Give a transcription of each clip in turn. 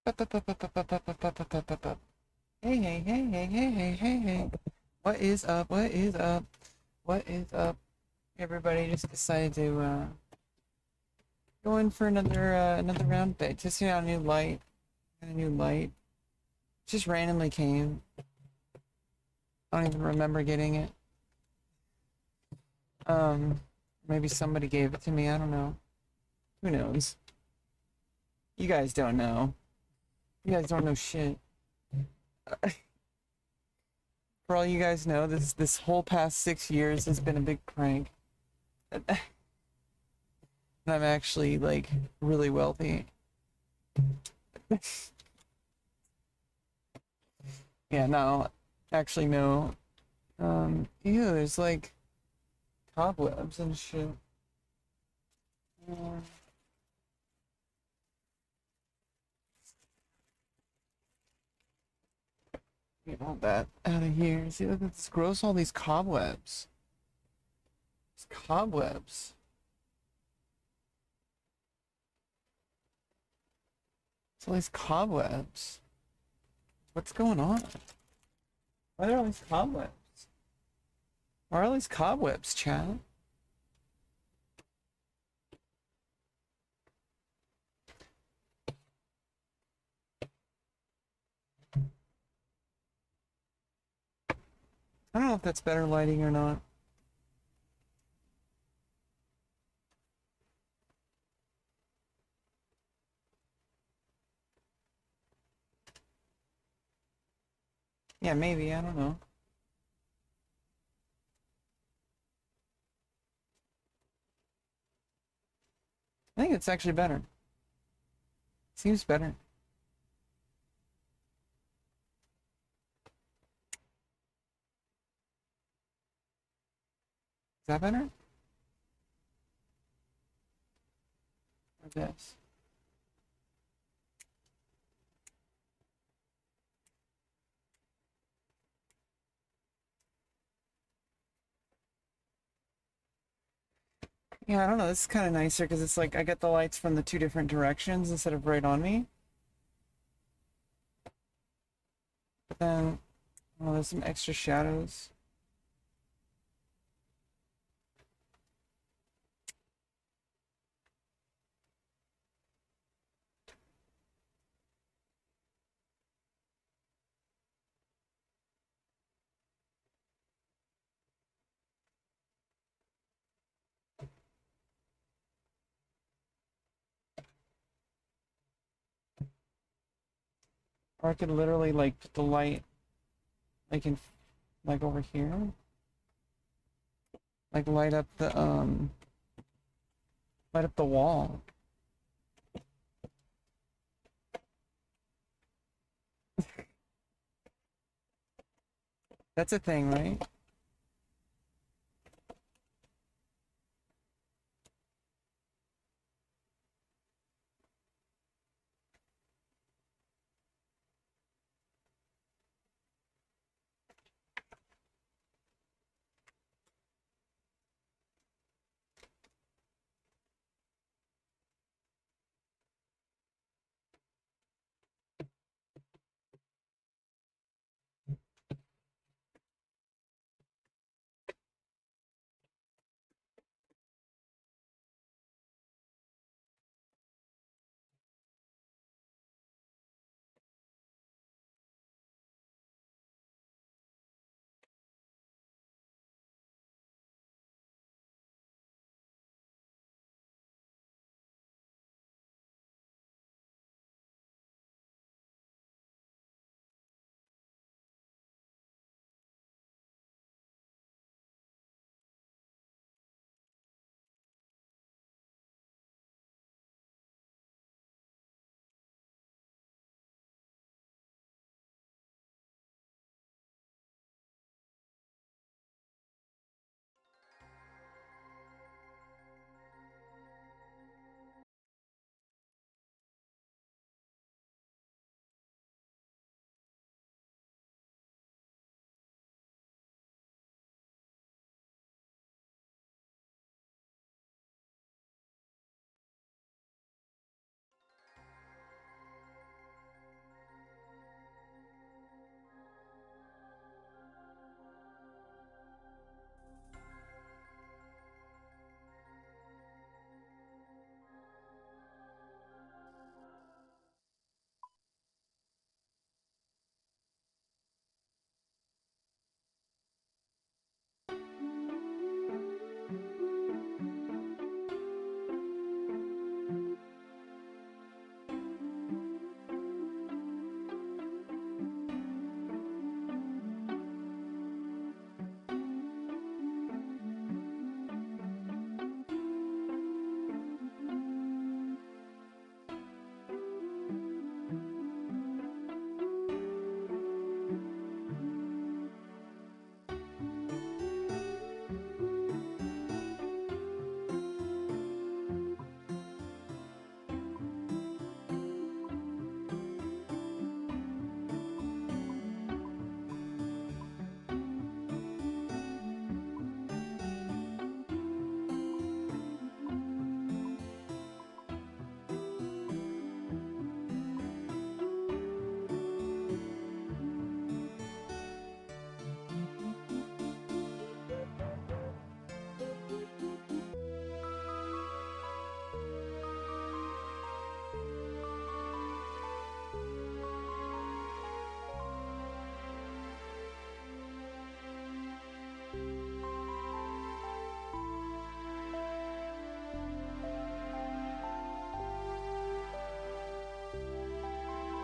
Hey, hey, hey, hey, hey, hey, hey, hey. What is up? What is up? What is up? Everybody just decided to go in for another round. But just a new light. Got a new light. Just randomly came. I don't even remember getting it. Maybe somebody gave it to me. I don't know. Who knows? You guys don't know. You guys don't know shit. For all you guys know, this whole past 6 years has been a big prank. And I'm actually like really wealthy. Yeah, no, actually no. Ew, there's like cobwebs and shit. Uh, Get all that out of here. See, look at this gross, all these cobwebs. These cobwebs. It's all these cobwebs. What's going on? Why are there all these cobwebs? Why are all these cobwebs, Chad? I don't know if that's better lighting or not. Yeah, maybe, I don't know. I think it's actually better. Seems better. Is that better? Or this? Yeah, I don't know. This is kind of nicer because it's like I get the lights from the two different directions instead of right on me. But then, oh, there's some extra shadows. Or I could literally like put the light like in like over here. Like light up the wall. That's a thing, right?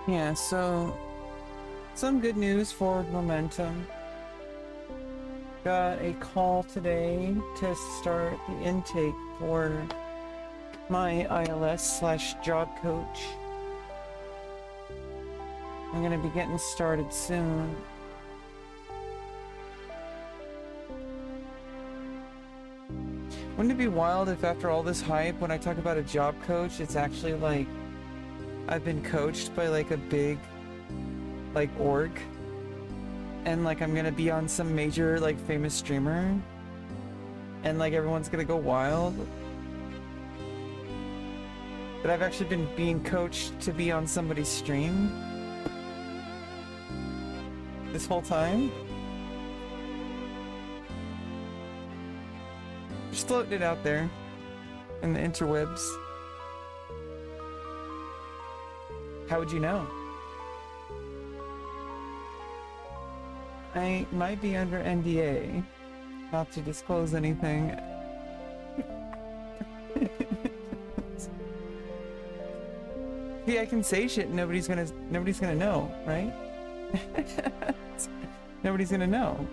Yeah, so some good news, forward momentum. Got a call today to start the intake for my ILS/job coach. I'm gonna be getting started soon. Wouldn't it be wild if after all this hype, when I talk about a job coach, it's actually like I've been coached by like a big like org, and like I'm gonna be on some major like famous streamer, and like everyone's gonna go wild. But I've actually been being coached to be on somebody's stream this whole time. Just floating it out there in the interwebs. How would you know? I might be under NDA, not to disclose anything. See, I can say shit and nobody's gonna know, right? Nobody's gonna know.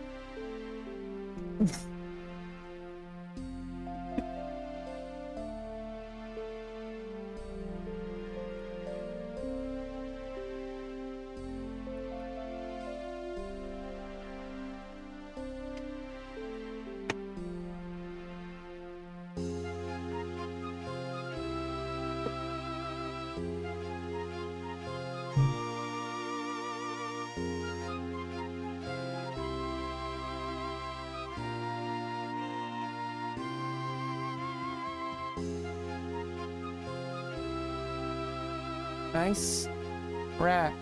Nice rack.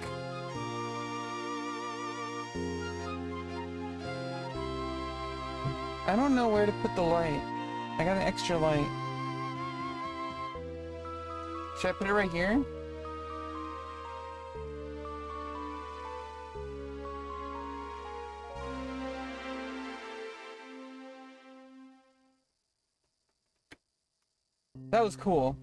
I don't know where to put the light. I got an extra light. Should I put it right here? That was cool.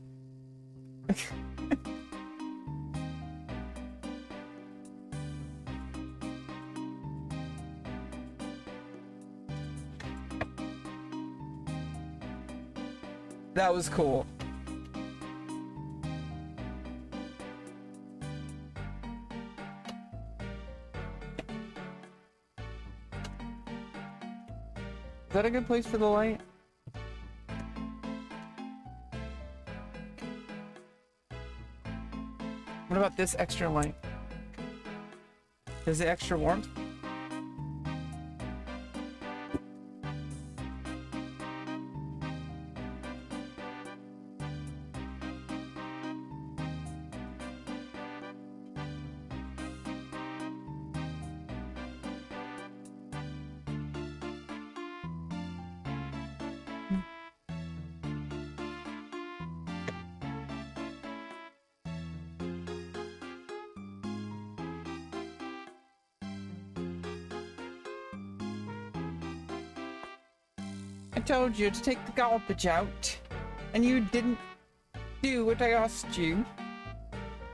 That was cool. Is that a good place for the light? What about this extra light? Is it extra warmth? I told you to take the garbage out, and you didn't do what I asked you.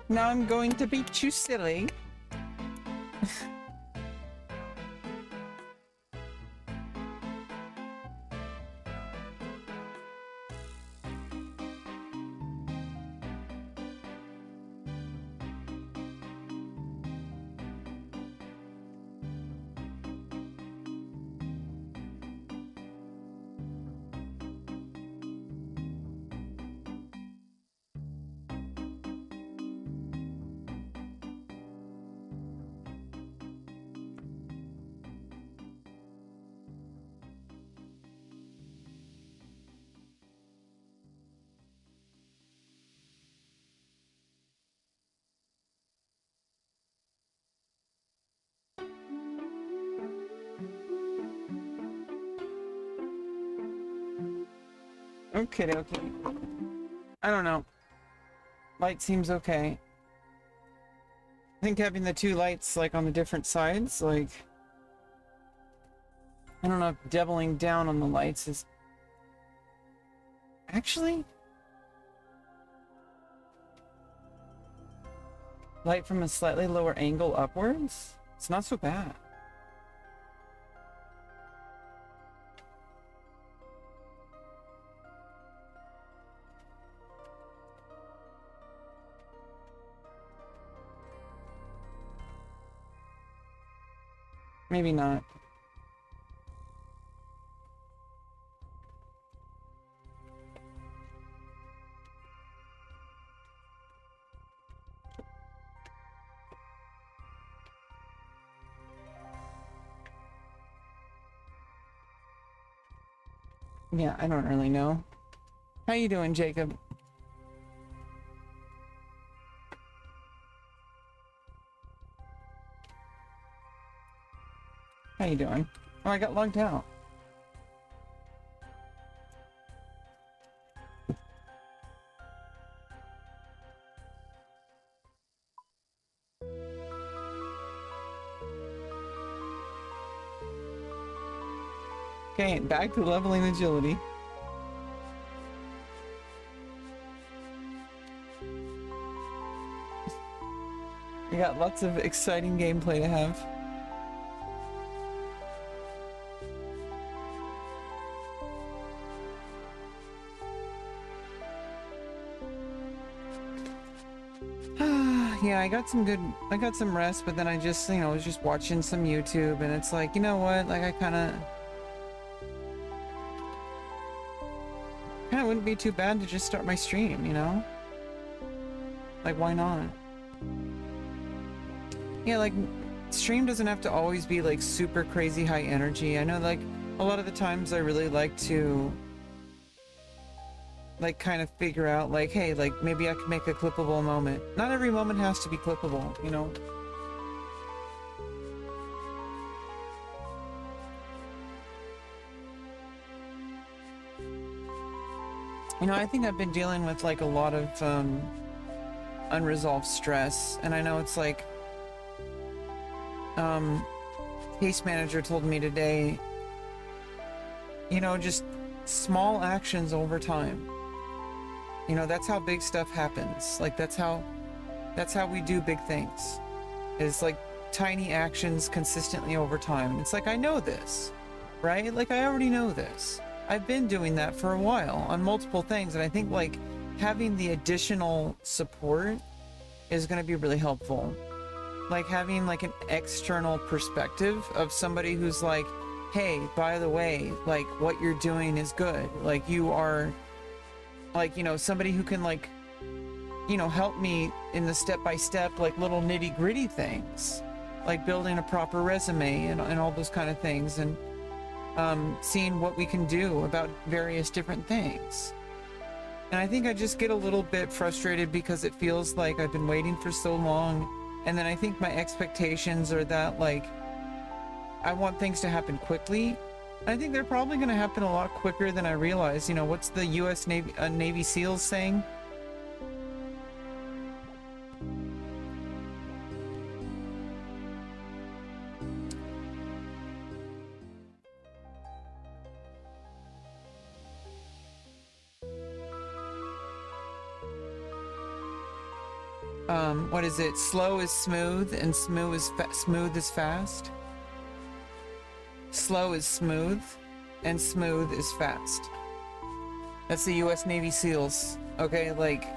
Now I'm going to beat you silly. Okay. I don't know. Light seems okay. I think having the two lights, like, on the different sides, like... I don't know if doubling down on the lights is... Actually? Light from a slightly lower angle upwards? It's not so bad. Maybe not. Yeah, I don't really know. How you doing, Jacob? How you doing? Oh, I got logged out. Okay, back to leveling agility. We got lots of exciting gameplay to have. Yeah, I got some rest, but then I just, was just watching some YouTube, and it's like, you know what, like I kind of wouldn't be too bad to just start my stream, you know? Like, why not? Yeah, like, stream doesn't have to always be like super crazy high energy. I know, like, a lot of the times I really like to like kind of figure out like, hey, like maybe I can make a clippable moment. Not every moment has to be clippable, you know? You know, I think I've been dealing with like a lot of unresolved stress, and I know it's like case manager told me today, you know, just small actions over time. You know, that's how big stuff happens. Like that's how we do big things. It's like tiny actions consistently over time. It's like, I know this, right? Like I already know this. I've been doing that for a while on multiple things, and I think like having the additional support is going to be really helpful. Like having like an external perspective of somebody who's like, hey, by the way, like what you're doing is good. Like you are like, you know, somebody who can like, you know, help me in the step-by-step, like little nitty-gritty things, like building a proper resume and all those kind of things, and seeing what we can do about various different things. And I think I just get a little bit frustrated because it feels like I've been waiting for so long, and then I think my expectations are that like I want things to happen quickly. I think they're probably going to happen a lot quicker than I realize. You know, what's the U.S. Navy SEALs saying? What is it? Slow is smooth, and smooth is fast. Slow is smooth, and smooth is fast. That's the U.S. Navy SEALs. Okay, like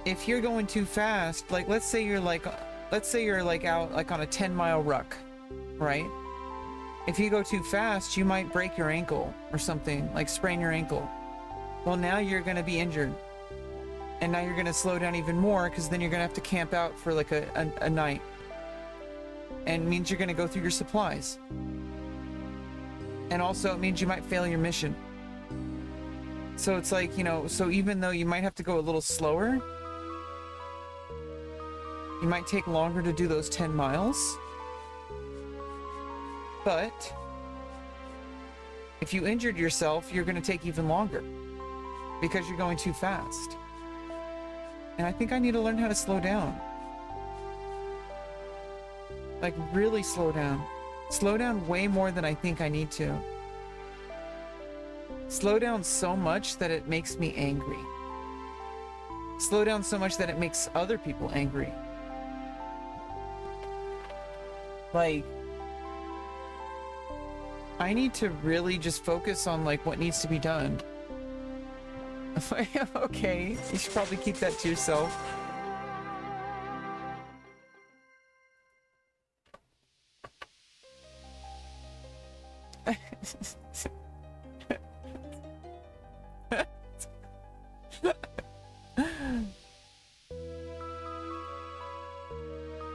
if you're going too fast, like let's say you're like out like on a 10-mile ruck, right? If you go too fast, you might break your ankle or something, like sprain your ankle. Well, now you're going to be injured. And now you're going to slow down even more, because then you're going to have to camp out for like a night. And it means you're going to go through your supplies. And also it means you might fail your mission. So it's like, you know, so even though you might have to go a little slower, you might take longer to do those 10 miles. But if you injured yourself, you're going to take even longer because you're going too fast. And I think I need to learn how to slow down. Like really slow down. Slow down way more than I think I need to. Slow down so much that it makes me angry. Slow down so much that it makes other people angry. Like, I need to really just focus on like what needs to be done. Okay, you should probably keep that to yourself.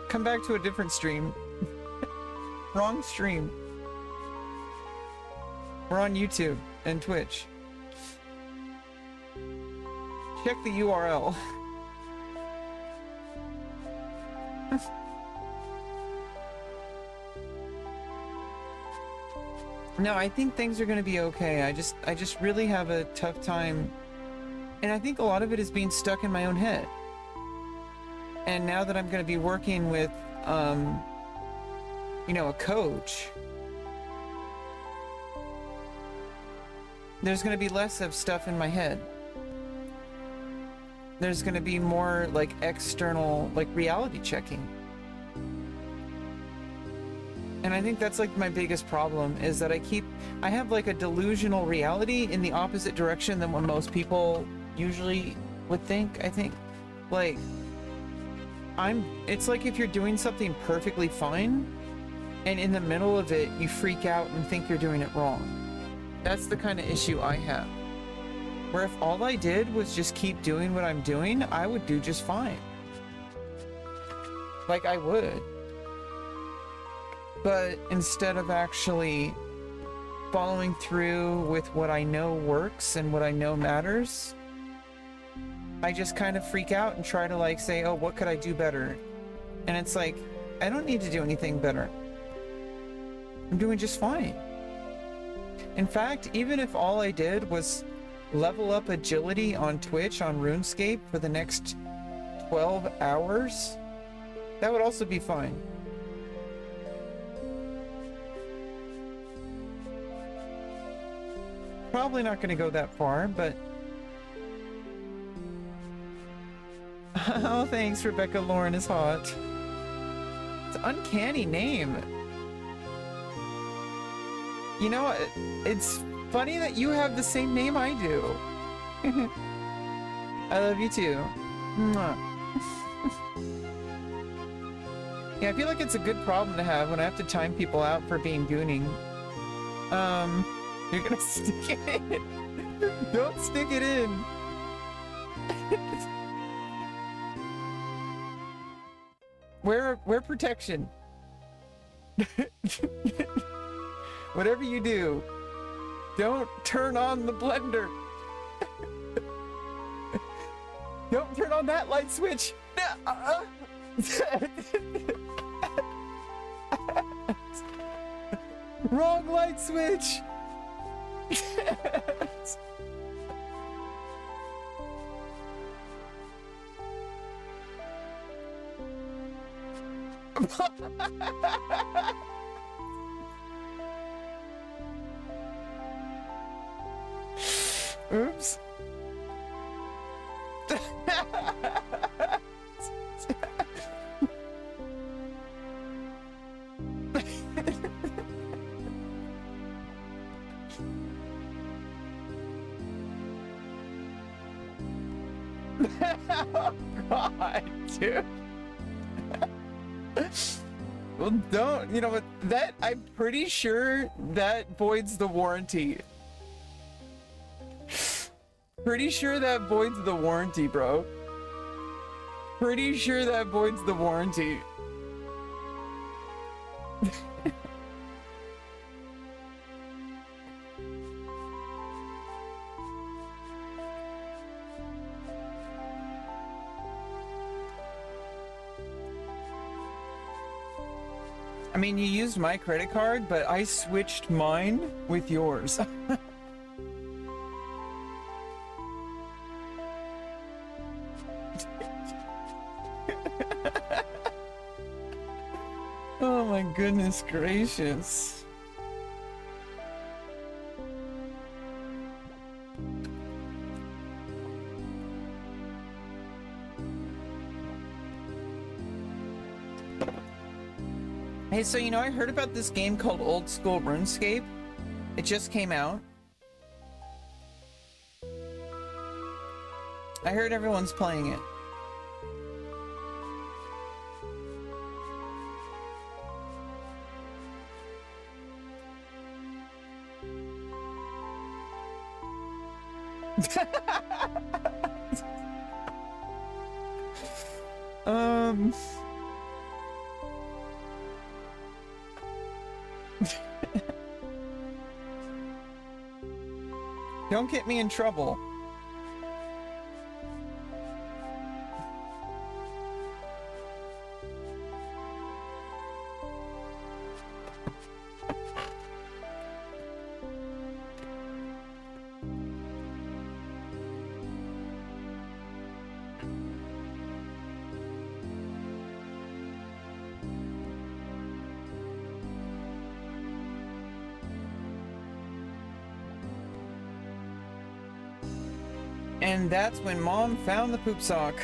Come back to a different stream. Wrong stream. We're on YouTube and Twitch. Check the URL. No, I think things are gonna be okay. I just really have a tough time. And I think a lot of it is being stuck in my own head. And now that I'm gonna be working with, you know, a coach, there's gonna be less of stuff in my head. There's gonna be more like external, like reality checking. And I think that's like my biggest problem, is that I have like a delusional reality in the opposite direction than what most people usually would think, I think. Like, it's like if you're doing something perfectly fine, and in the middle of it, you freak out and think you're doing it wrong. That's the kind of issue I have. Where if all I did was just keep doing what I'm doing, I would do just fine. Like, I would. But instead of actually following through with what I know works and what I know matters, I just kind of freak out and try to like say, oh, what could I do better? And it's like, I don't need to do anything better. I'm doing just fine. In fact, even if all I did was level up agility on Twitch on RuneScape for the next 12 hours, that would also be fine. Probably not going to go that far, but... Oh, thanks, rebeccaloran is hot. It's an uncanny name. You know, it's funny that you have the same name I do. I love you too. Mwah. Yeah, I feel like it's a good problem to have when I have to time people out for being gooning. You're gonna stick it in. Don't stick it in. Wear protection. Whatever you do, don't turn on the blender. Don't turn on that light switch. Wrong light switch. Oops. Oh God, dude. Well, don't, you know what, that, I'm pretty sure that voids the warranty. Pretty sure that voids the warranty, bro. Pretty sure that voids the warranty. I mean, you used my credit card, but I switched mine with yours. Oh my goodness gracious. Hey, so you know, I heard about this game called Old School RuneScape. It just came out. I heard everyone's playing it. Don't get me in trouble. And that's when Mom found the poop sock.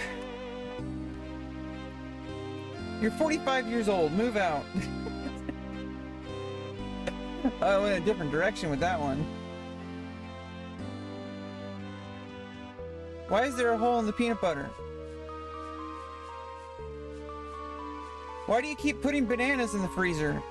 You're 45 years old, move out. I went a different direction with that one. Why is there a hole in the peanut butter? Why do you keep putting bananas in the freezer?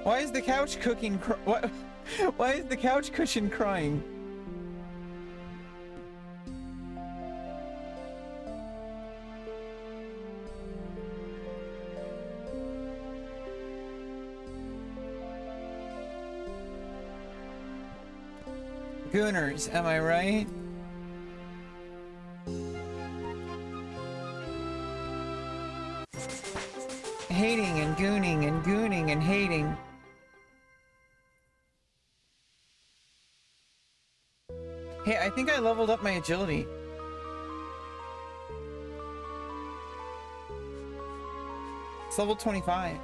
Why is the couch cooking? Why is the couch cushion crying? Gooners, am I right? Hating and gooning and hating. Hey, I think I leveled up my agility. It's level 25.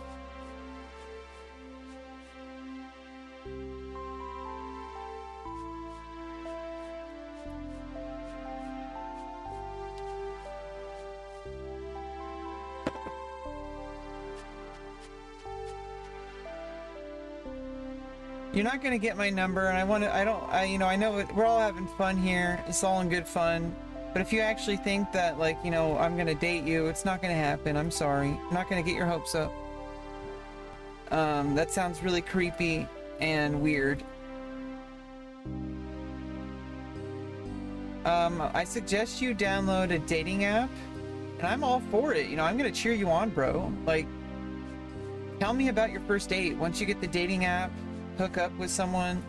You're not gonna get my number, and I know we're all having fun here. It's all in good fun. But if you actually think that, like, you know, I'm gonna date you, it's not gonna happen. I'm sorry. I'm not gonna get your hopes up. That sounds really creepy and weird. I suggest you download a dating app, and I'm all for it. You know, I'm gonna cheer you on, bro. Like, tell me about your first date. Once you get the dating app, hook up with someone,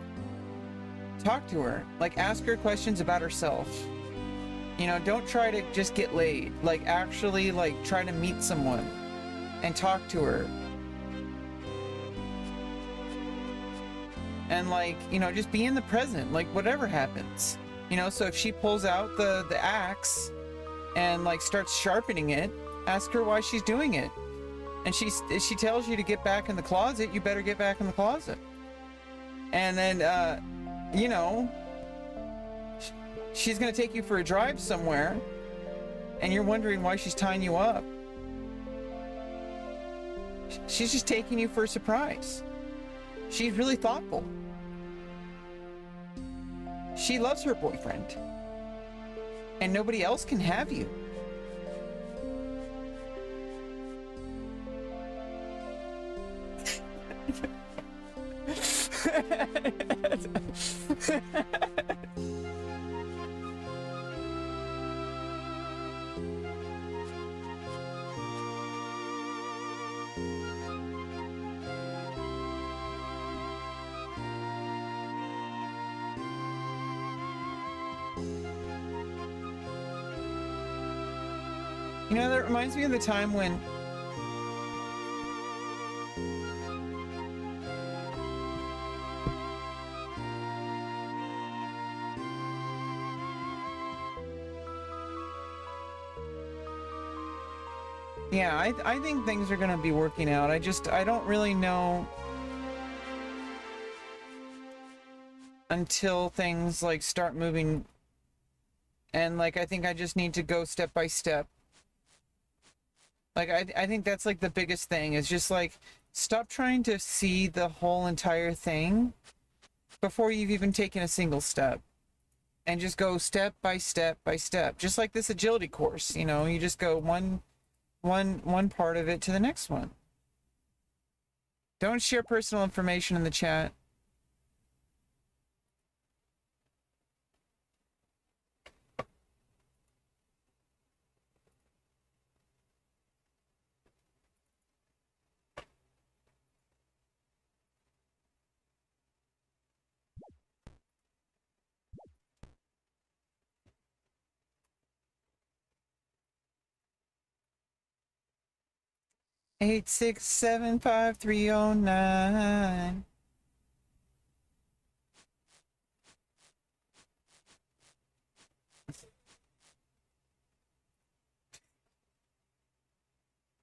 talk to her. Like, ask her questions about herself. You know, don't try to just get laid. Like, actually, like, try to meet someone and talk to her. And, like, you know, just be in the present, like, whatever happens. You know, so if she pulls out the axe and, like, starts sharpening it, ask her why she's doing it. And if she tells you to get back in the closet, you better get back in the closet. And then, you know, she's gonna take you for a drive somewhere, and you're wondering why she's tying you up. She's just taking you for a surprise. She's really thoughtful. She loves her boyfriend, and nobody else can have you. You know, that reminds me of the time when yeah, I think things are gonna be working out. I don't really know. until things like start moving. And like, I think I just need to go step by step. Like, I think that's like the biggest thing is just like, stop trying to see the whole entire thing before you've even taken a single step. And just go step by step by step. Just like this agility course, you know, you just go one part of it to the next one. Don't share personal information in the chat. Eight, 6, 7, 5, 3, 0, 9.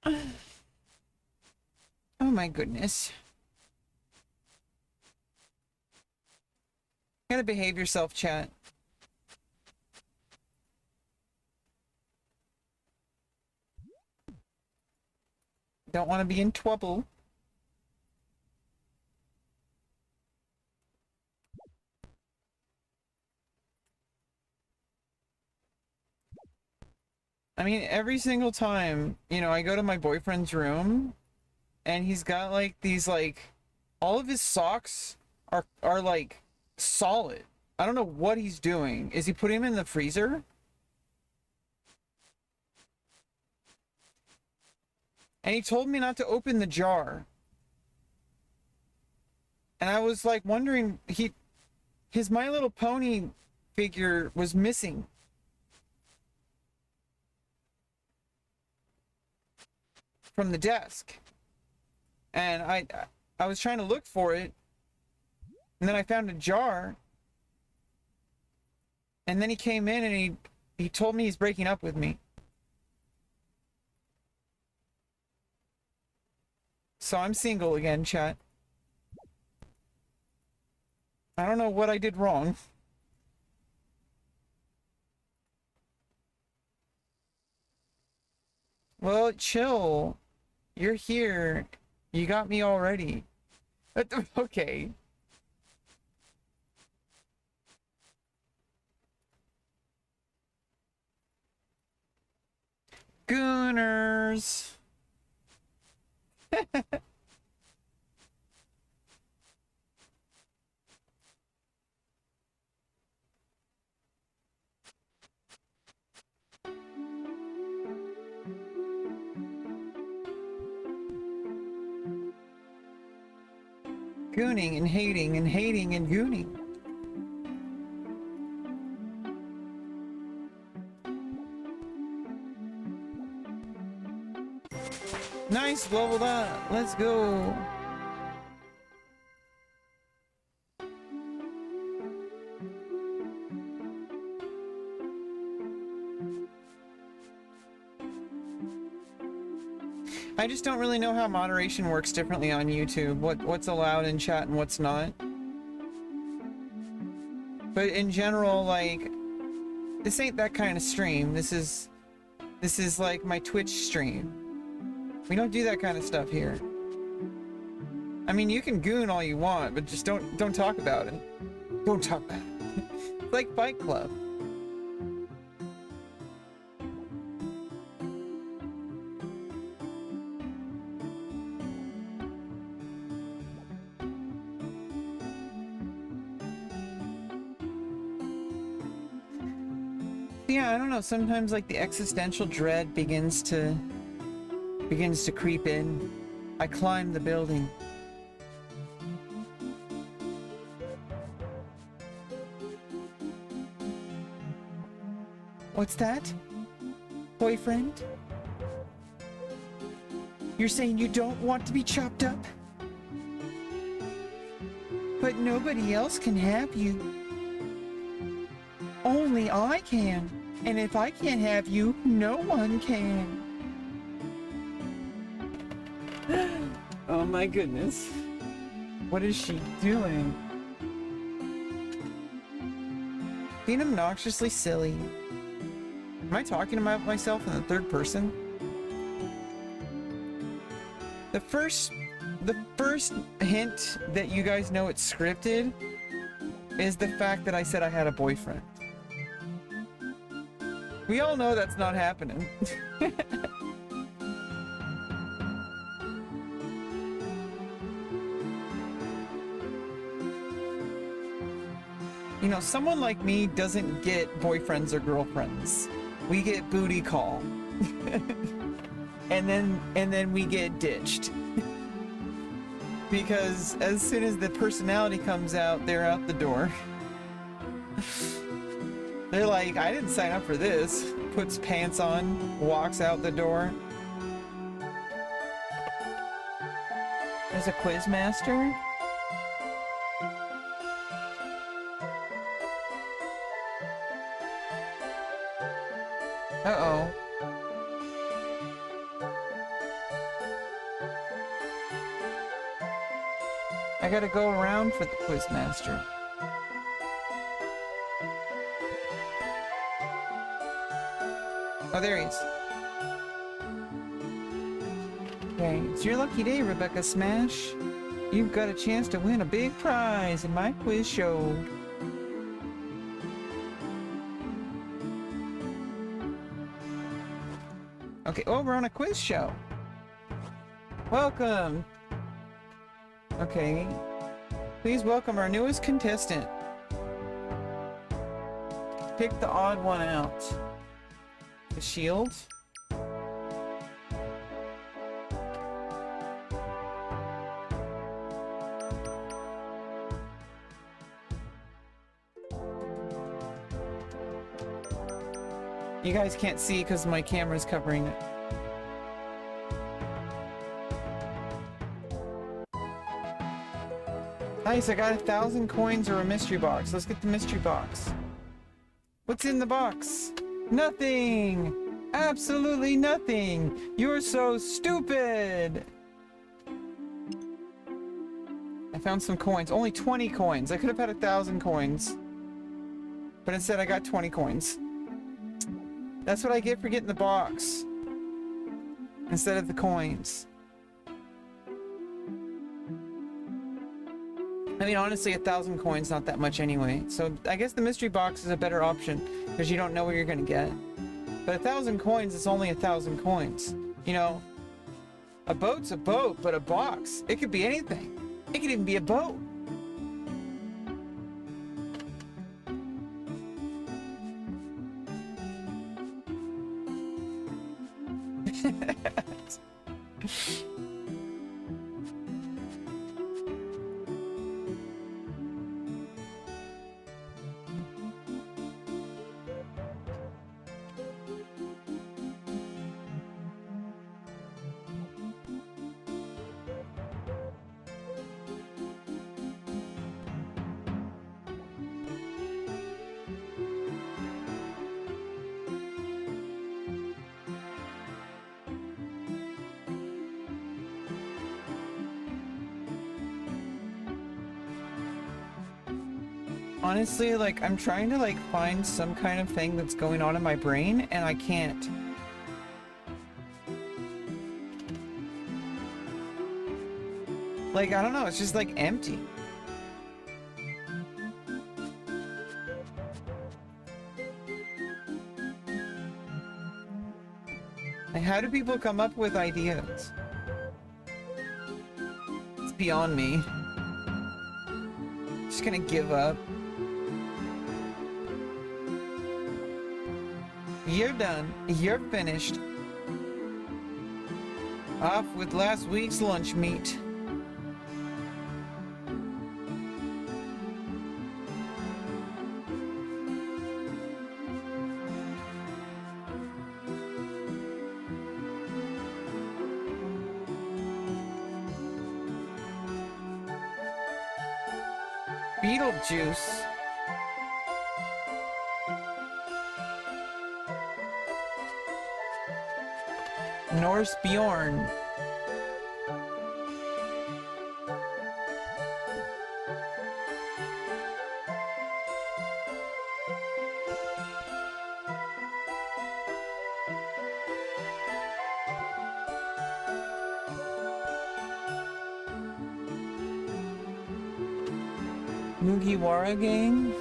Oh my goodness. You gotta behave yourself, chat. Don't want to be in trouble. I mean, every single time, you know, I go to my boyfriend's room and he's got like these like all of his socks are like solid. I don't know what he's doing. Is he putting them in the freezer? And he told me not to open the jar. And I was like wondering, his My Little Pony figure was missing. From the desk. And I was trying to look for it. And then I found a jar. And then he came in and he told me he's breaking up with me. So I'm single again, chat. I don't know what I did wrong. Well, chill. You're here. You got me already. Okay. Gooners. Gooning and hating and hating and gooning. Nice, leveled up. Let's go. I just don't really know how moderation works differently on YouTube. What's allowed in chat and what's not. But in general, like, this ain't that kind of stream. This is like my Twitch stream. We don't do that kind of stuff here. I mean, you can goon all you want, but just don't talk about it. Don't talk about it. It's like Fight Club. Yeah, I don't know. Sometimes like the existential dread begins to creep in. I climb the building. What's that? Boyfriend? You're saying you don't want to be chopped up? But nobody else can have you. Only I can. And if I can't have you, no one can. Oh my goodness. What is she doing? Being obnoxiously silly. Am I talking about myself in the third person? The first hint that you guys know it's scripted is the fact that I said I had a boyfriend. We all know that's not happening. You know, someone like me doesn't get boyfriends or girlfriends. We get booty call. and then we get ditched. Because as soon as the personality comes out, they're out the door. They're like, I didn't sign up for this. Puts pants on, walks out the door. There's a quiz master. Uh-oh. I gotta go around for the quiz master. Oh, there he is. Okay, it's your lucky day, Rebecca Smash. You've got a chance to win a big prize in my quiz show. Okay, oh, we're on a quiz show. Welcome. Okay, please welcome our newest contestant. Pick the odd one out. The shield. You guys can't see because my camera's covering it. Nice, I got 1,000 coins or a mystery box. Let's get the mystery box. What's in the box? Nothing! Absolutely nothing! You're so stupid! I found some coins. Only 20 coins. I could have had 1,000 coins. But instead I got 20 coins. That's what I get for getting the box. Instead of the coins. I mean, honestly, 1,000 coins not that much anyway. So I guess the mystery box is a better option because you don't know what you're gonna get. But 1,000 coins is only 1,000 coins. You know, a boat's a boat, but a box, it could be anything. It could even be a boat. Honestly, like, I'm trying to, like, find some kind of thing that's going on in my brain, and I can't. Like, I don't know, it's just, like, empty. Like, how do people come up with ideas? It's beyond me. Just gonna give up. You're done. You're finished. Off with last week's lunch meat. Beetlejuice. Norse Bjorn. Mugiwara gang?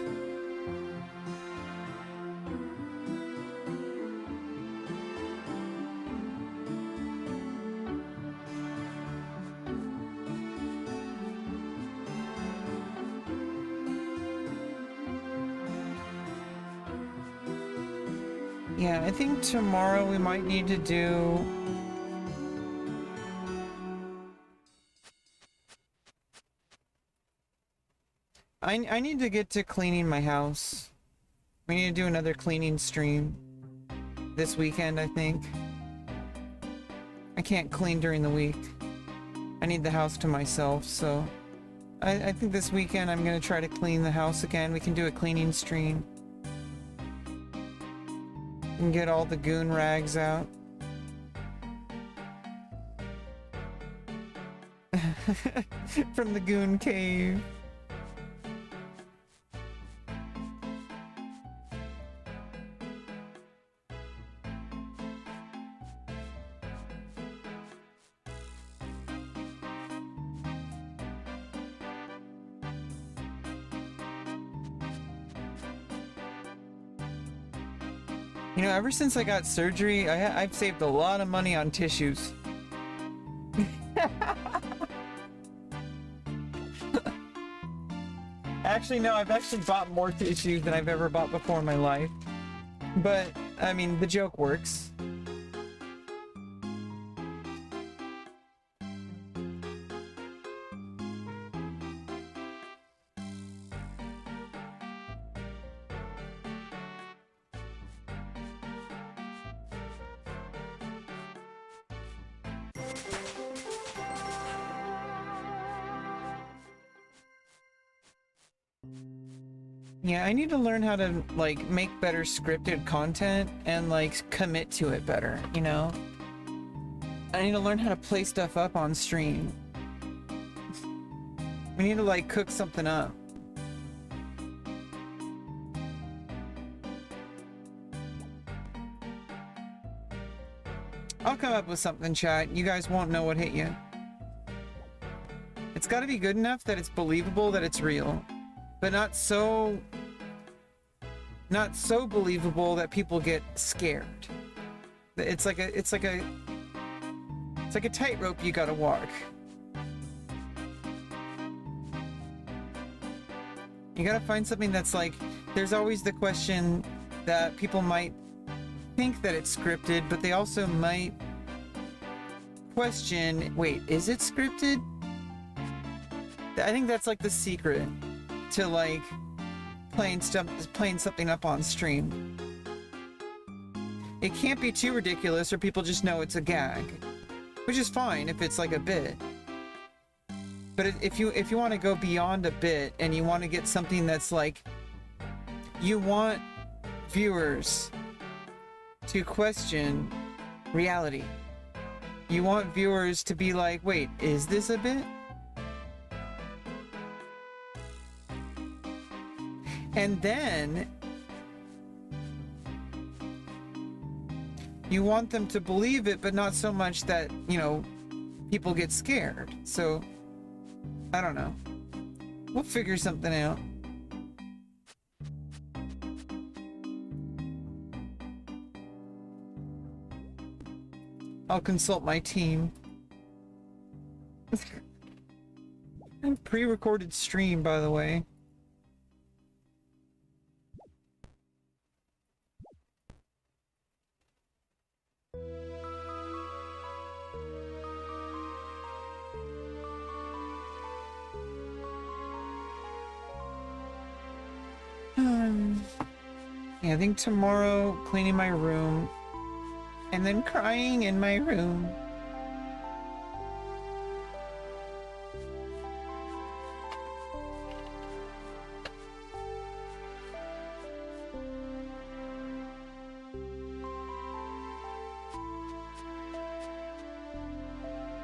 Yeah, I think tomorrow we might need to do... I need to get to cleaning my house. We need to do another cleaning stream this weekend, I think. I can't clean during the week. I need the house to myself, so... I think this weekend I'm gonna try to clean the house again. We can do a cleaning stream. And get all the goon rags out. From the goon cave. You know, ever since I got surgery, I've saved a lot of money on tissues. Actually, no, I've actually bought more tissues than I've ever bought before in my life. But, I mean, the joke works. Yeah, I need to learn how to, like, make better scripted content and, like, commit to it better, you know? I need to learn how to play stuff up on stream. We need to, like, cook something up. I'll come up with something, chat. You guys won't know what hit you. It's gotta be good enough that it's believable that it's real. But not so believable that people get scared. It's like a tightrope you gotta walk. You gotta find something that's like, there's always the question that people might think that it's scripted, but they also might question, wait, is it scripted? I think that's like the secret to, like, playing something up on stream. It can't be too ridiculous or people just know it's a gag, which is fine if it's like a bit. But if you want to go beyond a bit and you want to get something that's like, you want viewers to question reality. You want viewers to be like, wait, is this a bit? And then you want them to believe it, but not so much that, you know, people get scared. So, I don't know. We'll figure something out. I'll consult my team. Pre-recorded stream, by the way. Yeah, I think tomorrow cleaning my room and then crying in my room.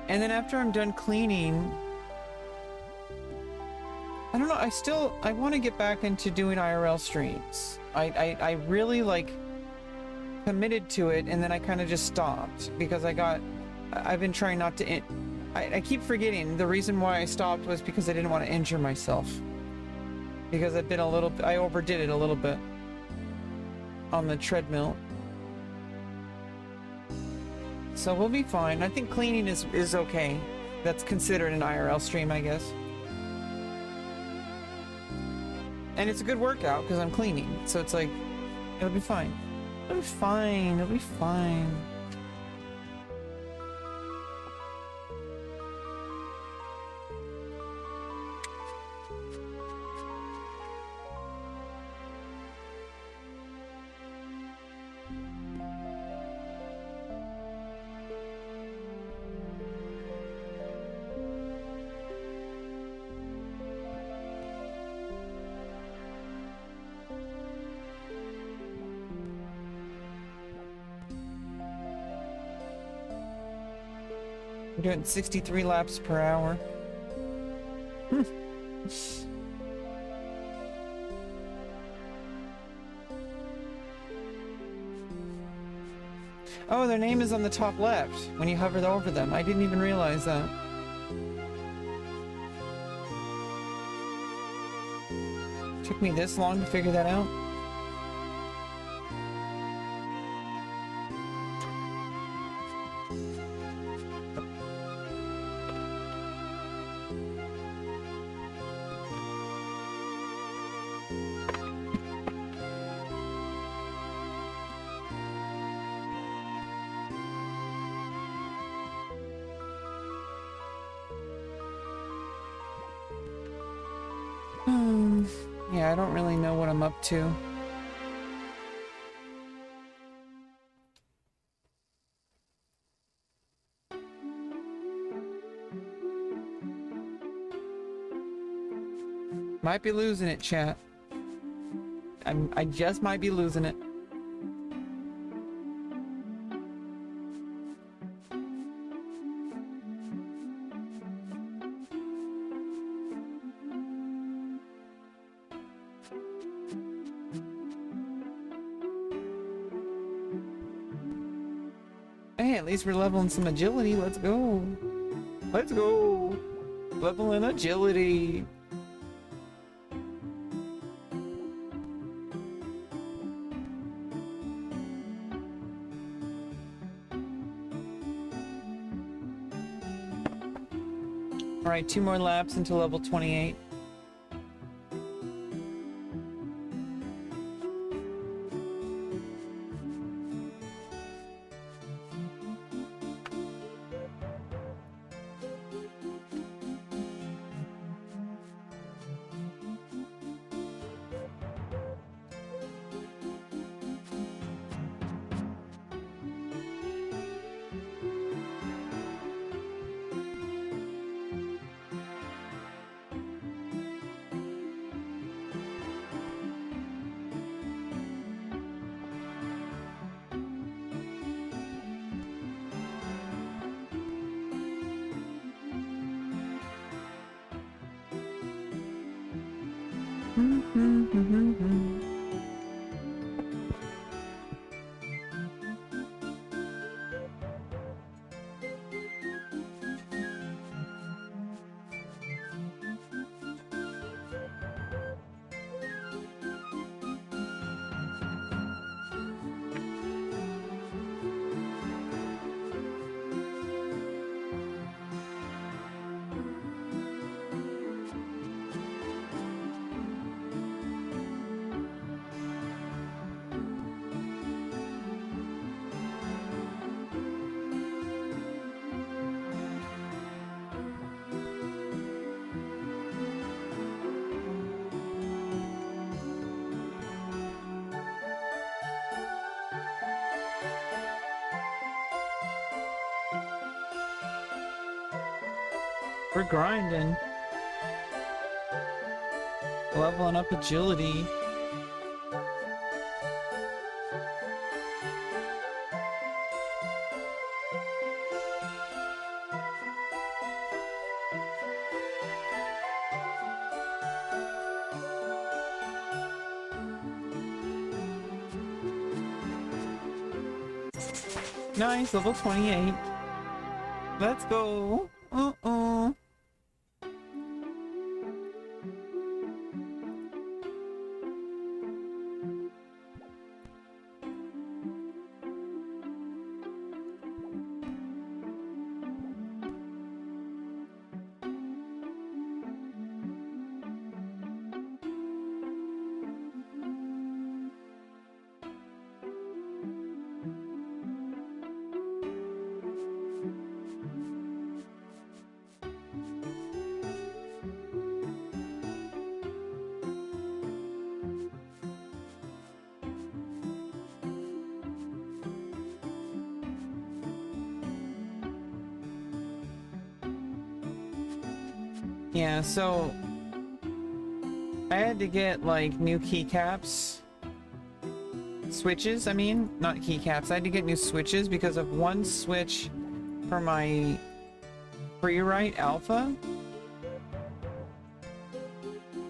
And then after I'm done cleaning, I don't know, I want to get back into doing IRL streams. I really, like, committed to it, and then I kind of just stopped because I've been trying not to, I keep forgetting the reason why I stopped was because I didn't want to injure myself. because I've been a little, I overdid it a little bit on the treadmill. So we'll be fine. I think cleaning is okay. That's considered an IRL stream, I guess. And it's a good workout because I'm cleaning. So it's like, it'll be fine. It'll be fine. It'll be fine. We're doing 63 laps per hour. Oh, their name is on the top left when you hover over them. I didn't even realize that. Took me this long to figure that out. Yeah, I don't really know what I'm up to. Might be losing it, chat. I just might be losing it. Hey, at least we're leveling some agility. Let's go. Let's go. Leveling agility. Alright, 2 more laps until level 28. We're grinding. Leveling up agility. Nice, level 28. Let's go. Yeah, so I had to get like new keycaps. Switches, I mean, not keycaps. I had to get new switches because of one switch for my free-write alpha.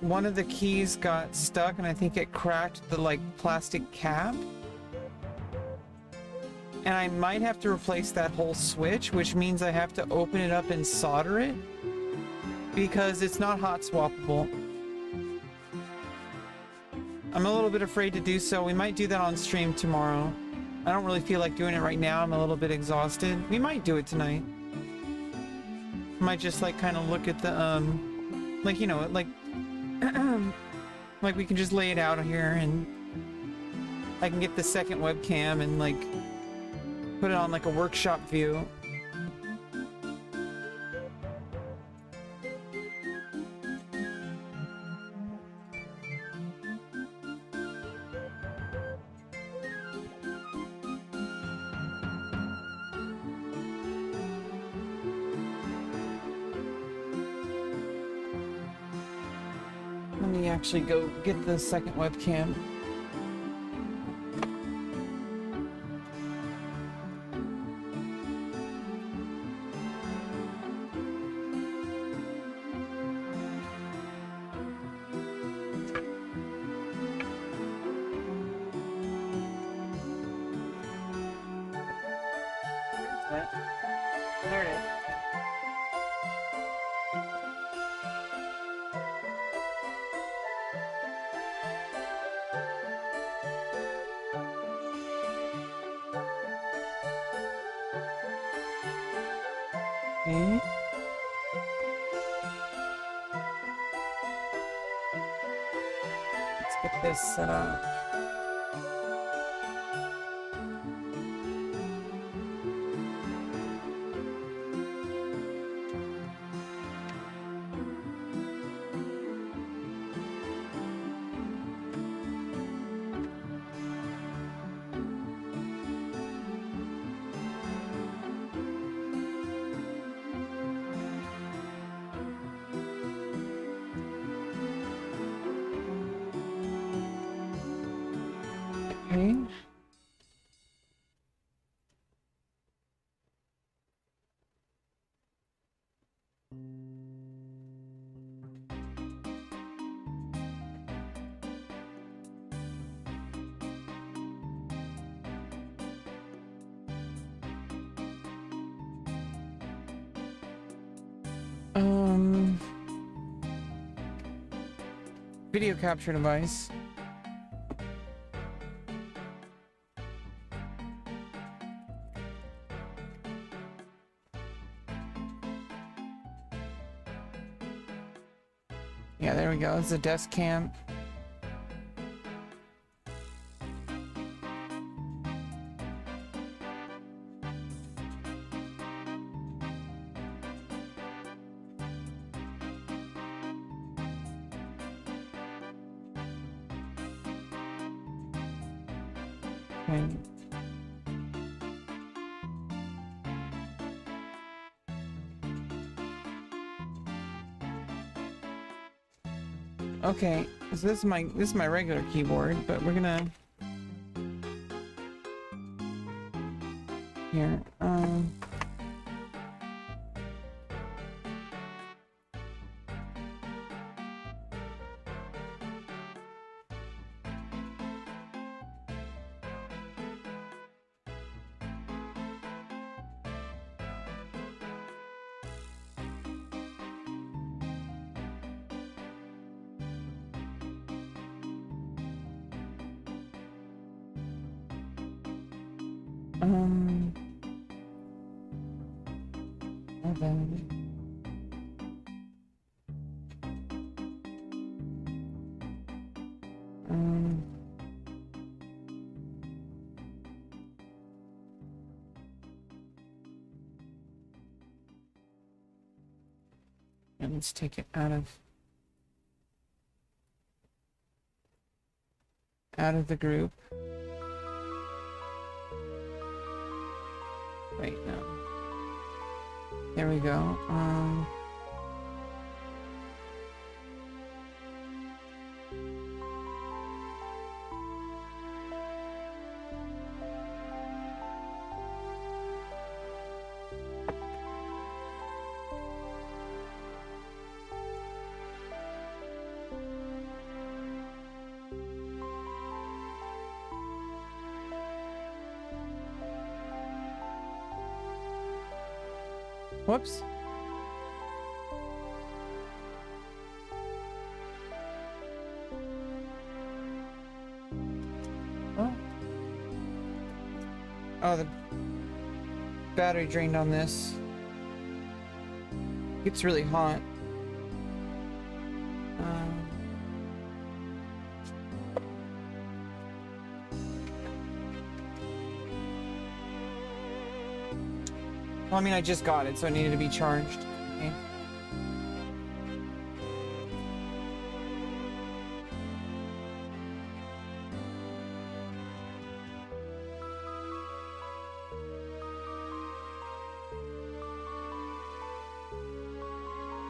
One of the keys got stuck and I think it cracked the like plastic cap. And I might have to replace that whole switch, which means I have to open it up and solder it because it's not hot swappable. I'm a little bit afraid to do so. We might do that on stream tomorrow. I don't really feel like doing it right now. I'm a little bit exhausted. We might do it tonight. Might just like kind of look at the like, you know, like like we can just lay it out here and I can get the second webcam and like put it on like a workshop view. Let me actually go get the second webcam. There it is. Okay. Let's get this set up. Okay. Video capture device. Yeah, there we go. It's a desk cam. Okay. Okay, so this is my regular keyboard, but we're gonna here. And let's take it out of the group. Wait, no. There we go. Whoops. Oh. Oh, the battery drained on this. It's really hot. Well, I mean, I just got it, so it needed to be charged. Okay.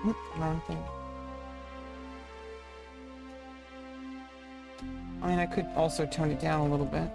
Whoops, wrong thing. I mean, I could also tone it down a little bit.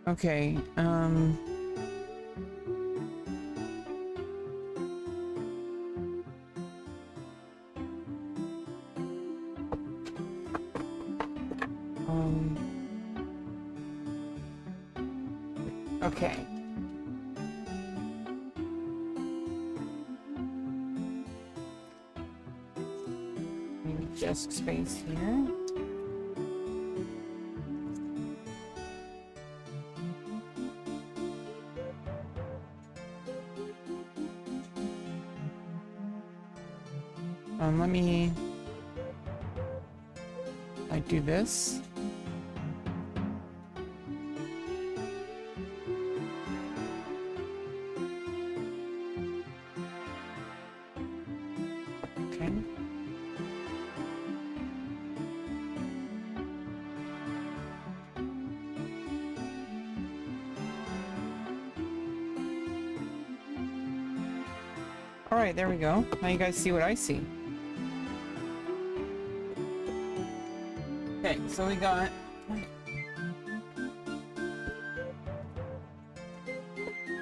Okay, okay. Need desk space here. Let me... I do this. Okay. All right, there we go. Now you guys see what I see. Okay, so we got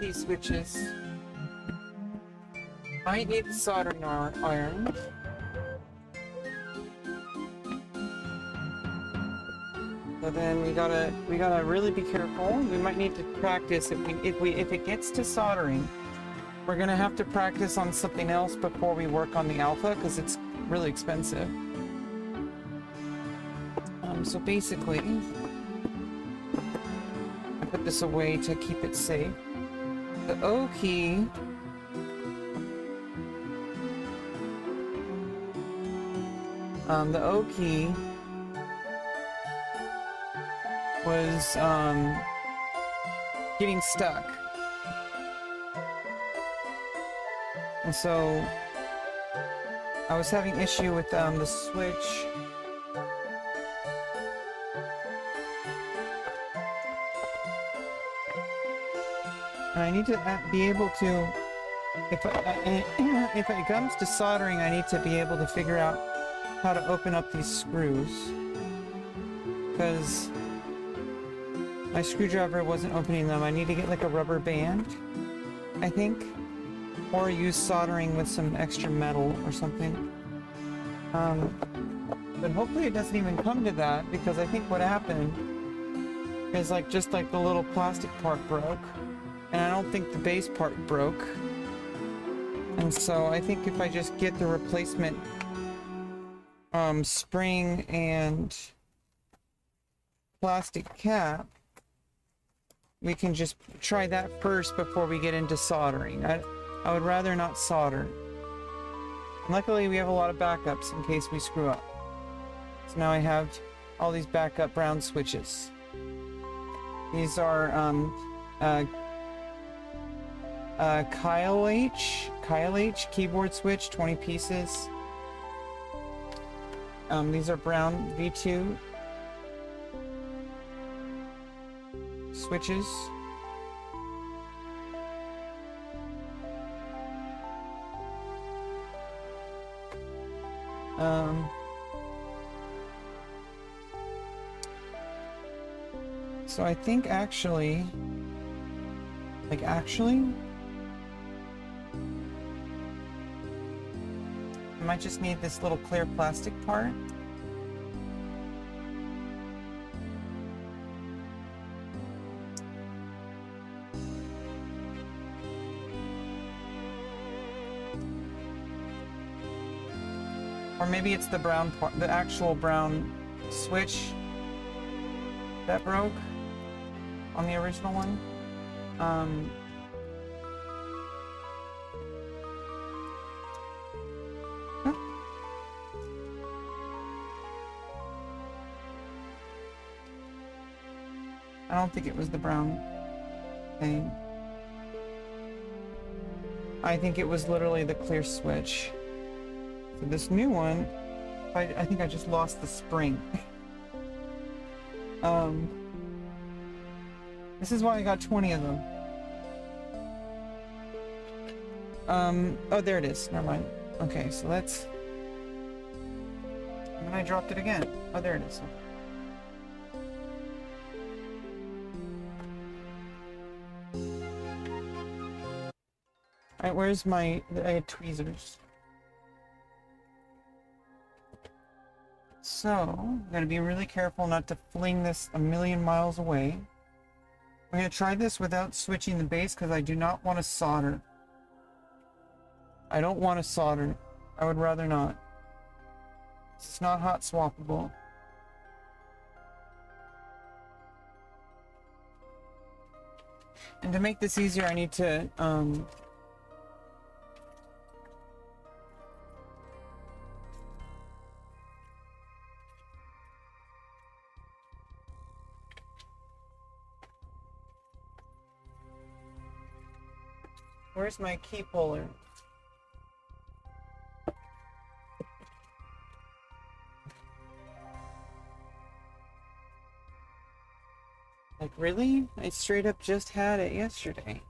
these switches. Might need the soldering iron. So then we gotta really be careful. We might need to practice if it gets to soldering. We're gonna have to practice on something else before we work on the alpha because it's really expensive. So basically, I put this away to keep it safe. The O key was getting stuck. And so I was having issue with the switch. And I need to be able to If it comes to soldering, I need to be able to figure out how to open up these screws, because my screwdriver wasn't opening them. I need to get like a rubber band, I think, or use soldering with some extra metal or something. But hopefully it doesn't even come to that, because I think what happened is like just like the little plastic part broke, and I don't think the base part broke. And so I think if I just get the replacement spring and plastic cap, we can just try that first before we get into soldering. I would rather not solder. And luckily we have a lot of backups in case we screw up. So now I have all these backup brown switches. These are Kyle H keyboard switch, 20 pieces. These are brown V2 switches. So I think actually, I might just need this little clear plastic part. Or maybe it's the brown part, the actual brown switch that broke on the original one. I don't think it was the brown thing. I think it was literally the clear switch. So this new one, I think I just lost the spring. This is why I got 20 of them. Oh, there it is. Never mind. Okay, so let's... And then I dropped it again. Oh, there it is. Alright, where's my... I had tweezers. So, I'm going to be really careful not to fling this a million miles away. I'm going to try this without switching the base because I do not want to solder. I don't want to solder. I would rather not. It's not hot swappable. And to make this easier, I need to, where's my key puller? Like, really? I straight up just had it yesterday.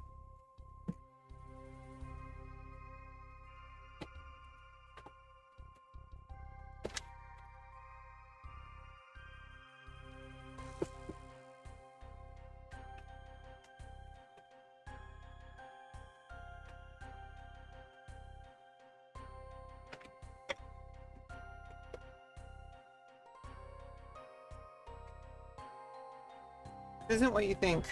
Isn't what you think.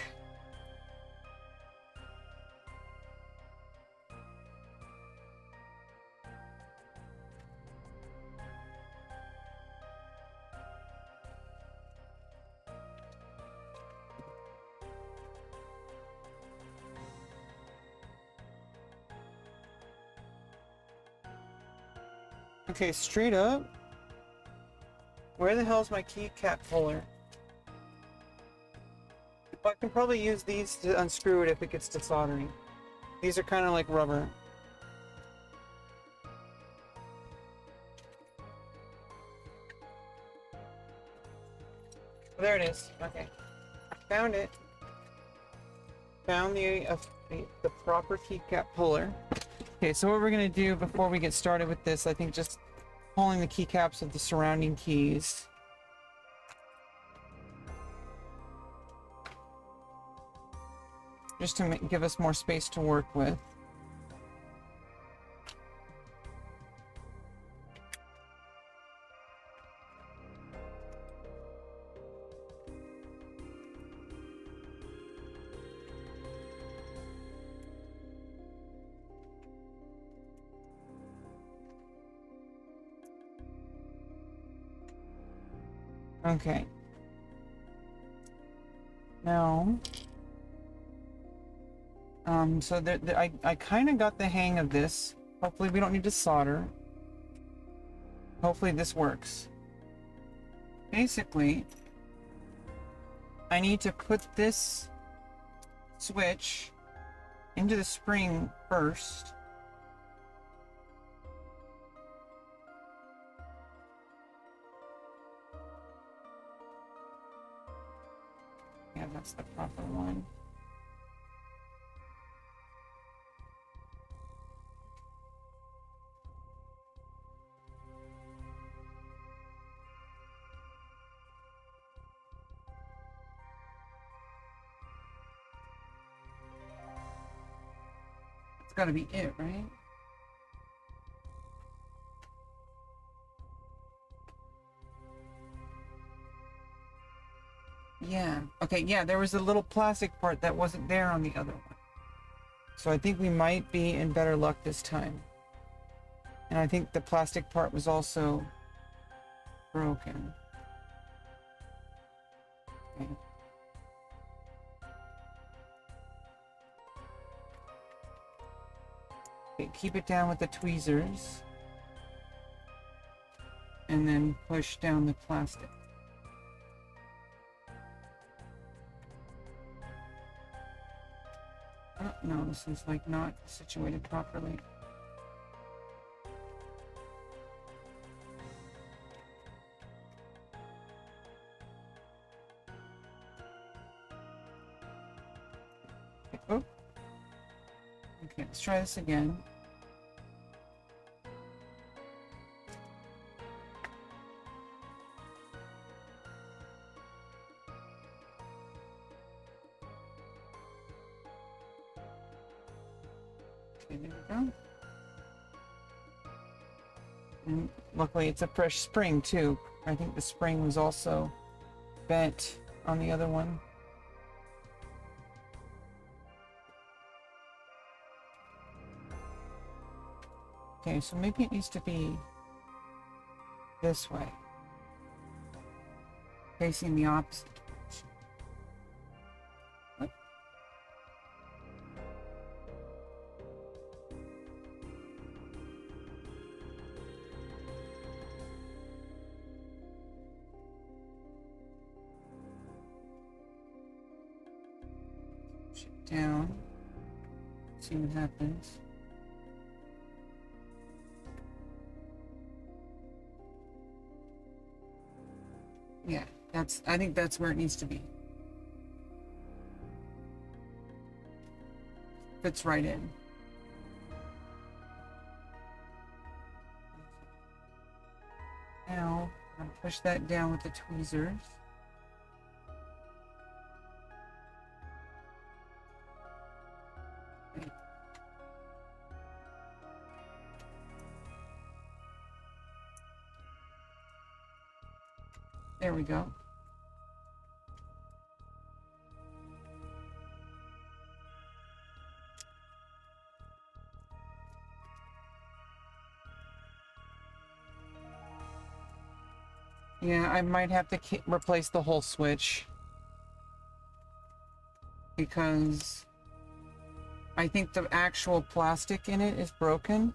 Okay, straight up. Where the hell is my keycap puller? I can probably use these to unscrew it if it gets to soldering. These are kind of like rubber. Oh, there it is. Okay. Found it. Found the proper keycap puller. Okay, so what we're gonna do before we get started with this, I think just pulling the keycaps of the surrounding keys. Just to give us more space to work with. Okay. Now, so I kind of got the hang of this. Hopefully we don't need to solder. Hopefully this works. Basically, I need to put this switch into the spring first. Yeah, that's the proper one. It's gotta be it, right? Yeah. Okay, yeah, there was a little plastic part that wasn't there on the other one. So I think we might be in better luck this time. And I think the plastic part was also broken. Okay. Okay, keep it down with the tweezers. And then push down the plastic. Oh, no, this is like not situated properly. Okay, oh. Okay, let's try this again. Okay, there we go. And luckily it's a fresh spring too. I think the spring was also bent on the other one. Okay, so maybe it needs to be this way. Facing the opposite direction. What? Push it down. See what happens. Yeah, I think that's where it needs to be. Fits right in. Now, I'm gonna push that down with the tweezers. Okay. There we go. Yeah, I might have to replace the whole switch because I think the actual plastic in it is broken.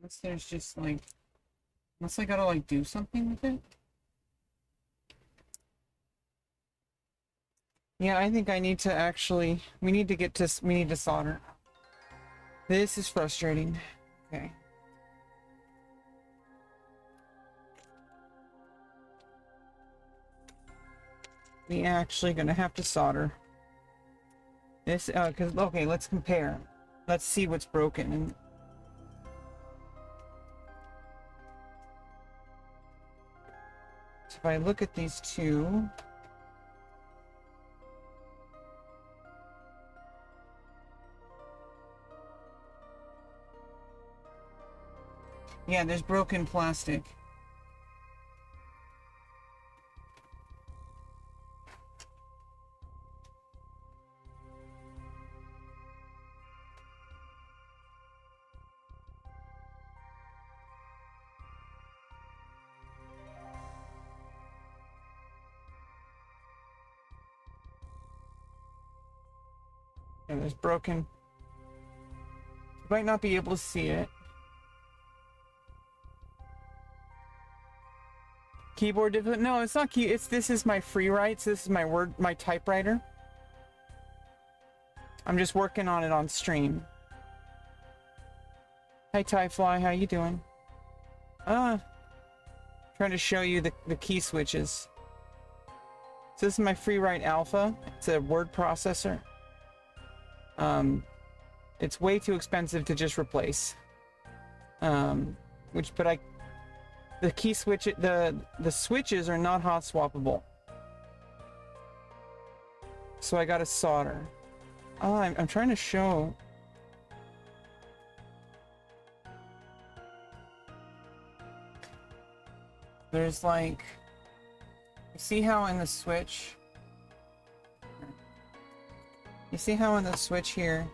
Unless there's just like, unless I gotta like do something with it. Yeah, I think I need to actually, we need to solder. This is frustrating. Okay. We actually gonna have to solder. This, cause, okay, let's compare. Let's see what's broken. And so if I look at these two, yeah, there's broken plastic. Yeah, there's broken. You might not be able to see it. Keyboard difficult? No, it's not key. This is my free writes. This is my typewriter. I'm just working on it on stream. Hi, Tyfly. How you doing? Trying to show you the key switches. So this is my free write alpha. It's a word processor. It's way too expensive to just replace. The key switch, the switches are not hot swappable. So I gotta solder. Oh, I'm trying to show. There's like, you see how in the switch, here,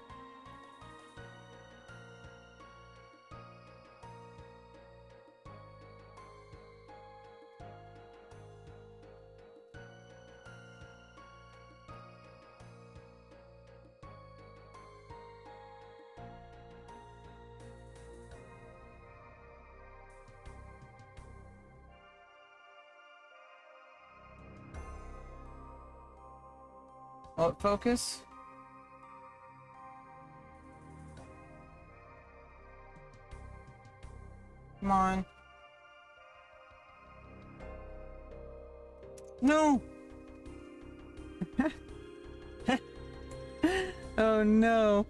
will it focus? Come on. No! Oh no.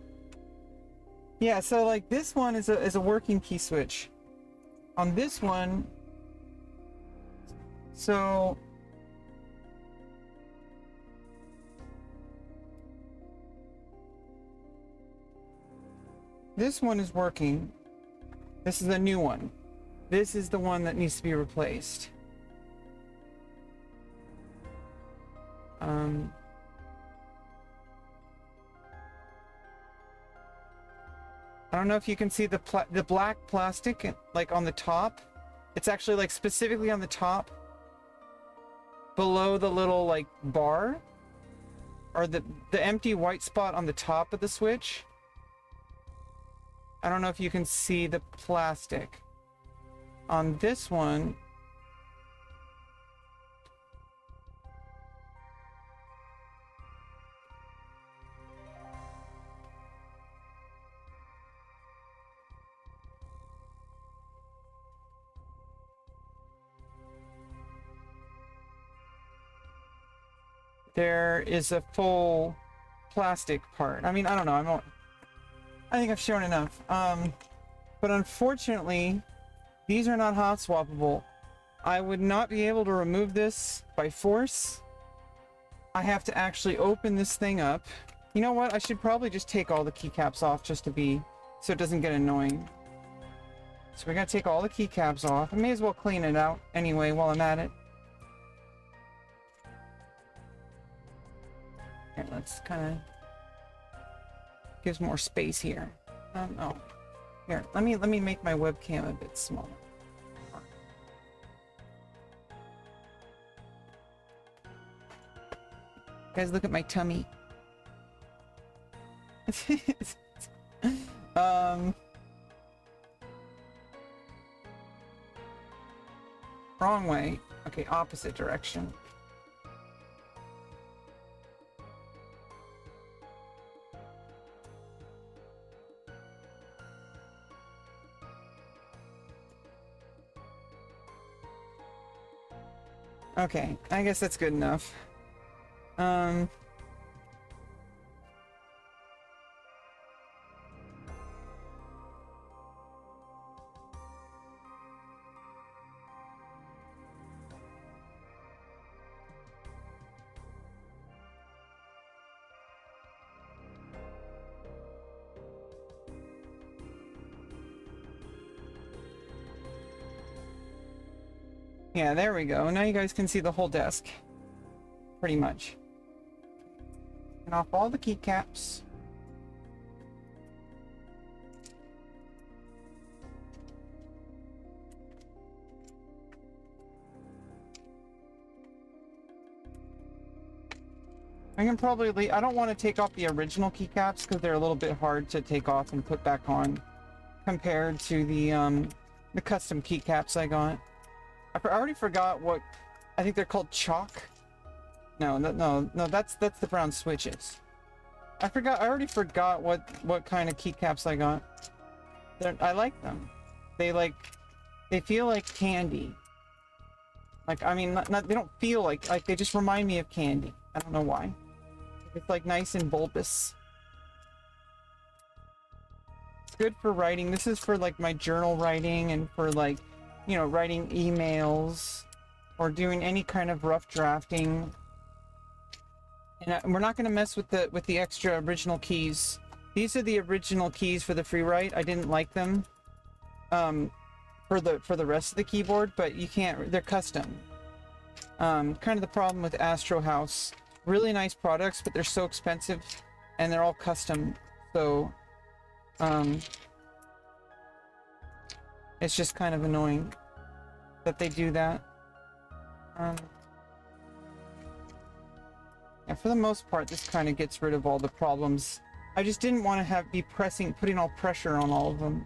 Yeah, so like this one is a working key switch. On this one, so this one is working. This is a new one. This is the one that needs to be replaced. I don't know if you can see the black plastic like on the top. It's actually like specifically on the top below the little like bar, or the empty white spot on the top of the switch. I don't know if you can see the plastic on this one. There is a full plastic part. I mean, I don't know. I think I've shown enough. But unfortunately, these are not hot swappable. I would not be able to remove this by force. I have to actually open this thing up. You know what? I should probably just take all the keycaps off just to be, so it doesn't get annoying. So we gotta take all the keycaps off. I may as well clean it out anyway while I'm at it. Here, let's kind of gives more space here. Oh, here. Let me make my webcam a bit smaller. Guys, look at my tummy. Wrong way. Okay, opposite direction. Okay, I guess that's good enough. Yeah, there we go. Now you guys can see the whole desk. Pretty much. And off all the keycaps. I can probably leave. I don't want to take off the original keycaps because they're a little bit hard to take off and put back on compared to the custom keycaps I got. I already forgot what, I think they're called chalk. No, that's the brown switches. I already forgot what kind of keycaps I got. I like them. They feel like candy. Like, I mean, they don't feel like they just remind me of candy. I don't know why. It's like nice and bulbous. It's good for writing. This is for like my journal writing and for like, you know, writing emails or doing any kind of rough drafting. And we're not going to mess with the extra original keys. These are the original keys for the free write. I didn't like them for the rest of the keyboard, but you can't. They're custom. Kind of the problem with Astro House. Really nice products, but they're so expensive, and they're all custom. So, it's just kind of annoying that they do that. Yeah, for the most part, this kind of gets rid of all the problems. I just didn't want to be putting all pressure on all of them.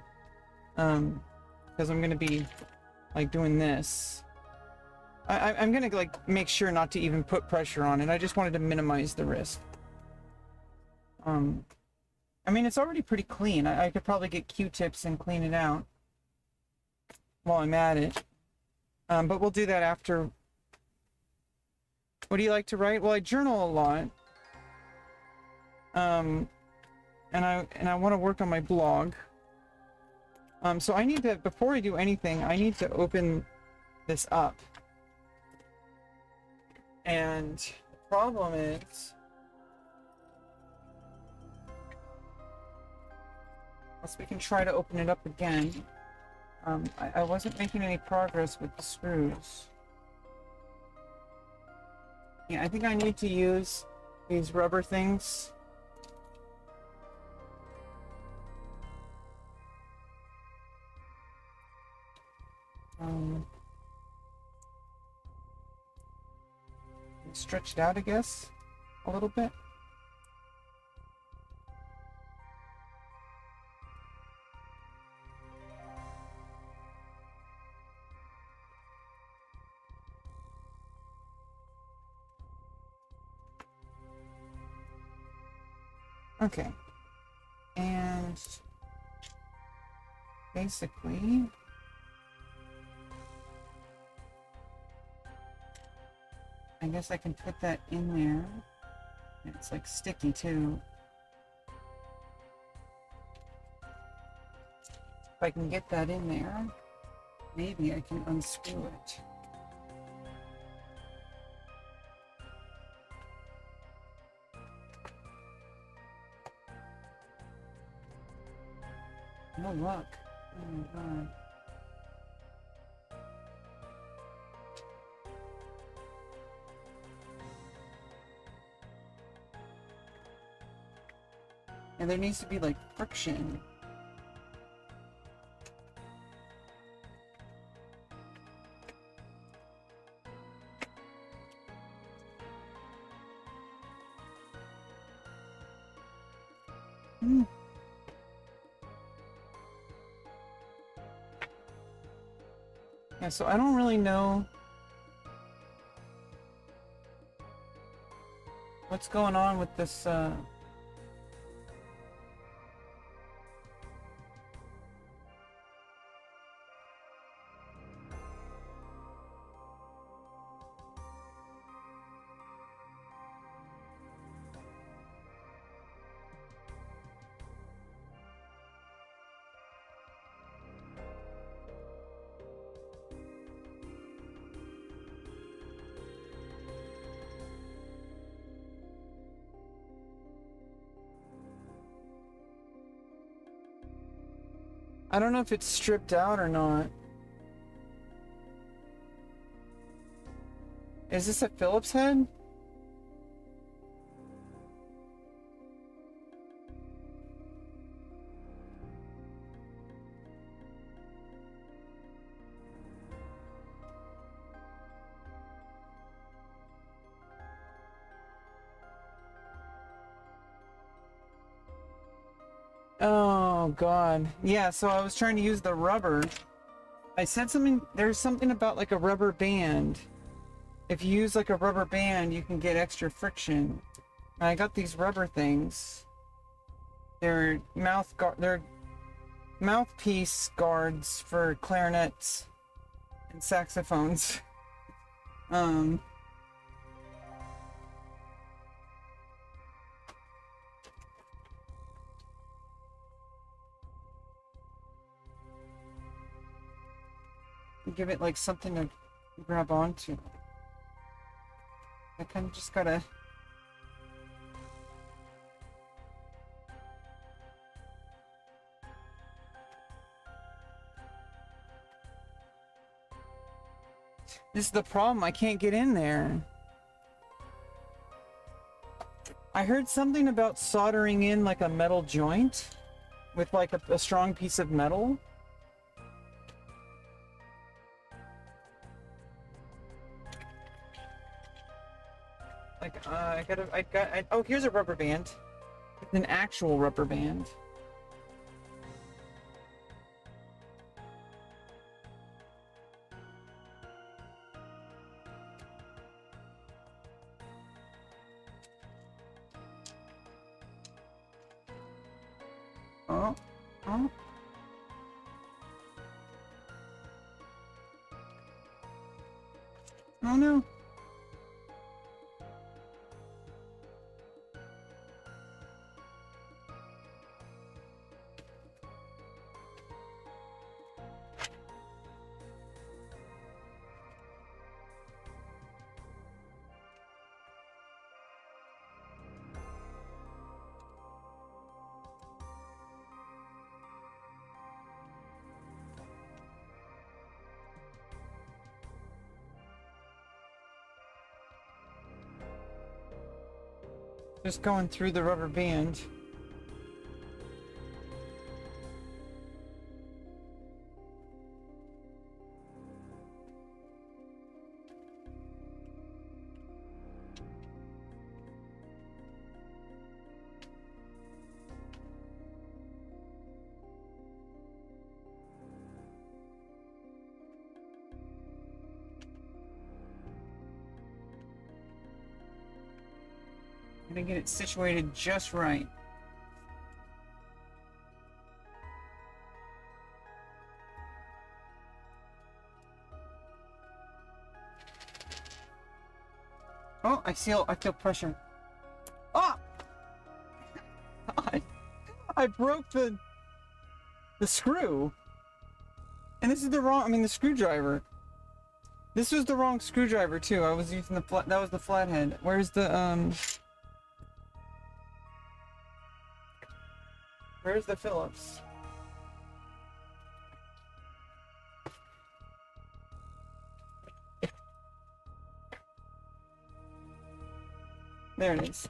Because I'm gonna be like doing this. I'm gonna like make sure not to even put pressure on it. I just wanted to minimize the risk. I mean, it's already pretty clean. I could probably get Q-tips and clean it out while I'm at it. But we'll do that after. What do you like to write? Well, I journal a lot. And I want to work on my blog. So I need to, before I do anything, I need to open this up. And the problem is, unless we can try to open it up again. I wasn't making any progress with the screws. Yeah, I think I need to use these rubber things. Stretch it out, I guess, a little bit. Okay. And basically, I guess I can put that in there. It's like sticky too. If I can get that in there, maybe I can unscrew it. No luck. Oh my god. And there needs to be like friction. Yeah, so I don't really know what's going on with this, I don't know if it's stripped out or not. Is this a Phillips head? Oh god. Yeah, so I was trying to use the rubber. I said something, there's something about like a rubber band. If you use like a rubber band, you can get extra friction. And I got these rubber things. They're mouthpiece guards for clarinets and saxophones. Give it like something to grab onto. I kind of just gotta. This is the problem, I can't get in there. I heard something about soldering in like a metal joint with like a strong piece of metal. Like, oh, here's a rubber band. It's an actual rubber band. Oh, oh. Oh no. Just going through the rubber band. I'm gonna get it situated just right. Oh, I feel pressure. Oh! I broke the screw. And this is the wrong, I mean the screwdriver. This was the wrong screwdriver too. I was using the flat, that was the flathead. Where's the where's the Phillips? There it is.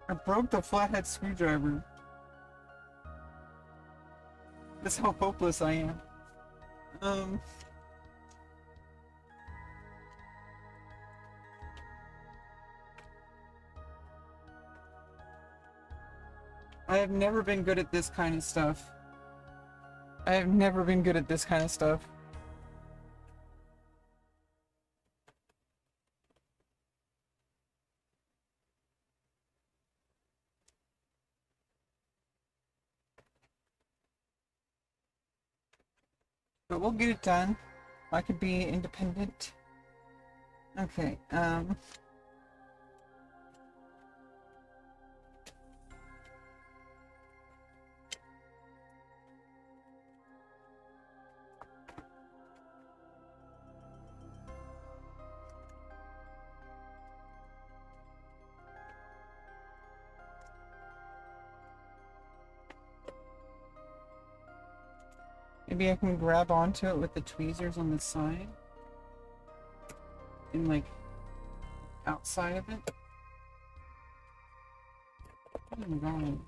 I broke the flathead screwdriver. That's how hopeless I am. Um... I have never been good at this kind of stuff. I have never been good at this kind of stuff. But we'll get it done. I could be independent. Okay, maybe I can grab onto it with the tweezers on the side. And like, outside of it. Oh my god.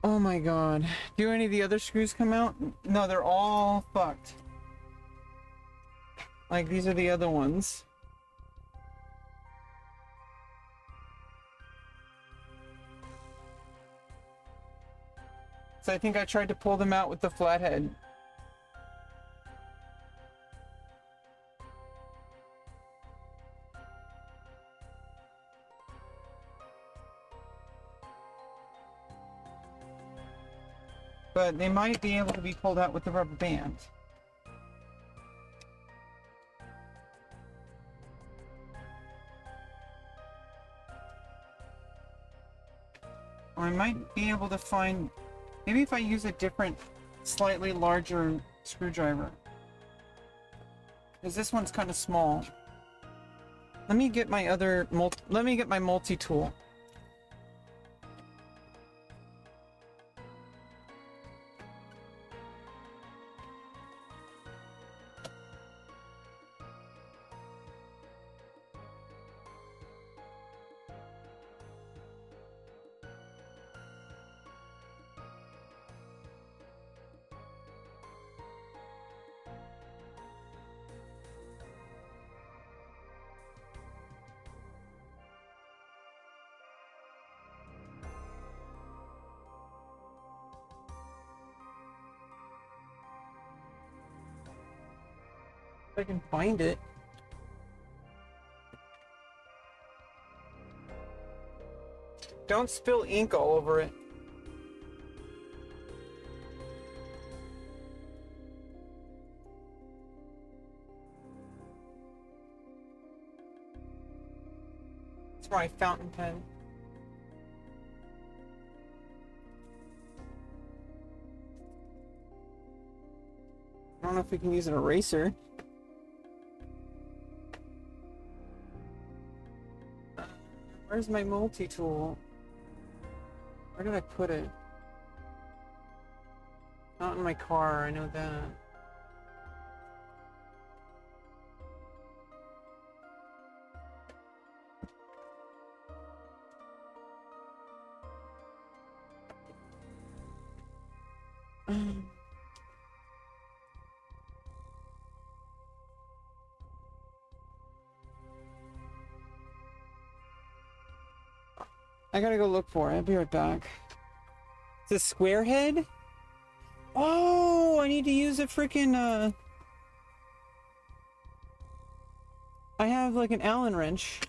Oh my god. Do any of the other screws come out? No, they're all fucked. Like, these are the other ones. So I think I tried to pull them out with the flathead. But they might be able to be pulled out with the rubber band. Or I might be able to find... Maybe if I use a different, slightly larger screwdriver. Because this one's kind of small. Let me get my other... Let me get my multi-tool. If I can find it. Don't spill ink all over it. It's my fountain pen. I don't know if we can use an eraser. Where's my multi-tool? Where did I put it? Not in my car, I know that. I gotta go look for it. I'll be right back. It's a square head? Oh, I need to use a freaking, I have like an Allen wrench.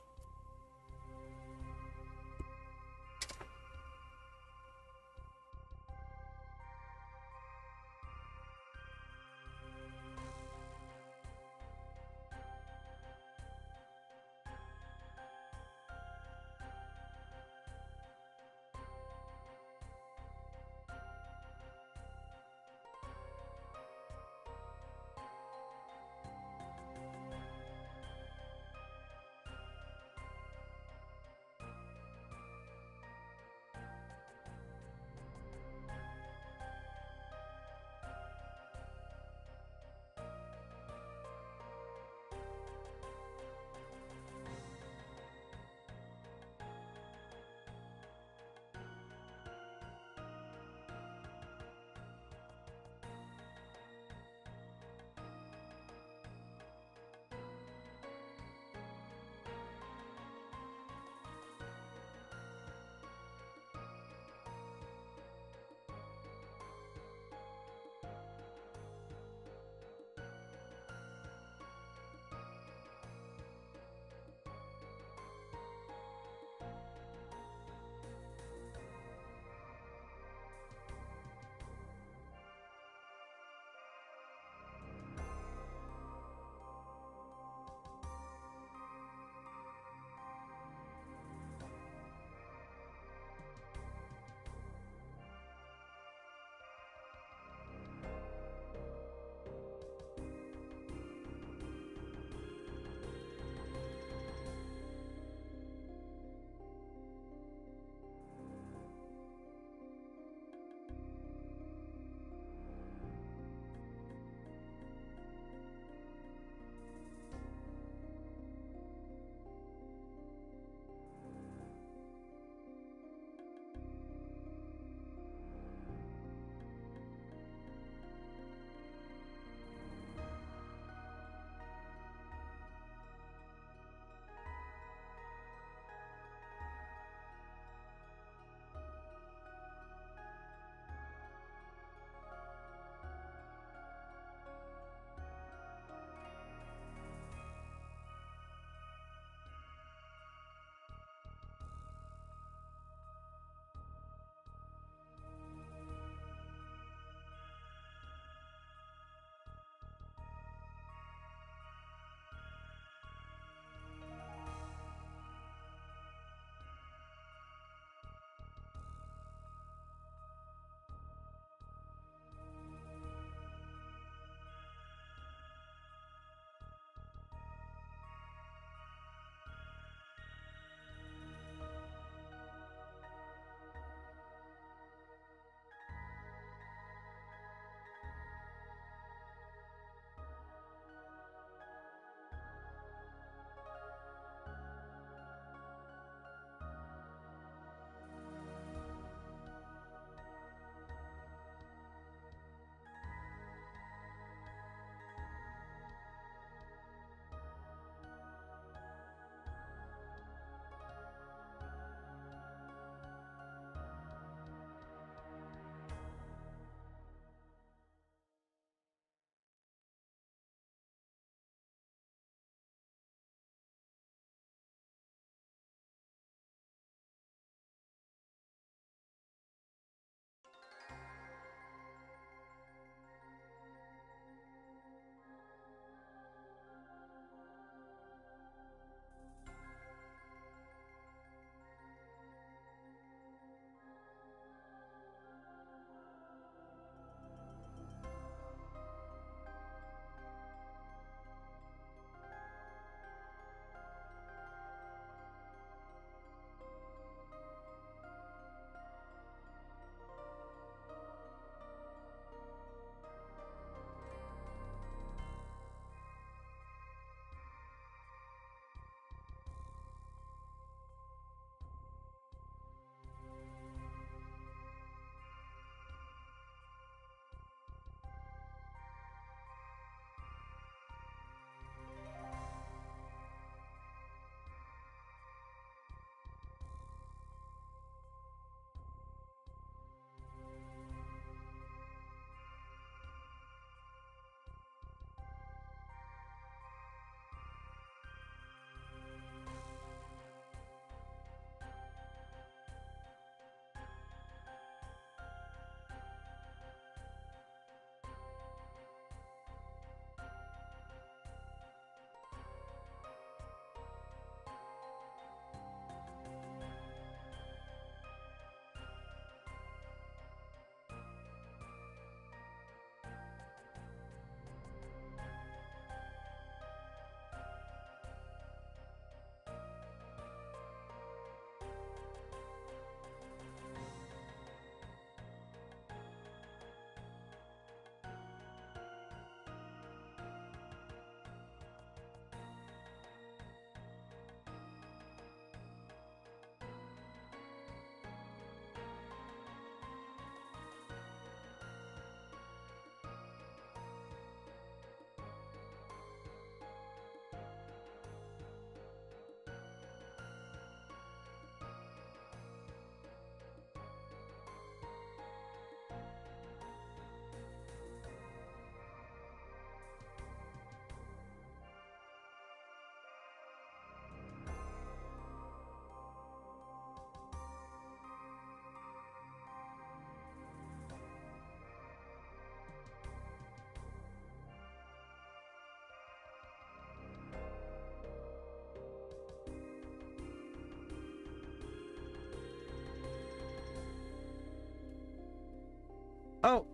Oh,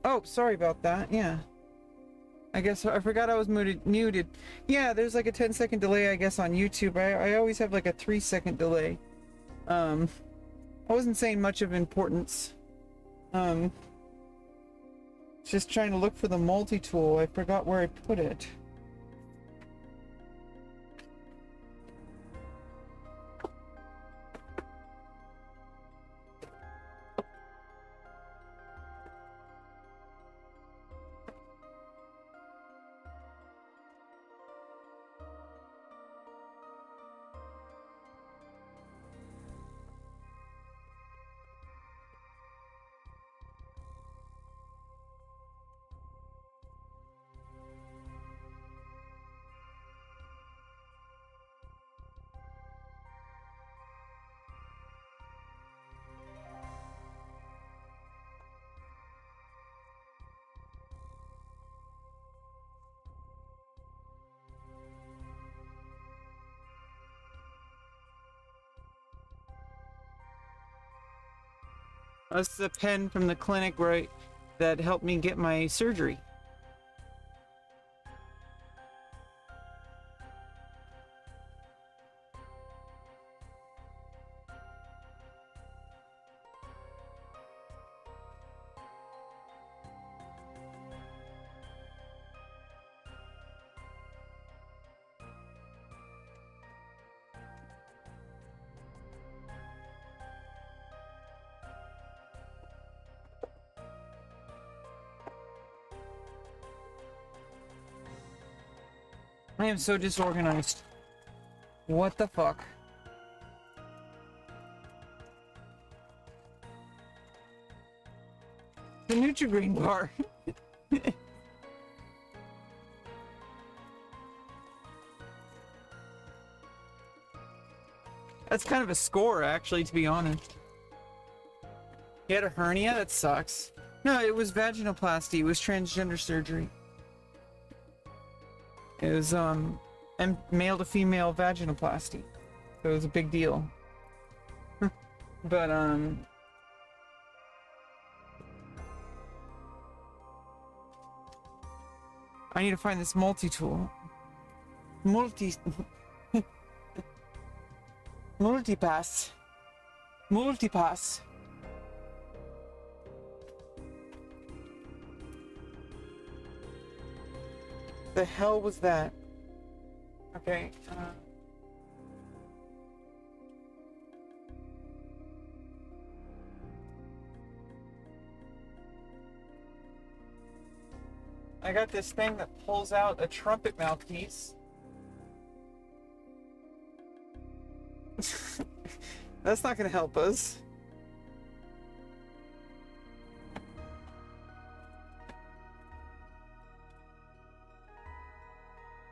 oh, sorry about that. Yeah. I guess I forgot I was muted. Yeah, there's like a 10-second delay, I guess, on YouTube. I always have like a 3-second delay. I wasn't saying much of importance. Just trying to look for the multi-tool. I forgot where I put it. That's the pen from the clinic that helped me get my surgery. I am so disorganized. What the fuck? The Nutri-Green bar. That's kind of a score, actually, to be honest. He had a hernia? That sucks. No, it was vaginoplasty. It was transgender surgery. It was, male to female vaginoplasty. So it was a big deal. But, I need to find this multi-tool. Multipass. Multipass. The hell was that? Okay, I got this thing that pulls out a trumpet mouthpiece. That's not gonna help us.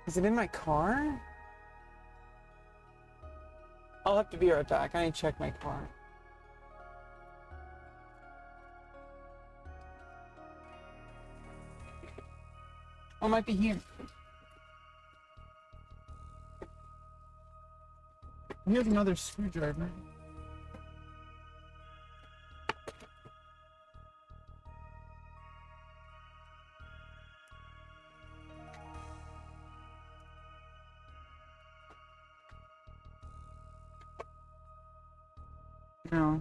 Is it in my car? I'll have to be right back. I need to check my car. Oh, it might be here. Here's another screwdriver. No.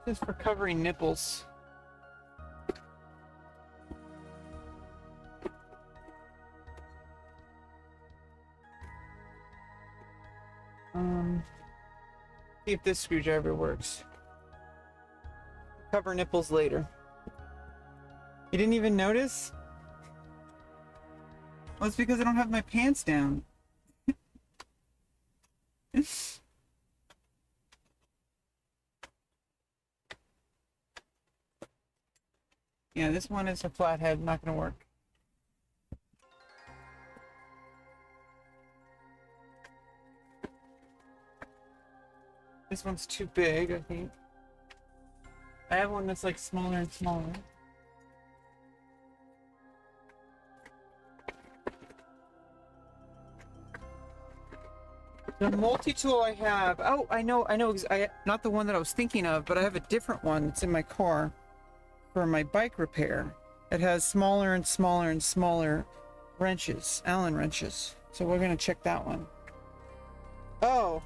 This is for covering nipples. See if this screwdriver works. Cover nipples later. You didn't even notice? Well, it's because I don't have my pants down. Yeah, this one is a flathead, not gonna work. This one's too big, I think. I have one that's like smaller and smaller. The multi-tool I have, oh, I know, not the one that I was thinking of, but I have a different one that's in my car for my bike repair. It has smaller and smaller and smaller wrenches, Allen wrenches. So we're gonna check that one. Oh.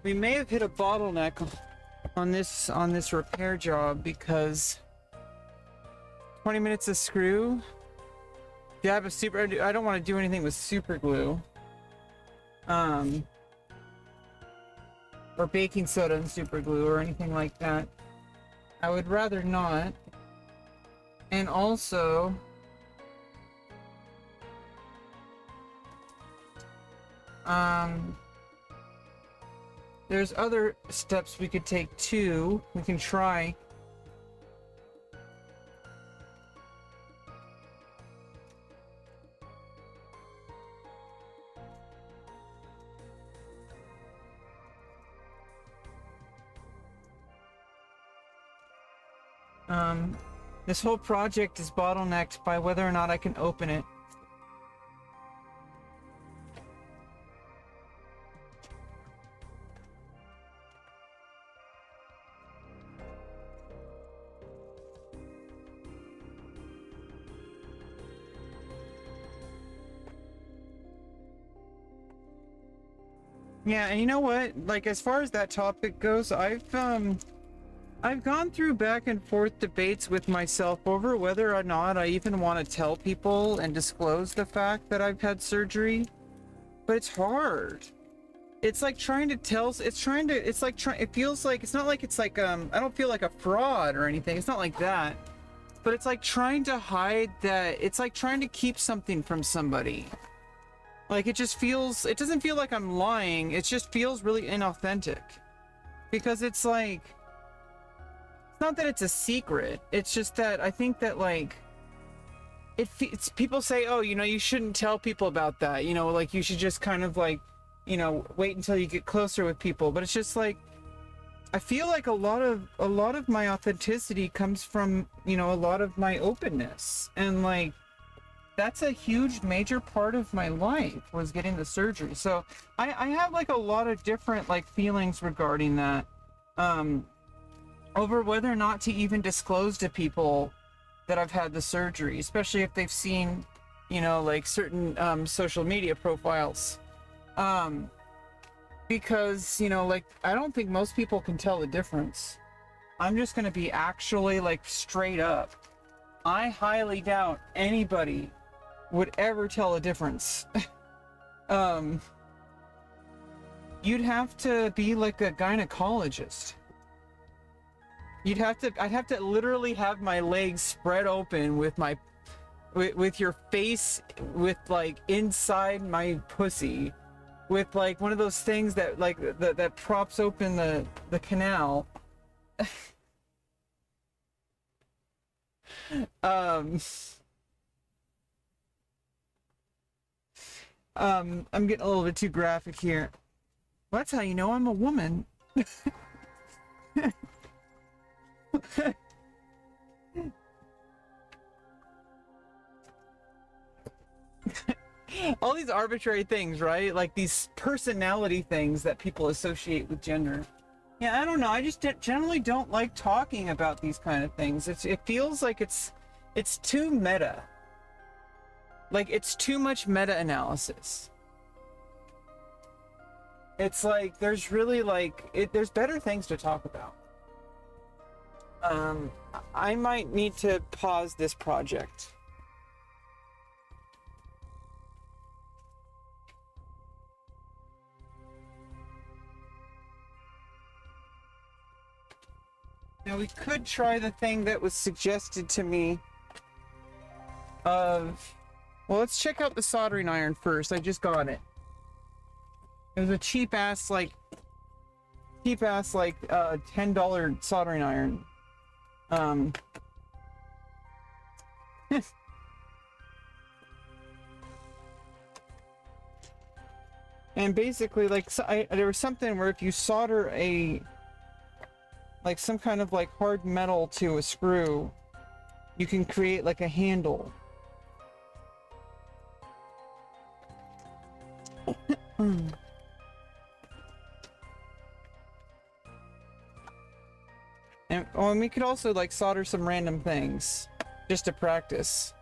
We may have hit a bottleneck on this repair job because 20 minutes of screw. If you have a super, I don't want to do anything with super glue, or baking soda and super glue or anything like that. I would rather not. And also, there's other steps we could take too. We can try. This whole project is bottlenecked by whether or not I can open it. Yeah, and you know what? Like, as far as that topic goes, I've gone through back and forth debates with myself over whether or not I even want to tell people and disclose the fact that I've had surgery. But it's hard. It's like trying to tell, it feels like, it's not like it's like, I don't feel like a fraud or anything. It's not like that. But it's like trying to hide that, it's like trying to keep something from somebody. Like, it doesn't feel like I'm lying. It just feels really inauthentic. Because it's like, it's not that it's a secret. It's just that I think that, like, it's people say, oh, you know, you shouldn't tell people about that. You know, like, you should just kind of, like, you know, wait until you get closer with people. But it's just like, I feel like a lot of my authenticity comes from, you know, a lot of my openness. And, like, that's a huge major part of my life, was getting the surgery. So I have like a lot of different like feelings regarding that, over whether or not to even disclose to people that I've had the surgery, especially if they've seen, you know, like certain social media profiles, because, you know, like, I don't think most people can tell the difference. I'm just going to be actually like straight up. I highly doubt anybody would ever tell a difference. You'd have to be like a gynecologist. I'd have to literally have my legs spread open with your face with like inside my pussy, with like one of those things that like that props open the canal. I'm getting a little bit too graphic here. Well, that's how you know I'm a woman. All these arbitrary things, right? Like these personality things that people associate with gender. Yeah, I don't know. I just generally don't like talking about these kind of things. It feels like it's too meta. Like, it's too much meta-analysis. It's like, there's really like, there's better things to talk about. I might need to pause this project. Now, we could try the thing that was suggested to me of... Well, let's check out the soldering iron first. I just got it. It was a cheap-ass, like, $10 soldering iron. And basically, like, there was something where if you solder like, some kind of, like, hard metal to a screw, you can create, like, a handle. And we could also like solder some random things just to practice.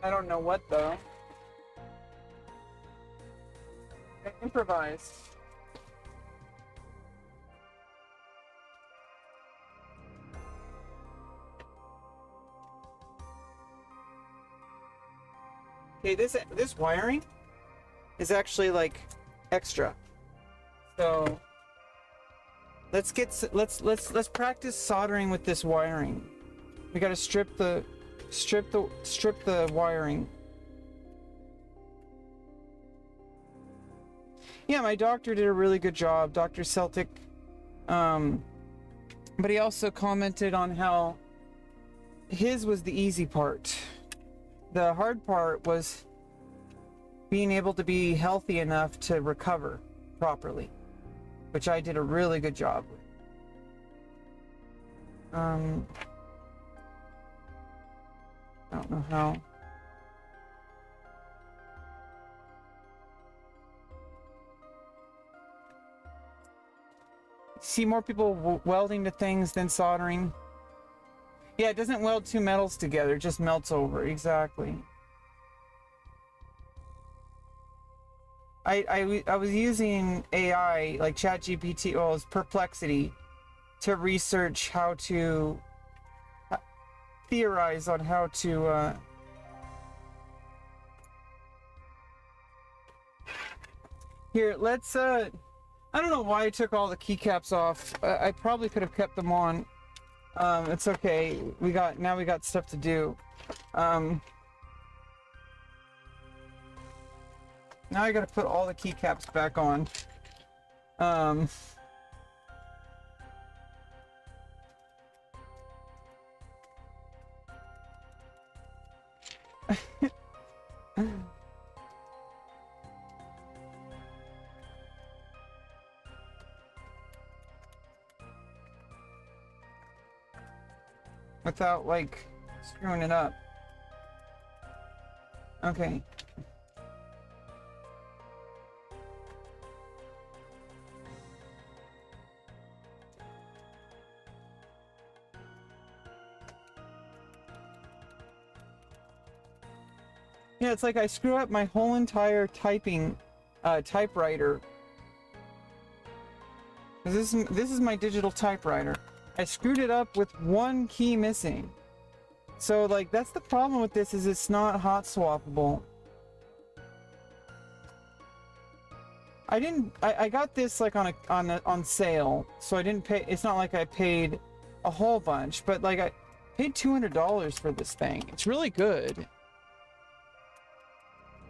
I don't know what though. I improvised. Okay, this wiring is actually like extra. So let's practice soldering with this wiring. We got to strip the wiring. Yeah, my doctor did a really good job, Dr. Celtic. But he also commented on how his was the easy part. The hard part was being able to be healthy enough to recover properly, which I did a really good job with. I don't know how. See more people welding to things than soldering. Yeah, it doesn't weld two metals together, it just melts over. Exactly. I was using AI, like ChatGPT, well, it's Perplexity, to research how to theorize on how to here, let's I don't know why I took all the keycaps off. I probably could have kept them on. It's okay. We got stuff to do. Now I gotta put all the keycaps back on. Without, like, screwing it up. Okay. Yeah, it's like I screw up my whole entire typewriter. This is my digital typewriter. I screwed it up with one key missing. So, like, that's the problem with this, is it's not hot swappable. I got this like on sale, so I didn't pay. It's not like I paid a whole bunch, but like I paid $200 for this thing. It's really good.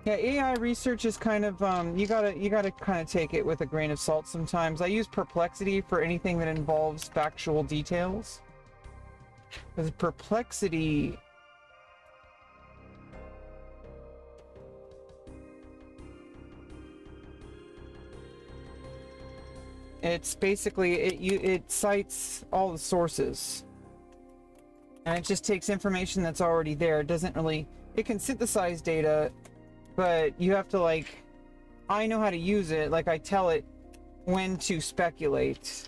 Yeah, AI research is kind of you gotta kind of take it with a grain of salt sometimes. I use Perplexity for anything that involves factual details. Because Perplexity, it's basically it cites all the sources, and it just takes information that's already there. It doesn't really, it can synthesize data, but you have to, like, I know how to use it. Like, I tell it when to speculate.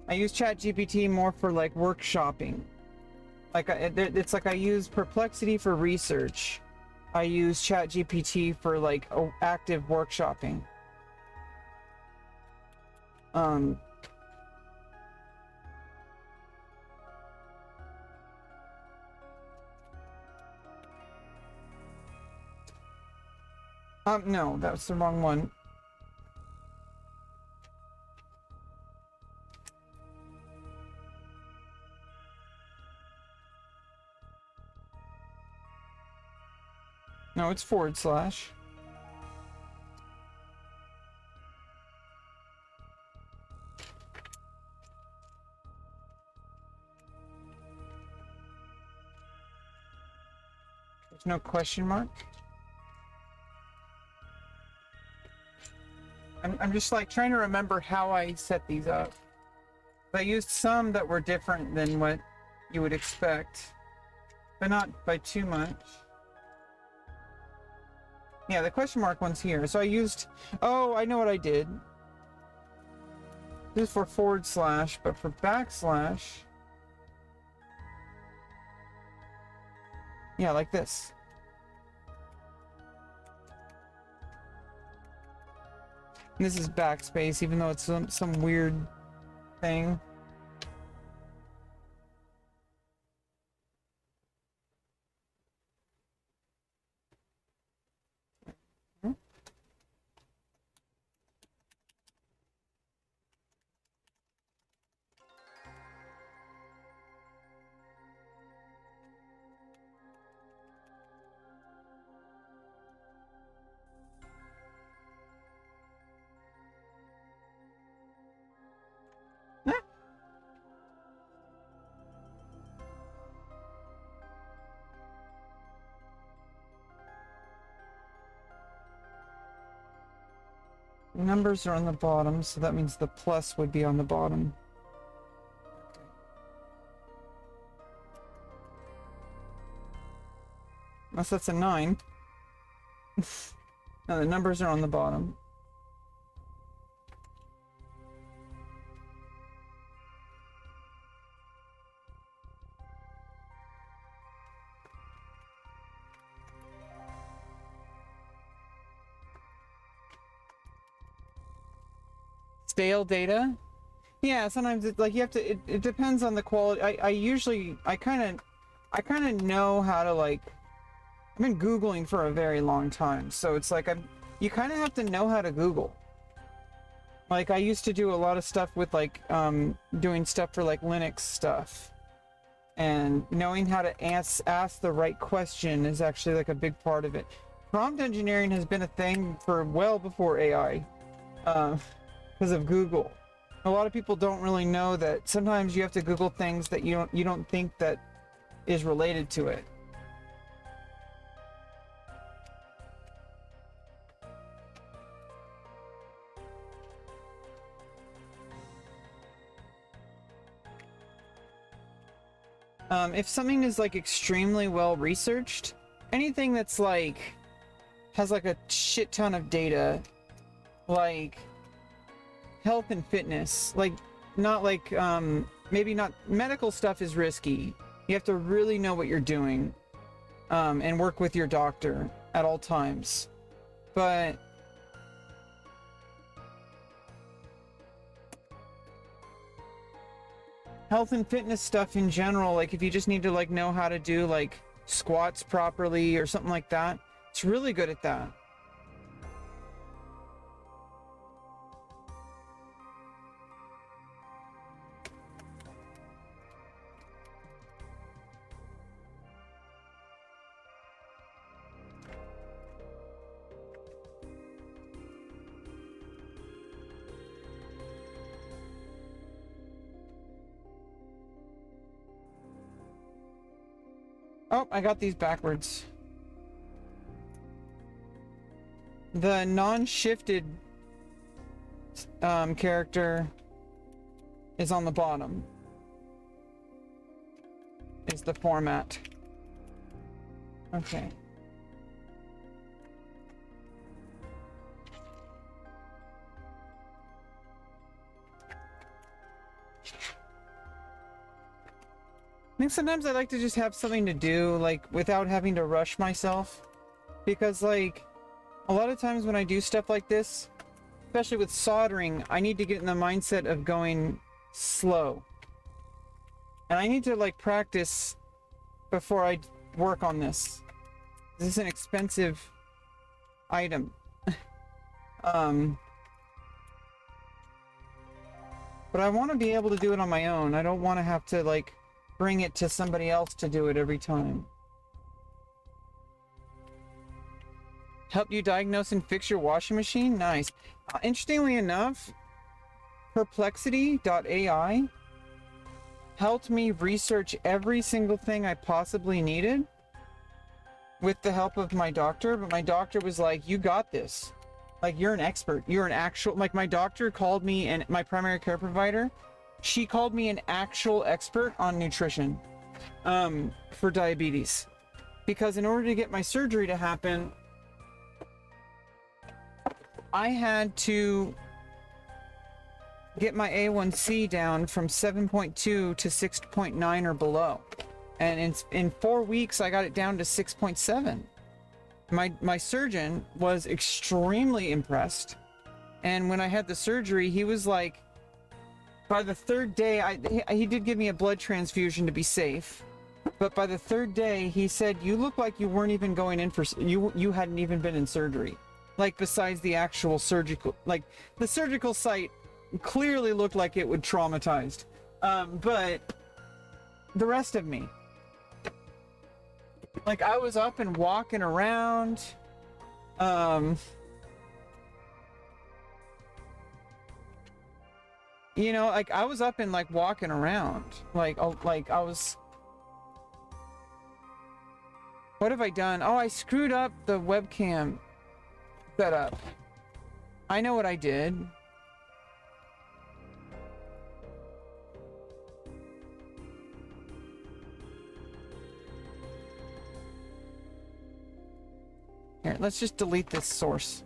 I use ChatGPT more for, like, workshopping. Like, it's like I use Perplexity for research. I use ChatGPT for, like, active workshopping. No, that was the wrong one. No, it's /. There's no question mark. I'm just like trying to remember how I set these up. I used some that were different than what you would expect, but not by too much. Yeah, the question mark one's here. So I used, oh, I know what I did. This is for /, but for /, yeah, like this. And this is backspace, even though it's some weird thing. numbers are on the bottom, so that means the plus would be on the bottom. Okay. Unless that's a 9. No, the numbers are on the bottom. Stale data? Yeah, sometimes it's like you have to, it depends on the quality. I kind of know how to, like, I've been Googling for a very long time, so it's like you kind of have to know how to Google. Like, I used to do a lot of stuff with, like, doing stuff for, like, Linux stuff. And knowing how to ask the right question is actually, like, a big part of it. Prompt engineering has been a thing for well before AI. Because of Google. A lot of people don't really know that sometimes you have to Google things that you don't think that is related to it. If something is like extremely well researched, anything that's like has like a shit ton of data, like health and fitness, like not like maybe not medical stuff is risky. You have to really know what you're doing and work with your doctor at all times. But health and fitness stuff in general, like if you just need to like know how to do like squats properly or something like that, it's really good at that. Oh, I got these backwards. The non-shifted character is on the bottom. Is the format. Okay. I think sometimes I like to just have something to do, like, without having to rush myself. Because, like, a lot of times when I do stuff like this, especially with soldering, I need to get in the mindset of going slow. And I need to, like, practice before I work on this. This is an expensive item. But I want to be able to do it on my own. I don't want to have to, like, bring it to somebody else to do it every time. Help you diagnose and fix your washing machine? Nice. Interestingly enough, Perplexity.ai helped me research every single thing I possibly needed with the help of my doctor, but my doctor was like, you got this. Like, you're an expert. You're an actual, like, my doctor called me, and my primary care provider, she called me an actual expert on nutrition for diabetes. Because in order to get my surgery to happen, I had to get my A1C down from 7.2 to 6.9 or below. And in 4 weeks, I got it down to 6.7. My surgeon was extremely impressed. And when I had the surgery, he was like, by the third day, he did give me a blood transfusion to be safe. But by the third day, he said, you look like you weren't even going in for, you hadn't even been in surgery. Like, besides the actual surgical, like, the surgical site clearly looked like it would traumatized. But the rest of me, like, I was up and walking around. You know, like, I was up and, like, walking around. Like, oh, like, I was... What have I done? Oh, I screwed up the webcam setup. I know what I did. Here, let's just delete this source.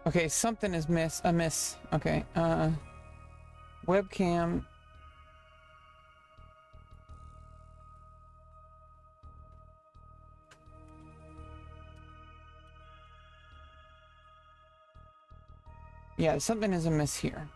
Okay, something is amiss. Okay, webcam. Yeah, something is amiss here.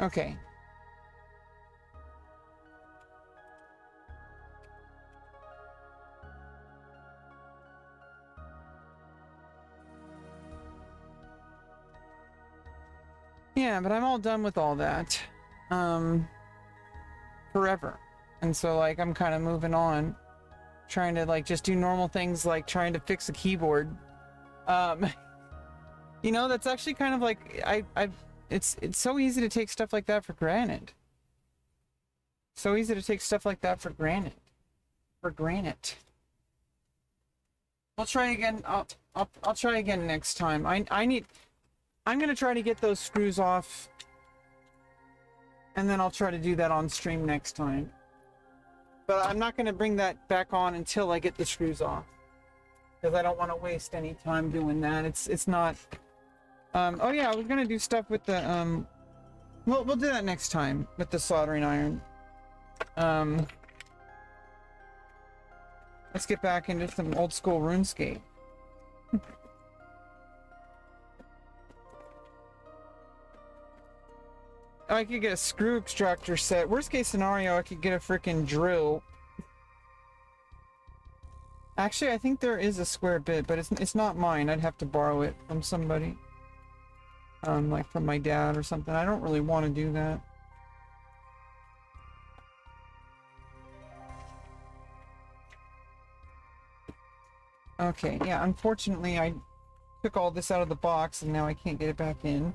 Okay. Yeah, but I'm all done with all that. Forever. And so, like, I'm kind of moving on. Trying to, like, just do normal things, like trying to fix a keyboard. You know, that's actually kind of like, it's so easy to take stuff like that for granted. So easy to take stuff like that for granted. For granted. I'll try again. I'll try again next time. I'm gonna try to get those screws off, and then I'll try to do that on stream next time. But I'm not gonna bring that back on until I get the screws off, because I don't want to waste any time doing that. It's not. Oh yeah, I was gonna do stuff with the We'll do that next time with the soldering iron. Let's get back into some old school RuneScape. I could get a screw extractor set. Worst case scenario, I could get a freaking drill. Actually, I think there is a square bit, but it's not mine. I'd have to borrow it from somebody. Like from my dad or something. I don't really want to do that. Okay, yeah, unfortunately I took all this out of the box and now I can't get it back in.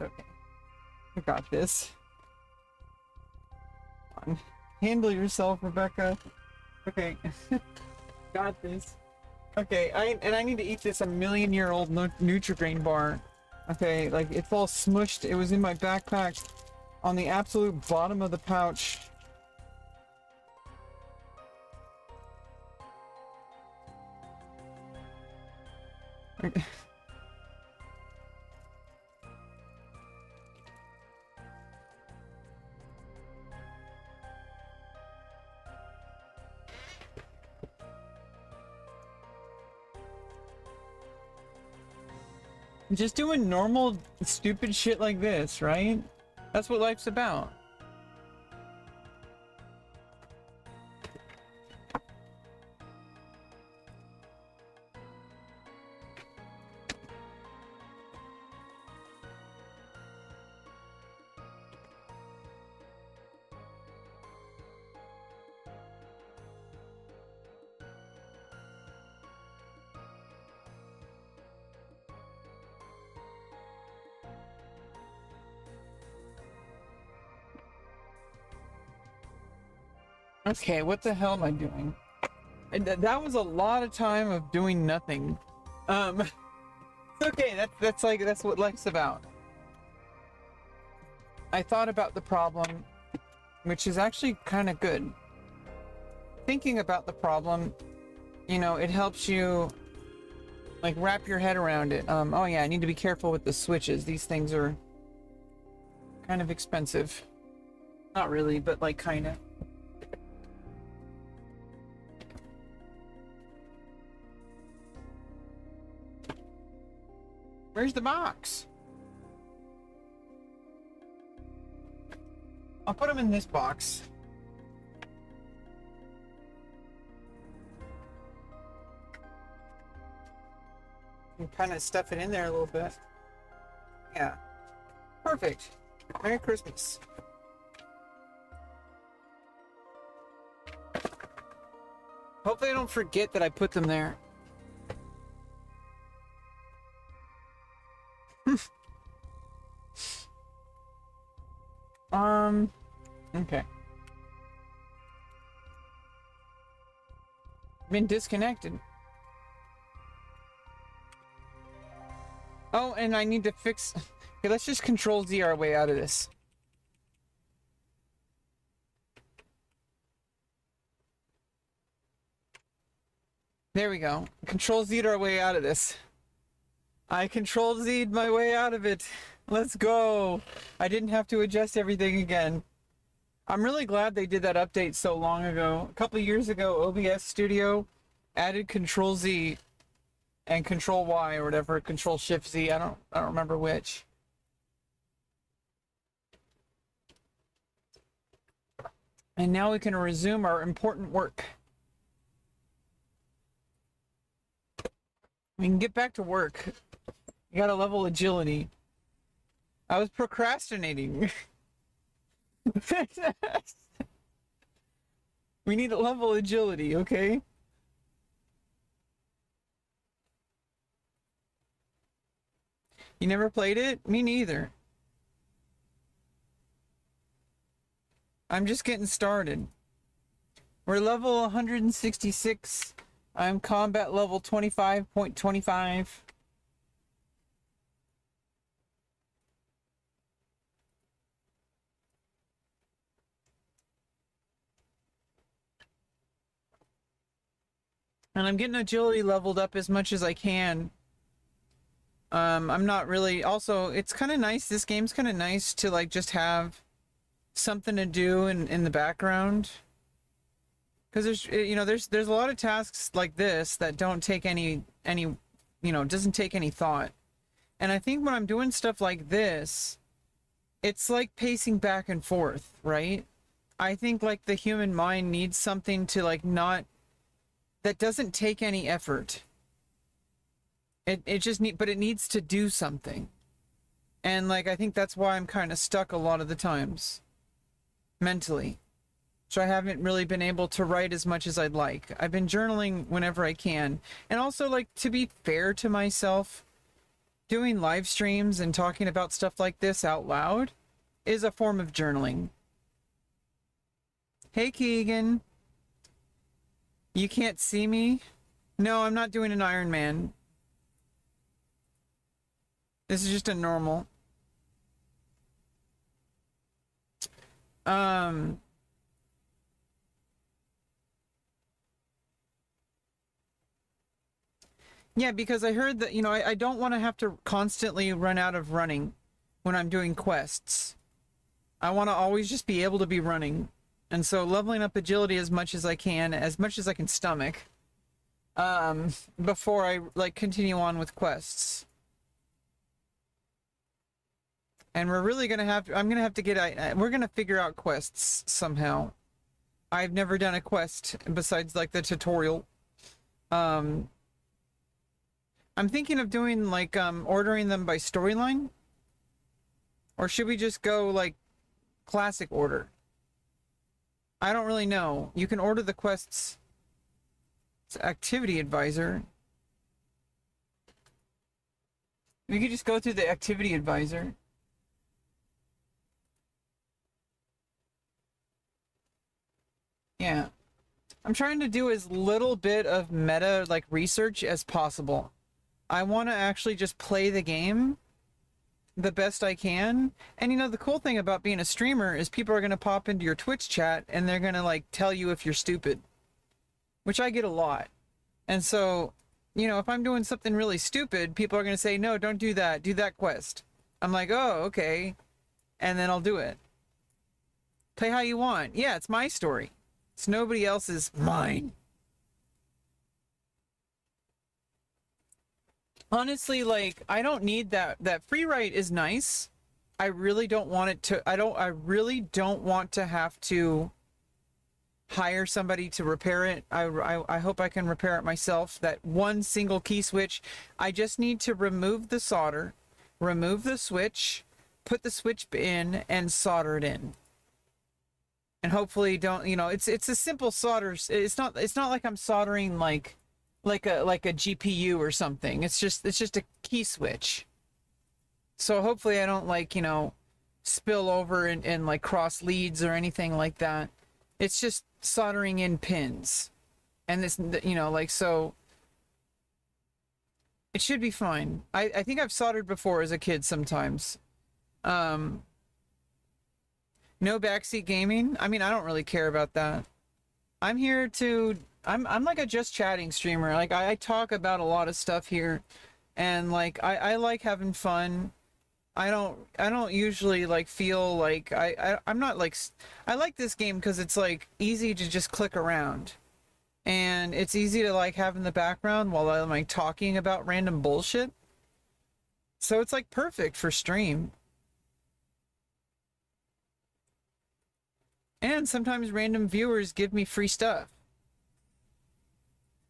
Okay. I got this. Come on. Handle yourself, Rebecca. Okay. Got this. Okay, I need to eat this a-million-year-old Nutri-Grain bar. Okay, like it's all smushed. It was in my backpack on the absolute bottom of the pouch. Just doing normal, stupid shit like this, right? That's what life's about. Okay, what the hell am I doing? That was a lot of time of doing nothing. It's okay, that's what life's about. I thought about the problem, which is actually kind of good. Thinking about the problem, you know, it helps you like wrap your head around it. Oh yeah, I need to be careful with the switches. These things are kind of expensive. Not really, but like kind of. Where's the box? I'll put them in this box. You kind of stuff it in there a little bit. Yeah. Perfect. Merry Christmas. Hopefully I don't forget that I put them there. Okay. Been disconnected. Oh, and I need to fix... Okay, let's just Control Z our way out of this. There we go. Control Z'd our way out of this. I Control Z'd my way out of it. Let's go. I didn't have to adjust everything again. I'm really glad they did that update so long ago. A couple of years ago, OBS Studio added Control Z and Control Y or whatever, Control Shift Z. I don't remember which. And now we can resume our important work. We can get back to work. You gotta level agility. I was procrastinating. We need to level agility, okay? You never played it? Me neither. I'm just getting started. We're level 166. I'm combat level 25.25. And I'm getting agility leveled up as much as I can. I'm not really... Also, it's kind of nice. This game's kind of nice to, like, just have something to do in the background. Because there's, you know, there's a lot of tasks like this that don't take any, you know, doesn't take any thought. And I think when I'm doing stuff like this, it's like pacing back and forth, right? I think, like, the human mind needs something to, like, not... that doesn't take any effort. It just but it needs to do something. And, like, I think that's why I'm kind of stuck a lot of the times. Mentally. So I haven't really been able to write as much as I'd like. I've been journaling whenever I can. And also, like, to be fair to myself, doing live streams and talking about stuff like this out loud is a form of journaling. Hey, Keegan. You can't see me? No, I'm not doing an Iron Man. This is just a normal. Yeah, because I heard that, you know, I don't want to have to constantly run out of running when I'm doing quests. I want to always just be able to be running. And so leveling up agility as much as I can stomach, before I, like, continue on with quests. And we're really gonna have to, I'm gonna have to get, we're gonna figure out quests somehow. I've never done a quest besides, like, the tutorial. I'm thinking of doing, like, ordering them by storyline. Or should we just go, like, classic order? I don't really know. You can order the quests. It's activity advisor. We could just go through the activity advisor. Yeah. I'm trying to do as little bit of meta, like, research as possible. I want to actually just play the game the best I can. And, you know, the cool thing about being a streamer is people are going to pop into your Twitch chat and they're going to, like, tell you if you're stupid, which I get a lot. And so if I'm doing something really stupid, people are going to say, no, don't do that. Do that quest. I'm like, oh, okay. And then I'll do it. Play how you want. Yeah, it's my story. It's nobody else's. Mine. Honestly, like, I don't need that. That free write is nice. I really don't want it to, I really don't want to have to hire somebody to repair it. I hope I can repair it myself. That one single key switch, I just need to remove the solder, remove the switch, put the switch in, and solder it in. And hopefully don't, it's a simple solder. It's not like I'm soldering like a GPU or something. It's just a key switch. So hopefully I don't spill over and like cross leads or anything like that. It's just soldering in pins. And this, so it should be fine. I think I've soldered before as a kid sometimes. No backseat gaming. I mean, I don't really care about that. I'm here to, I'm like a just chatting streamer. Like I talk about a lot of stuff here, and like I like having fun. I don't usually like feel like I'm not like, I like this game because it's like easy to just click around, and it's easy to like have in the background while I'm like talking about random bullshit. So it's like perfect for stream. And sometimes random viewers give me free stuff.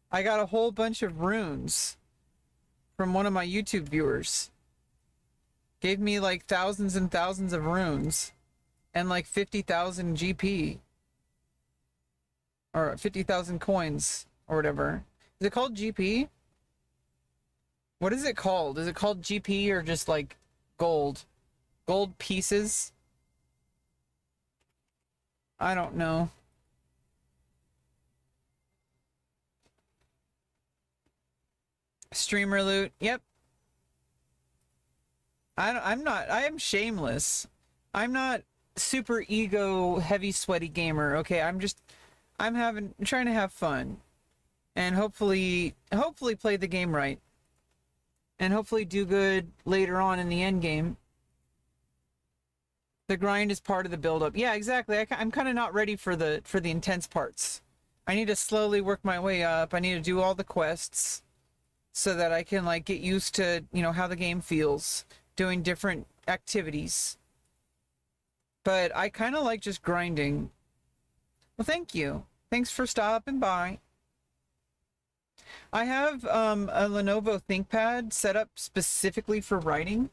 I got a whole bunch of runes from one of my YouTube viewers. Gave me like thousands and thousands of runes and like 50,000 GP or 50,000 coins or whatever. Is it called GP? What is it called? Is it called GP or just like gold? Gold pieces? I don't know. Streamer loot. Yep. I am shameless. I'm not super ego heavy sweaty gamer. Okay, I'm trying to have fun and hopefully play the game right and hopefully do good later on in the end game. The grind is part of the build up. Yeah, exactly. I'm kind of not ready for the intense parts. I need to slowly work my way up. I need to do all the quests so that I can like get used to, how the game feels. Doing different activities. But I kind of like just grinding. Well, thank you. Thanks for stopping by. I have a Lenovo ThinkPad set up specifically for writing.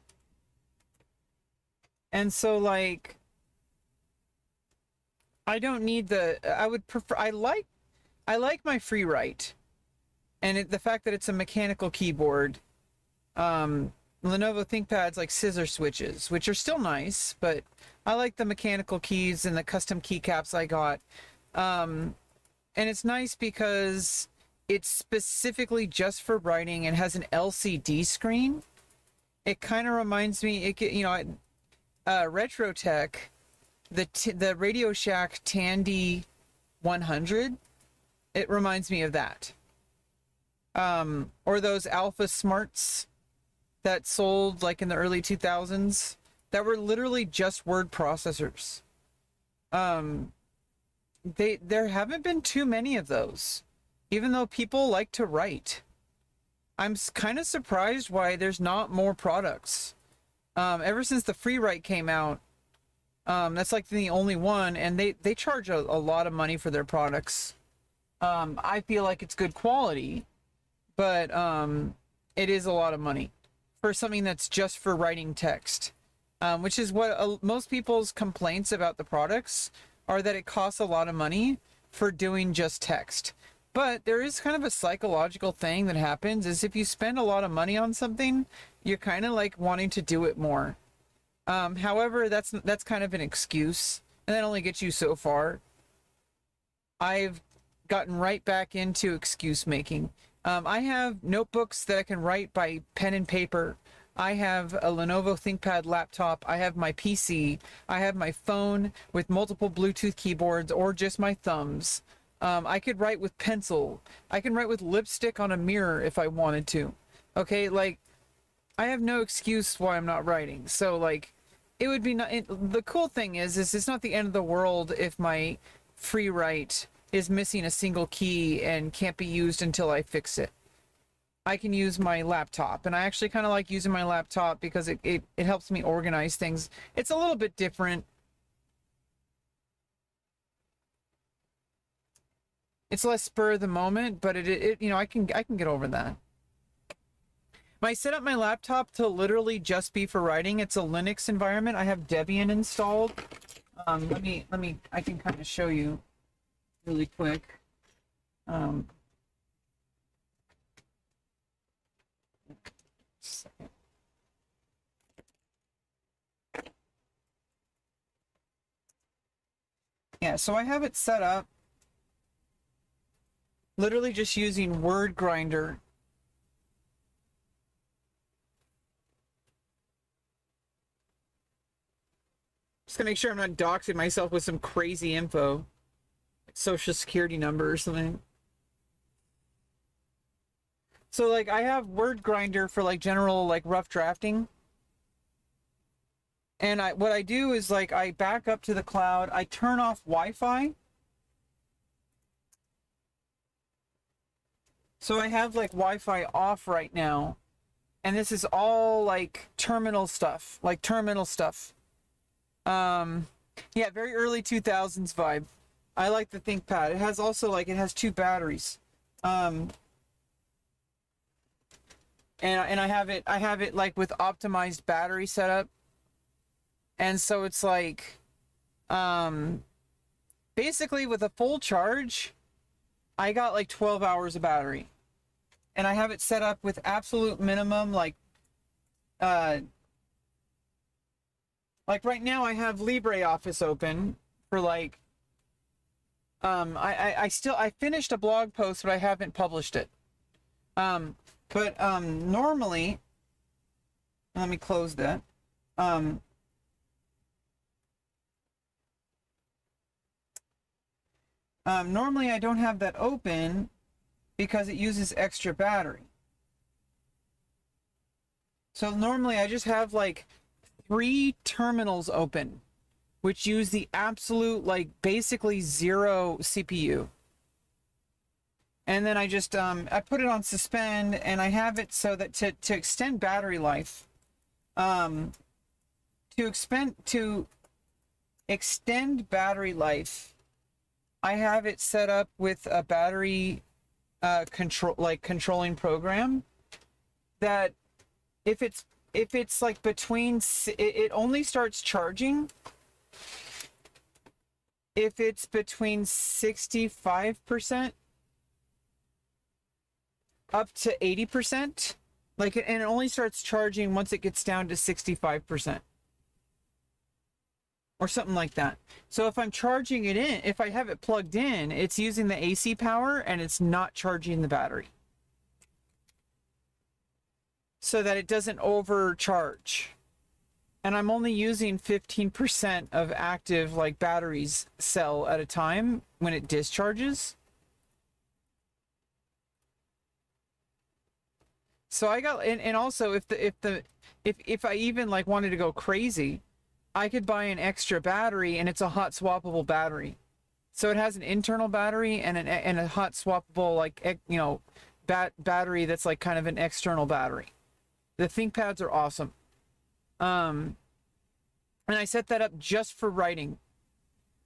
And so like I don't need I would prefer, I like my free write. And the fact that it's a mechanical keyboard, Lenovo ThinkPad's like scissor switches, which are still nice, but I like the mechanical keys and the custom keycaps I got. And it's nice because it's specifically just for writing and has an LCD screen. It kind of reminds me, Retrotech, the Radio Shack Tandy 100, it reminds me of that. Or those Alpha Smarts that sold like in the early 2000s that were literally just word processors. There haven't been too many of those, even though people like to write. I'm kind of surprised why there's not more products. Ever since the free write came out, that's like the only one, and they charge a lot of money for their products. I feel like it's good quality, but it is a lot of money for something that's just for writing text, which is what most people's complaints about the products are, that it costs a lot of money for doing just text. But there is kind of a psychological thing that happens, is if you spend a lot of money on something, you're kind of like wanting to do it more. However, that's kind of an excuse, and that only gets you so far. I've gotten right back into excuse making. I have notebooks that I can write by pen and paper. I have a Lenovo ThinkPad laptop. I have my PC. I have my phone with multiple Bluetooth keyboards or just my thumbs. I could write with pencil. I can write with lipstick on a mirror if I wanted to. Okay, like I have no excuse why I'm not writing. So like it would be not the cool thing is it's not the end of the world if my free write is missing a single key and can't be used until I fix it. I can use my laptop, and I actually kind of like using my laptop because it helps me organize things. It's a little bit different. It's less spur of the moment, but it you know, I can get over that. I set up my laptop to literally just be for writing. It's a Linux environment. I have Debian installed. Let me I can kind of show you really quick. Second. Yeah, so I have it set up literally just using Word Grinder. Just to make sure I'm not doxing myself with some crazy info, like social security number or something. So like I have Word Grinder for like general like rough drafting. And what I do is like I back up to the cloud, I turn off Wi-Fi. So I have like Wi-Fi off right now. And this is all like terminal stuff. Yeah, very early 2000s vibe. I like the ThinkPad. It has also like it has 2 batteries. And I have it like with optimized battery setup. And so it's like basically with a full charge, I got like 12 hours of battery. And I have it set up with absolute minimum like right now I have LibreOffice open for like I finished a blog post but I haven't published it. Normally, let me close that. Normally I don't have that open because it uses extra battery. So normally I just have like 3 terminals open, which use the absolute like basically 0 CPU. And then I just I put it on suspend, and I have it so that to extend battery life, to extend battery life, I have it set up with a battery controlling program that if it's like between it only starts charging if it's between 65% up to 80%, like, and it only starts charging once it gets down to 65%. Or something like that. So if I'm charging it in, if I have it plugged in, it's using the AC power and it's not charging the battery. So that it doesn't overcharge. And I'm only using 15% of active like batteries cell at a time when it discharges. So I got, and also if I even like wanted to go crazy, I could buy an extra battery, and it's a hot swappable battery. So it has an internal battery and a hot swappable like battery that's like kind of an external battery. The ThinkPads are awesome. And I set that up just for writing.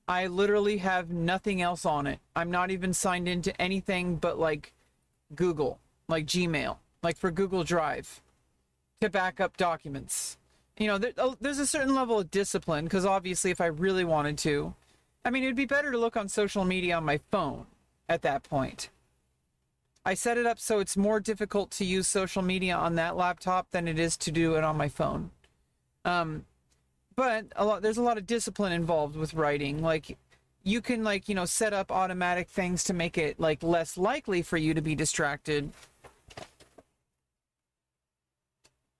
I literally have nothing else on it. I'm not even signed into anything but like Google, like Gmail, like for Google Drive to back up documents. There's a certain level of discipline because obviously if I really wanted to, I mean, it'd be better to look on social media on my phone at that point. I set it up so it's more difficult to use social media on that laptop than it is to do it on my phone. But there's a lot of discipline involved with writing. Like you can set up automatic things to make it like less likely for you to be distracted.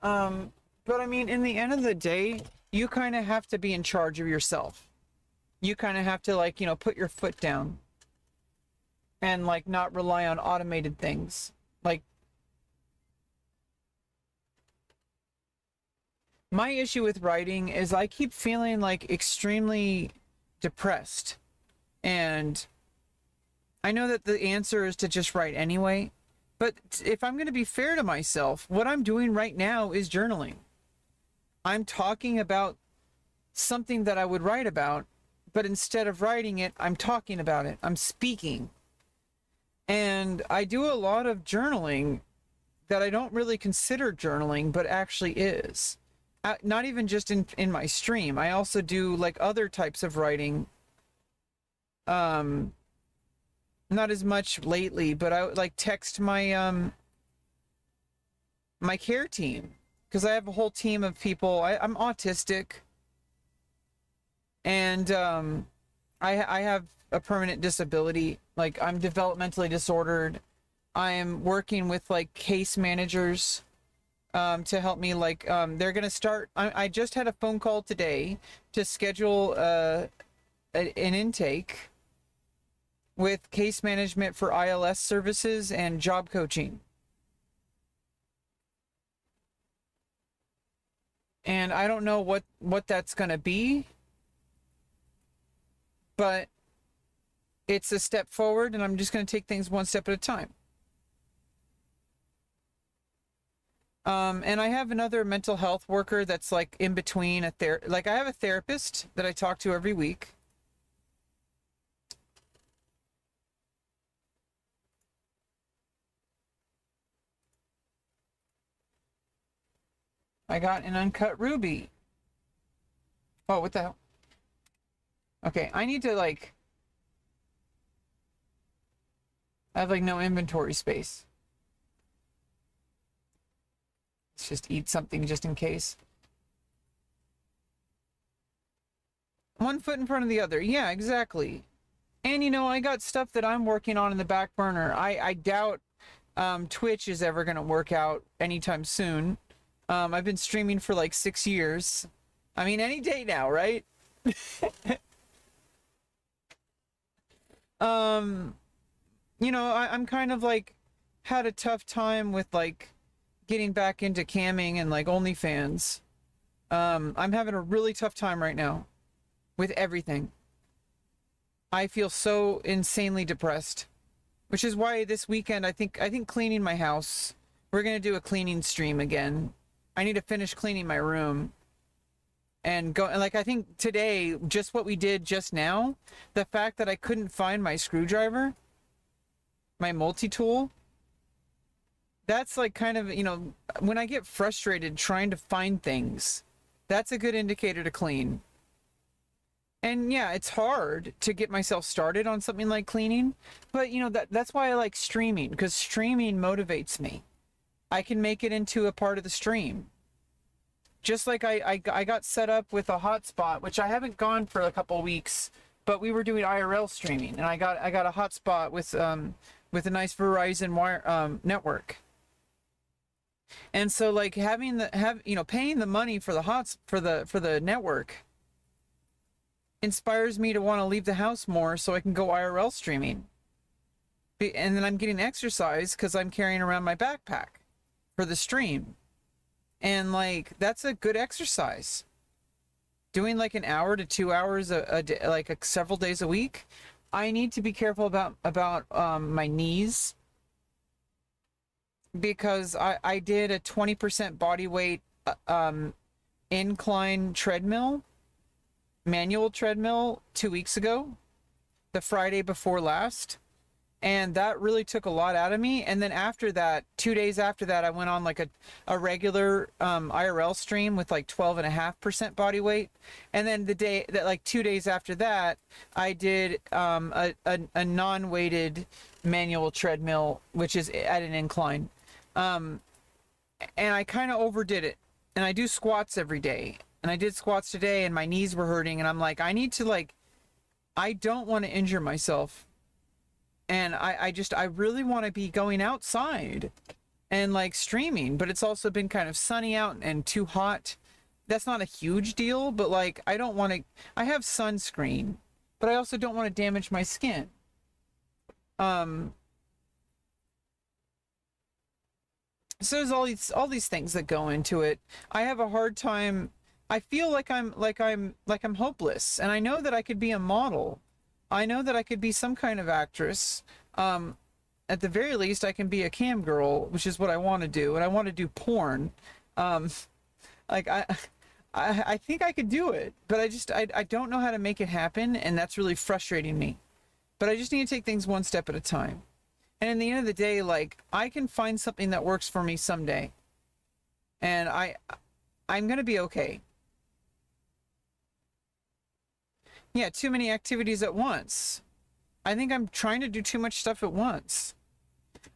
But I mean, in the end of the day, you kind of have to be in charge of yourself. You kind of have to put your foot down. and like not rely on automated things. Like, my issue with writing is I keep feeling like extremely depressed. And I know that the answer is to just write anyway. But if I'm going to be fair to myself, what I'm doing right now is journaling. I'm talking about something that I would write about, but instead of writing it, I'm talking about it. I'm speaking. And I do a lot of journaling that I don't really consider journaling, but actually is. Not even just in my stream. I also do like other types of writing. Not as much lately, but I would like text my my care team, because I have a whole team of people. I'm autistic, and I have a permanent disability. Like, I'm developmentally disordered. I am working with like case managers to help me. Like, they're gonna start. I just had a phone call today to schedule an intake with case management for ILS services and job coaching. And I don't know what that's going to be, but it's a step forward, and I'm just going to take things one step at a time. And I have another mental health worker that's like in between like I have a therapist that I talk to every week. I got an uncut ruby. Oh, what the hell? Okay, I need to like... I have like no inventory space. Let's just eat something just in case. One foot in front of the other. Yeah, exactly. And you know, I got stuff that I'm working on in the back burner. I doubt Twitch is ever going to work out anytime soon. I've been streaming for like 6 years. I mean, any day now, right? You know, I'm kind of like had a tough time with like getting back into camming and like OnlyFans. I'm having a really tough time right now with everything. I feel so insanely depressed, which is why this weekend I think cleaning my house. We're gonna do a cleaning stream again. I need to finish cleaning my room and go. And like, I think today, just what we did just now, the fact that I couldn't find my screwdriver, my multi-tool, that's like kind of, you know, when I get frustrated trying to find things, that's a good indicator to clean. And yeah, it's hard to get myself started on something like cleaning, but you know, that's why I like streaming, because streaming motivates me. I can make it into a part of the stream. Just like I got set up with a hotspot, which I haven't gone for a couple weeks, but we were doing IRL streaming, and I got a hotspot with a nice Verizon wire network. And so like paying the money for the network inspires me to want to leave the house more so I can go IRL streaming. And then I'm getting exercise because I'm carrying around my backpack for the stream. And like, that's a good exercise. Doing like an hour to 2 hours a day, like several days a week. I need to be careful about my knees, because I did a 20% body weight incline treadmill, manual treadmill 2 weeks ago, the Friday before last. And that really took a lot out of me. And then after that, 2 days after that, I went on like a regular IRL stream with like 12.5% body weight. And then like 2 days after that, I did a non-weighted manual treadmill, which is at an incline. And I kind of overdid it. And I do squats every day. And I did squats today, and my knees were hurting. And I'm like, I don't want to injure myself. And I really want to be going outside and like streaming, but it's also been kind of sunny out and too hot. That's not a huge deal, but like, I have sunscreen, but I also don't want to damage my skin. Um, so there's all these things that go into it. I have a hard time. I feel like I'm hopeless, and I know that I could be a model. I know that I could be some kind of actress. Um, at the very least, I can be a cam girl, which is what I want to do, and I want to do porn. Um, like I think I could do it, but I don't know how to make it happen, and that's really frustrating me. But I just need to take things one step at a time. And in the end of the day, like I can find something that works for me someday, and I'm gonna be okay. Yeah, too many activities at once. I think I'm trying to do too much stuff at once.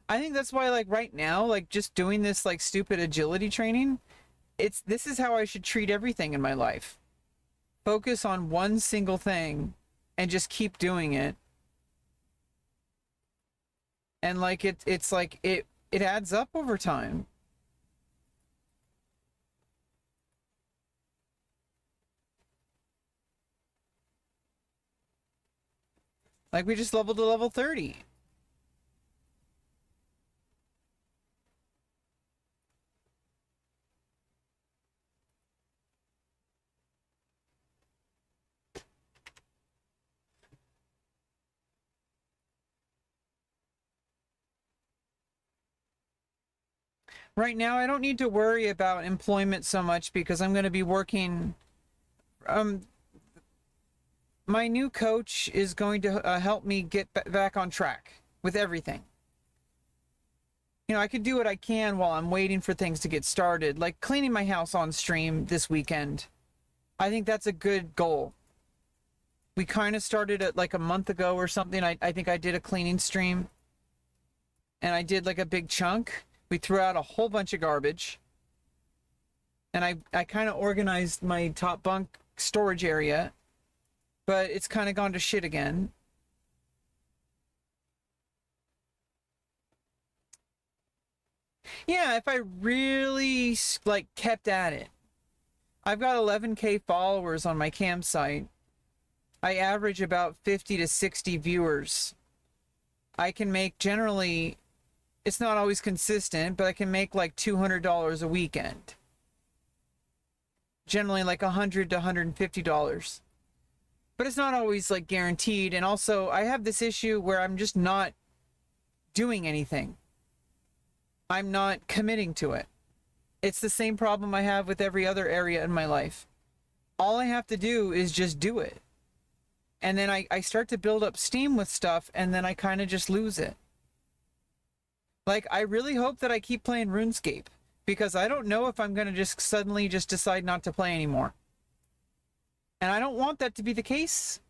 I think that's why, like right now, like just doing this like stupid agility training, this is how I should treat everything in my life. Focus on one single thing and just keep doing it. And like it's like it adds up over time. Like we just leveled to level 30. Right now I don't need to worry about employment so much because I'm going to be working. um my new coach is going to help me get back on track with everything. You know, I could do what I can while I'm waiting for things to get started, like cleaning my house on stream this weekend. I think that's a good goal. We kind of started it like a month ago or something. I think I did a cleaning stream, and I did like a big chunk. We threw out a whole bunch of garbage, and I kind of organized my top bunk storage area, but it's kind of gone to shit again. Yeah, if I really like kept at it. I've got 11K followers on my campsite. I average about 50 to 60 viewers. I can make generally, it's not always consistent, but I can make like $200 a weekend. Generally like $100 to $150. But it's not always like guaranteed. And also I have this issue where I'm just not doing anything. I'm not committing to it. It's the same problem I have with every other area in my life. All I have to do is just do it. And then I start to build up steam with stuff, and then I kind of just lose it. Like, I really hope that I keep playing RuneScape, because I don't know if I'm going to just suddenly just decide not to play anymore. And I don't want that to be the case.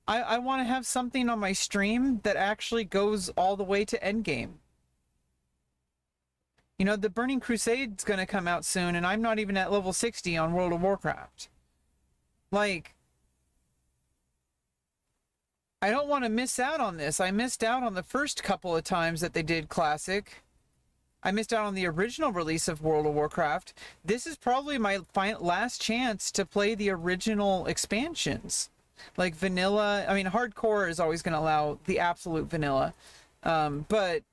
I want to have something on my stream that actually goes all the way to endgame. You know, the Burning Crusade's going to come out soon, and I'm not even at level 60 on World of Warcraft. Like, I don't want to miss out on this. I missed out on the first couple of times that they did Classic. I missed out on the original release of World of Warcraft. This is probably my last chance to play the original expansions. Like vanilla, I mean, hardcore is always going to allow the absolute vanilla. But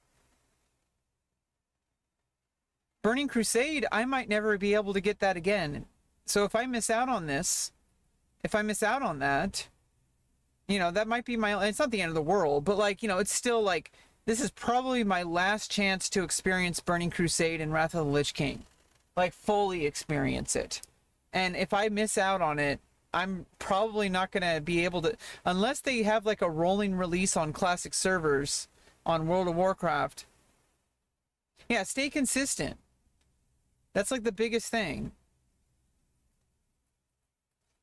Burning Crusade, I might never be able to get that again. So if I miss out on this, if I miss out on that, you know, that might be it's not the end of the world, but like, you know, it's still like, this is probably my last chance to experience Burning Crusade and Wrath of the Lich King. Like, fully experience it. And if I miss out on it, I'm probably not going to be able to, unless they have like a rolling release on classic servers on World of Warcraft. Yeah, stay consistent. That's like the biggest thing.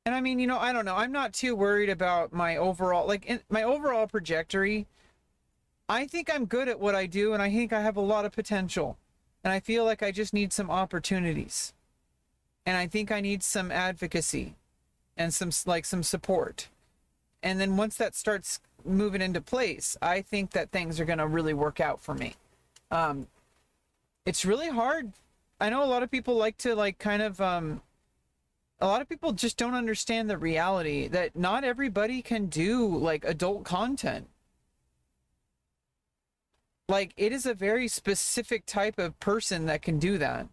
And I mean, you know, I don't know. I'm not too worried about my overall, my overall trajectory. I think I'm good at what I do, and I think I have a lot of potential. And I feel like I just need some opportunities. And I think I need some advocacy and some support. And then once that starts moving into place, I think that things are going to really work out for me. It's really hard. I know a lot of people like to a lot of people just don't understand the reality that not everybody can do like adult content. Like, it is a very specific type of person that can do that.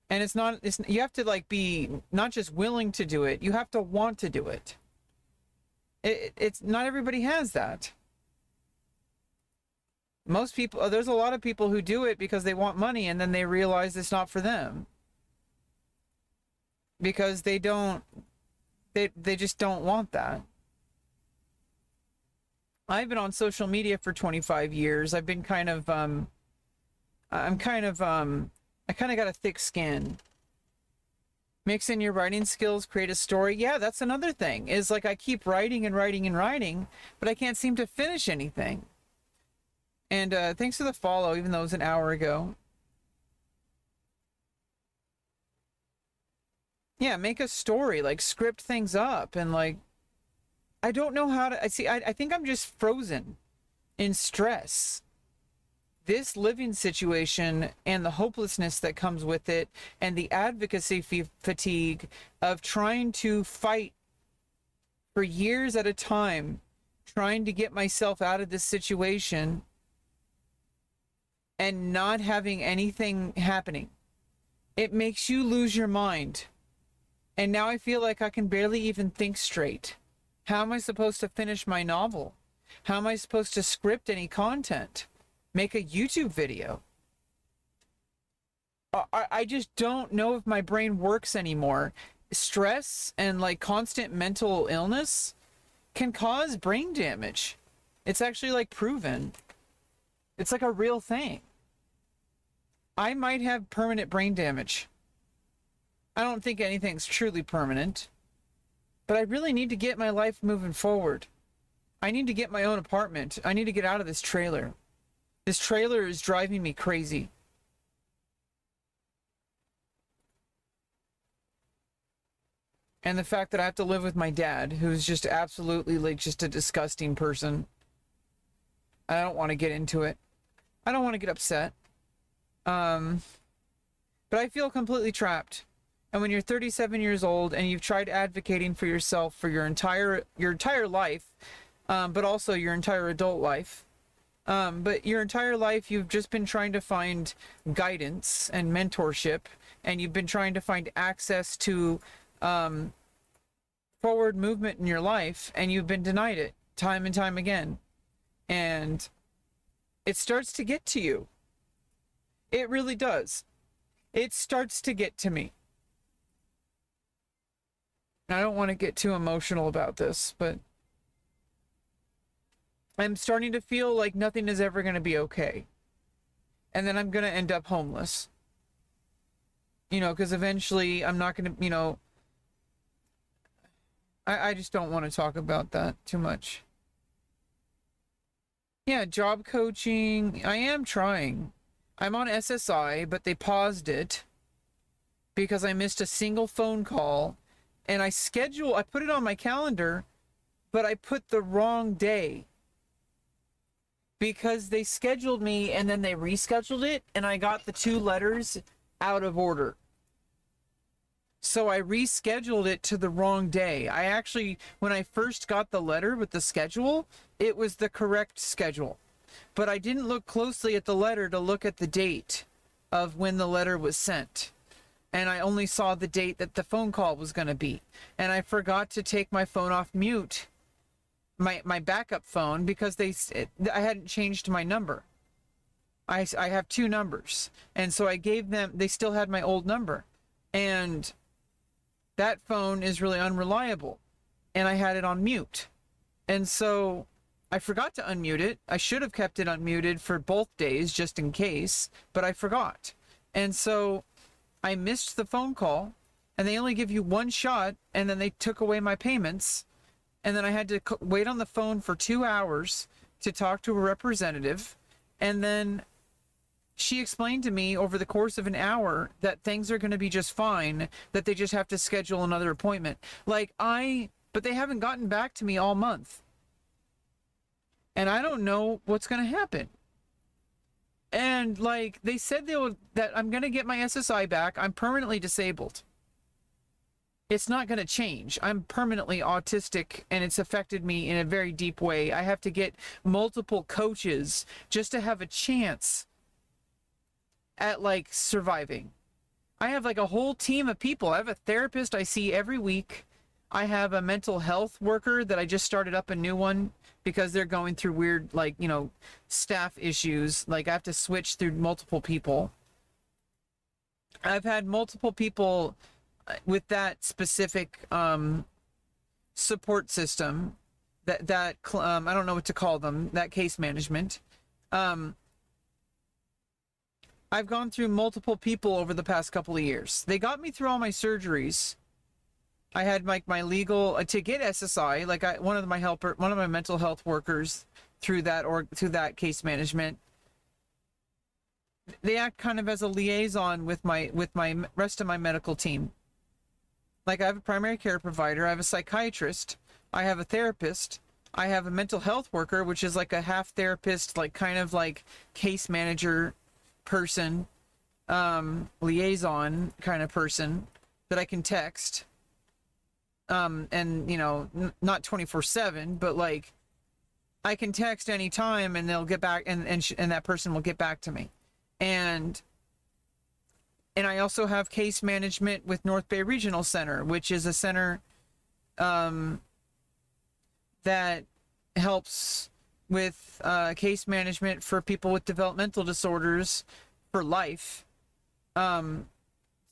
And you have to like be not just willing to do it, you have to want to do it. It's not everybody has that. Most people, there's a lot of people who do it because they want money and then they realize it's not for them. Because they just don't want that. I've been on social media for 25 years. I've been kind of I kind of got a thick skin. Mix in your writing skills, create a story. Yeah, that's another thing. Is like I keep writing and writing and writing, but I can't seem to finish anything. And thanks for the follow, even though it was an hour ago. Yeah, make a story, like script things up, and like I don't know how to. I think I'm just frozen in stress. This living situation and the hopelessness that comes with it, and the advocacy fatigue of trying to fight for years at a time, trying to get myself out of this situation and not having anything happening. It makes you lose your mind. And now I feel like I can barely even think straight. How am I supposed to finish my novel? How am I supposed to script any content? Make a YouTube video? I just don't know if my brain works anymore. Stress and like constant mental illness can cause brain damage. It's actually like proven. It's like a real thing. I might have permanent brain damage. I don't think anything's truly permanent, but I really need to get my life moving forward. I need to get my own apartment. I need to get out of this trailer. This trailer is driving me crazy. And the fact that I have to live with my dad, who's just absolutely like just a disgusting person. I don't want to get into it. I don't want to get upset. But I feel completely trapped. And when you're 37 years old and you've tried advocating for yourself for your entire life, but also your entire adult life, but your entire life you've just been trying to find guidance and mentorship, and you've been trying to find access to forward movement in your life, and you've been denied it time and time again. And it starts to get to you. It really does. It starts to get to me. I don't want to get too emotional about this, but I'm starting to feel like nothing is ever going to be okay. And then I'm going to end up homeless. You know, because eventually I'm not going to, I just don't want to talk about that too much. Yeah, job coaching. I am trying. I'm on SSI, but they paused it because I missed a single phone call. And I put it on my calendar, but I put the wrong day. Because they scheduled me and then they rescheduled it, and I got the 2 letters out of order. So I rescheduled it to the wrong day. I actually, when I first got the letter with the schedule, it was the correct schedule. But I didn't look closely at the letter to look at the date of when the letter was sent. And I only saw the date that the phone call was going to be. And I forgot to take my phone off mute, my backup phone, because I hadn't changed my number. I have 2 numbers. And so I gave them, they still had my old number. And that phone is really unreliable. And I had it on mute. And so I forgot to unmute it. I should have kept it unmuted for both days just in case, but I forgot. And so I missed the phone call, and they only give you 1 shot, and then they took away my payments. And then I had to wait on the phone for 2 hours to talk to a representative. And then she explained to me over the course of an hour that things are going to be just fine, that they just have to schedule another appointment. But they haven't gotten back to me all month. And I don't know what's going to happen. And like they said that I'm going to get my SSI back. I'm permanently disabled. it's not going to change. I'm permanently autistic and it's affected me in a very deep way. I have to get multiple coaches just to have a chance at like surviving. I have like a whole team of people. I have a therapist I see every week. I have a mental health worker that I just started up a new one because they're going through weird, like, staff issues. Like, I have to switch through multiple people. I've had multiple people with that specific support system that I don't know what to call them, that case management. I've gone through multiple people over the past couple of years. They got me through all my surgeries. I had my legal to get SSI. Like one of my mental health workers through that case management. They act kind of as a liaison with my rest of my medical team. Like I have a primary care provider, I have a psychiatrist, I have a therapist, I have a mental health worker, which is like a half therapist, like kind of like case manager person, liaison kind of person that I can text. And not 24/7, but like I can text anytime and they'll get back and that person will get back to me. And I also have case management with North Bay Regional Center, which is a center that helps with case management for people with developmental disorders for life.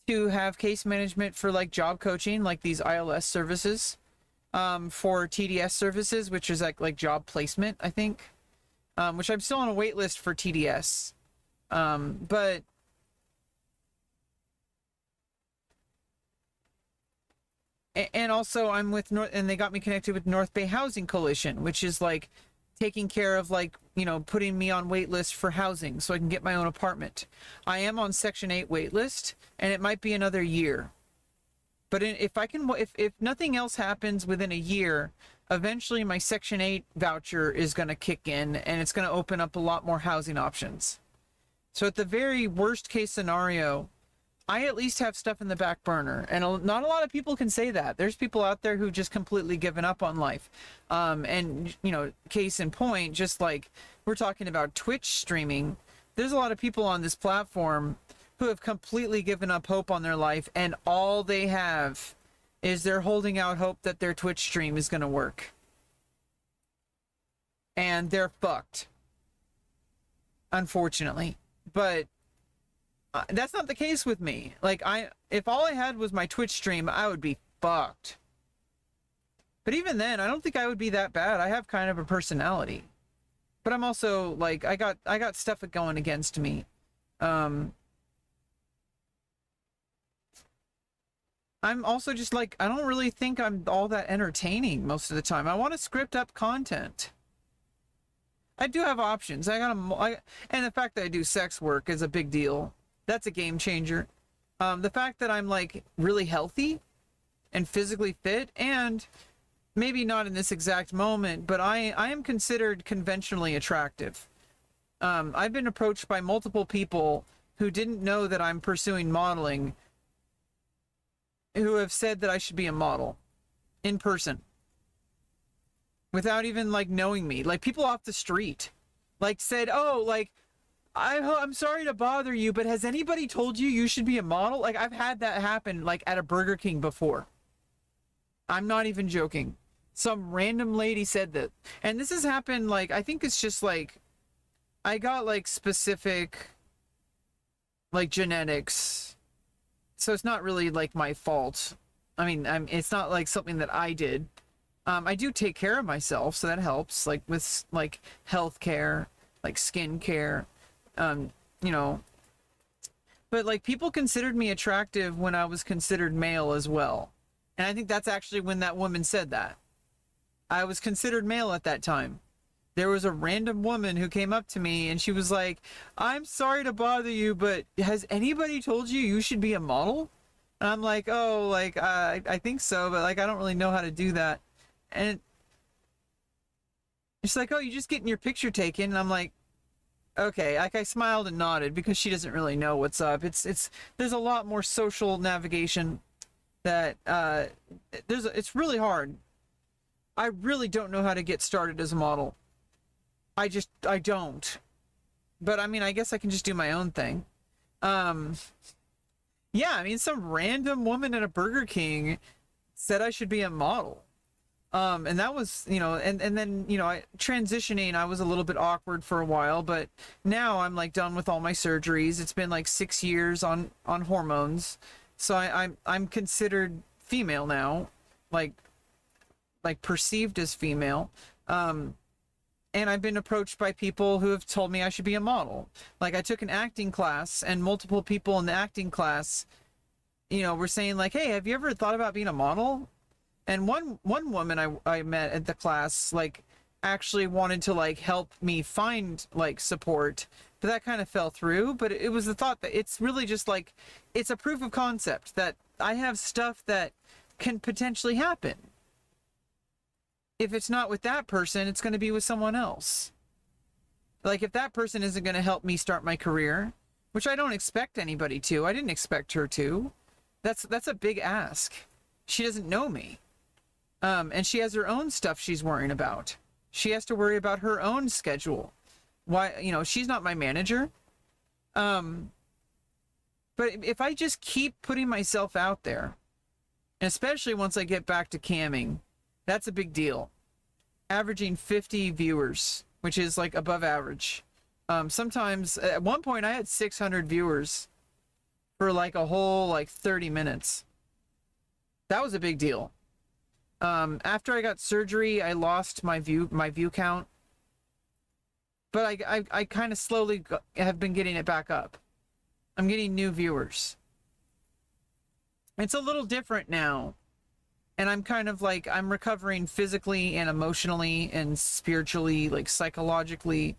To have case management for like job coaching, like these ILS services, for TDS services, which is like job placement, I think, which I'm still on a wait list for TDS. But and also I'm with and they got me connected with North Bay Housing Coalition, which is like taking care of like, putting me on wait list for housing so I can get my own apartment. I am on Section 8 wait list and it might be another year. But if nothing else happens within a year, eventually my Section 8 voucher is going to kick in and it's going to open up a lot more housing options. So at the very worst case scenario, I at least have stuff in the back burner. And not a lot of people can say that. There's people out there who just completely given up on life. And, case in point, just like we're talking about Twitch streaming, there's a lot of people on this platform who have completely given up hope on their life. And all they have is they're holding out hope that their Twitch stream is going to work. And they're fucked. Unfortunately. But that's not the case with me. Like if all I had was my Twitch stream, I would be fucked. But even then, I don't think I would be that bad. I have kind of a personality. But I'm also like I got stuff going against me. I'm also just like I don't really think I'm all that entertaining most of the time. I want to script up content. I do have options. And the fact that I do sex work is a big deal. That's a game changer. The fact that I'm like really healthy and physically fit, and maybe not in this exact moment, but I am considered conventionally attractive. I've been approached by multiple people who didn't know that I'm pursuing modeling, who have said that I should be a model in person without even like knowing me. Like people off the street like said, oh, like I'm sorry to bother you, but has anybody told you you should be a model? Like I've had that happen like at a Burger King before. I'm not even joking. Some random lady said that. And this has happened like, I think it's just like, I got like specific like genetics. So it's not really like my fault. I mean, it's not like something that I did. I do take care of myself, so that helps, like with like health care, like skin care. But like people considered me attractive when I was considered male as well. And I think that's actually when that woman said that. I was considered male at that time. There was a random woman who came up to me and she was like, I'm sorry to bother you, but has anybody told you you should be a model? And I'm like, oh, like, I think so, but like, I don't really know how to do that. And it's like, oh, you're just getting your picture taken. And I'm like, okay, like I smiled and nodded because she doesn't really know what's up. There's a lot more social navigation that it's really hard. I really don't know how to get started as a model. I don't. But I mean, I guess I can just do my own thing. Um, yeah, I mean, some random woman at a Burger King said I should be a model. And that was, and then, transitioning, I was a little bit awkward for a while, but now I'm like done with all my surgeries. It's been like 6 years on hormones. So I'm considered female now, like, perceived as female. And I've been approached by people who have told me I should be a model. Like, I took an acting class, and multiple people in the acting class, were saying like, "Hey, have you ever thought about being a model?" And one woman I met at the class, like, actually wanted to like help me find like support, but that kind of fell through. But it was the thought that it's really just like, it's a proof of concept that I have stuff that can potentially happen. If it's not with that person, it's going to be with someone else. Like, if that person isn't going to help me start my career, which I don't expect anybody to, I didn't expect her to. That's a big ask. She doesn't know me. And she has her own stuff she's worrying about. She has to worry about her own schedule. Why, she's not my manager. But if I just keep putting myself out there, and especially once I get back to camming, that's a big deal. Averaging 50 viewers, which is like above average. Sometimes at one point I had 600 viewers for like a whole like 30 minutes. That was a big deal. After I got surgery, I lost my view count, but I kind of slowly have been getting it back up. I'm getting new viewers. It's a little different now. And I'm kind of like, I'm recovering physically and emotionally and spiritually, like psychologically.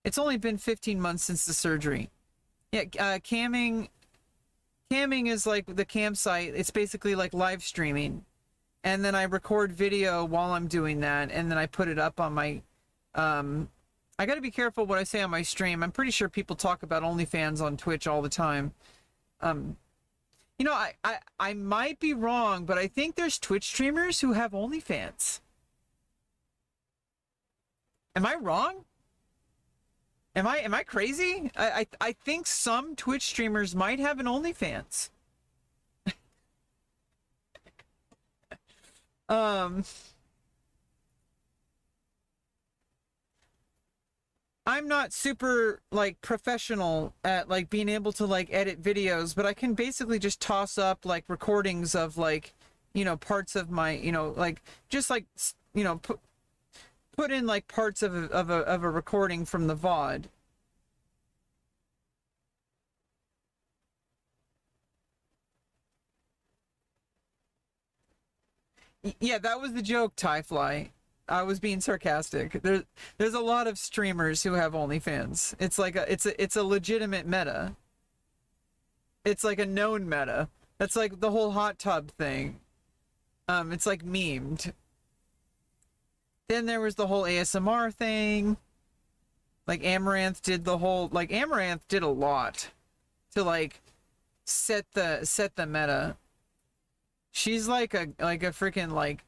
It's only been 15 months since the surgery. Yeah, camming is like the campsite. It's basically like live streaming. And then I record video while I'm doing that, and then I put it up on my, I gotta be careful what I say on my stream. I'm pretty sure people talk about OnlyFans on Twitch all the time. I might be wrong, but I think there's Twitch streamers who have OnlyFans. Am I wrong? Am I crazy? I think some Twitch streamers might have an OnlyFans. I'm not super like professional at like being able to like edit videos, but I can basically just toss up like recordings of like, parts of my, like just like, put in like parts of a recording from the VOD. Yeah, that was the joke, Tyfly. I was being sarcastic. There's a lot of streamers who have OnlyFans. It's like it's a legitimate meta. It's like a known meta. That's like the whole hot tub thing. It's like memed. Then there was the whole ASMR thing. Like Amaranth did Amaranth did a lot to like set the meta. She's like a freaking like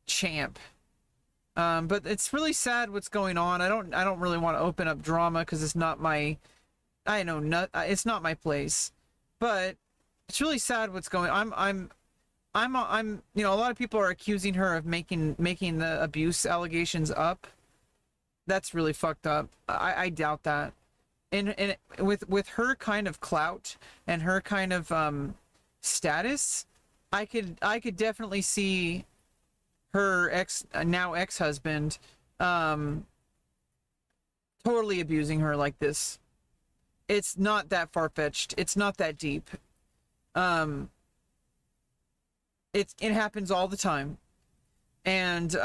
champ. But it's really sad what's going on. I don't really want to open up drama because it's not my, it's not my place. But it's really sad what's going. I'm, a lot of people are accusing her of making the abuse allegations up. That's really fucked up. I doubt that. And with her kind of clout and her kind of status, I could definitely see her ex-husband totally abusing her like this. It's not that far-fetched. It's not that deep. It happens all the time. And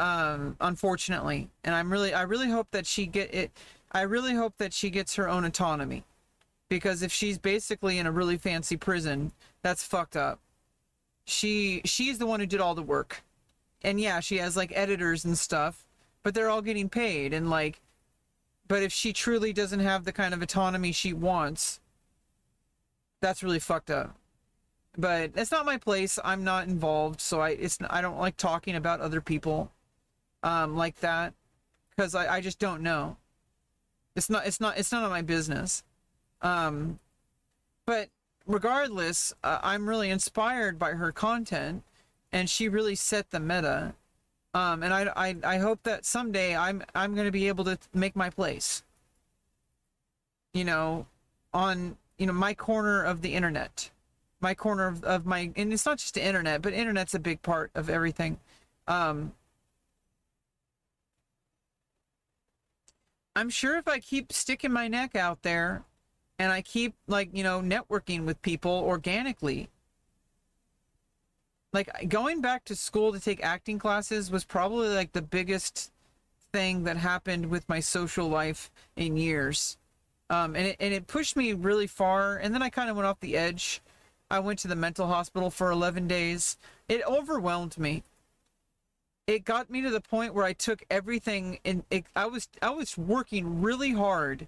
unfortunately, and I really hope that she gets her own autonomy, because if she's basically in a really fancy prison, that's fucked up. She's the one who did all the work. And yeah, she has like editors and stuff, but they're all getting paid. And like, but if she truly doesn't have the kind of autonomy she wants, that's really fucked up. but it's not my place. I'm not involved, so I don't like talking about other people like that, because I just don't know. It's none of my business. Um, but regardless, I'm really inspired by her content, and she really set the meta. And I hope that someday I'm going to be able to make my place. You know, on my corner of the internet, my corner of my, and it's not just the internet, but internet's a big part of everything. Um, I'm sure if I keep sticking my neck out there and I keep, like, networking with people organically, like going back to school to take acting classes was probably like the biggest thing that happened with my social life in years. And it pushed me really far, and then I kind of went off the edge. I went to the mental hospital for 11 days. It overwhelmed me. It got me to the point where I took everything, and I was working really hard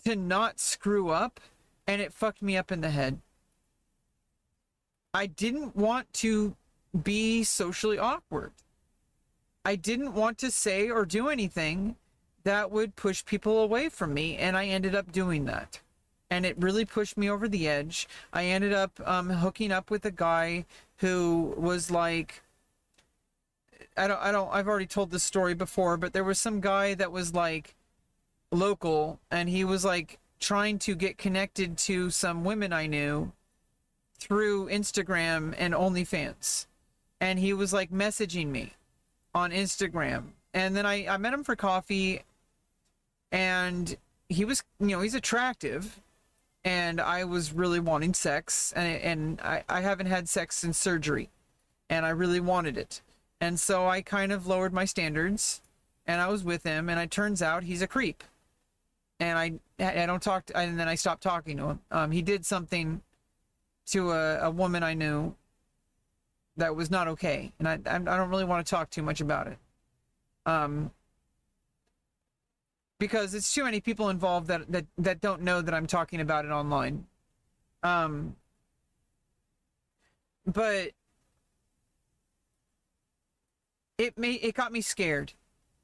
to not screw up, and it fucked me up in the head. I didn't want to be socially awkward. I didn't want to say or do anything that would push people away from me, and I ended up doing that. And it really pushed me over the edge. I ended up hooking up with a guy who was like, I've already told this story before, but there was some guy that was like local, and he was like trying to get connected to some women I knew through Instagram and OnlyFans. And he was like messaging me on Instagram. And then I met him for coffee, and he was, he's attractive, and I was really wanting sex, and I haven't had sex since surgery, and I really wanted it. And so I kind of lowered my standards, and I was with him, and it turns out he's a creep. And I don't talk to, and then I stopped talking to him. He did something to a woman I knew that was not okay, and I don't really want to talk too much about it. Because it's too many people involved that don't know that I'm talking about it online. But it got me scared,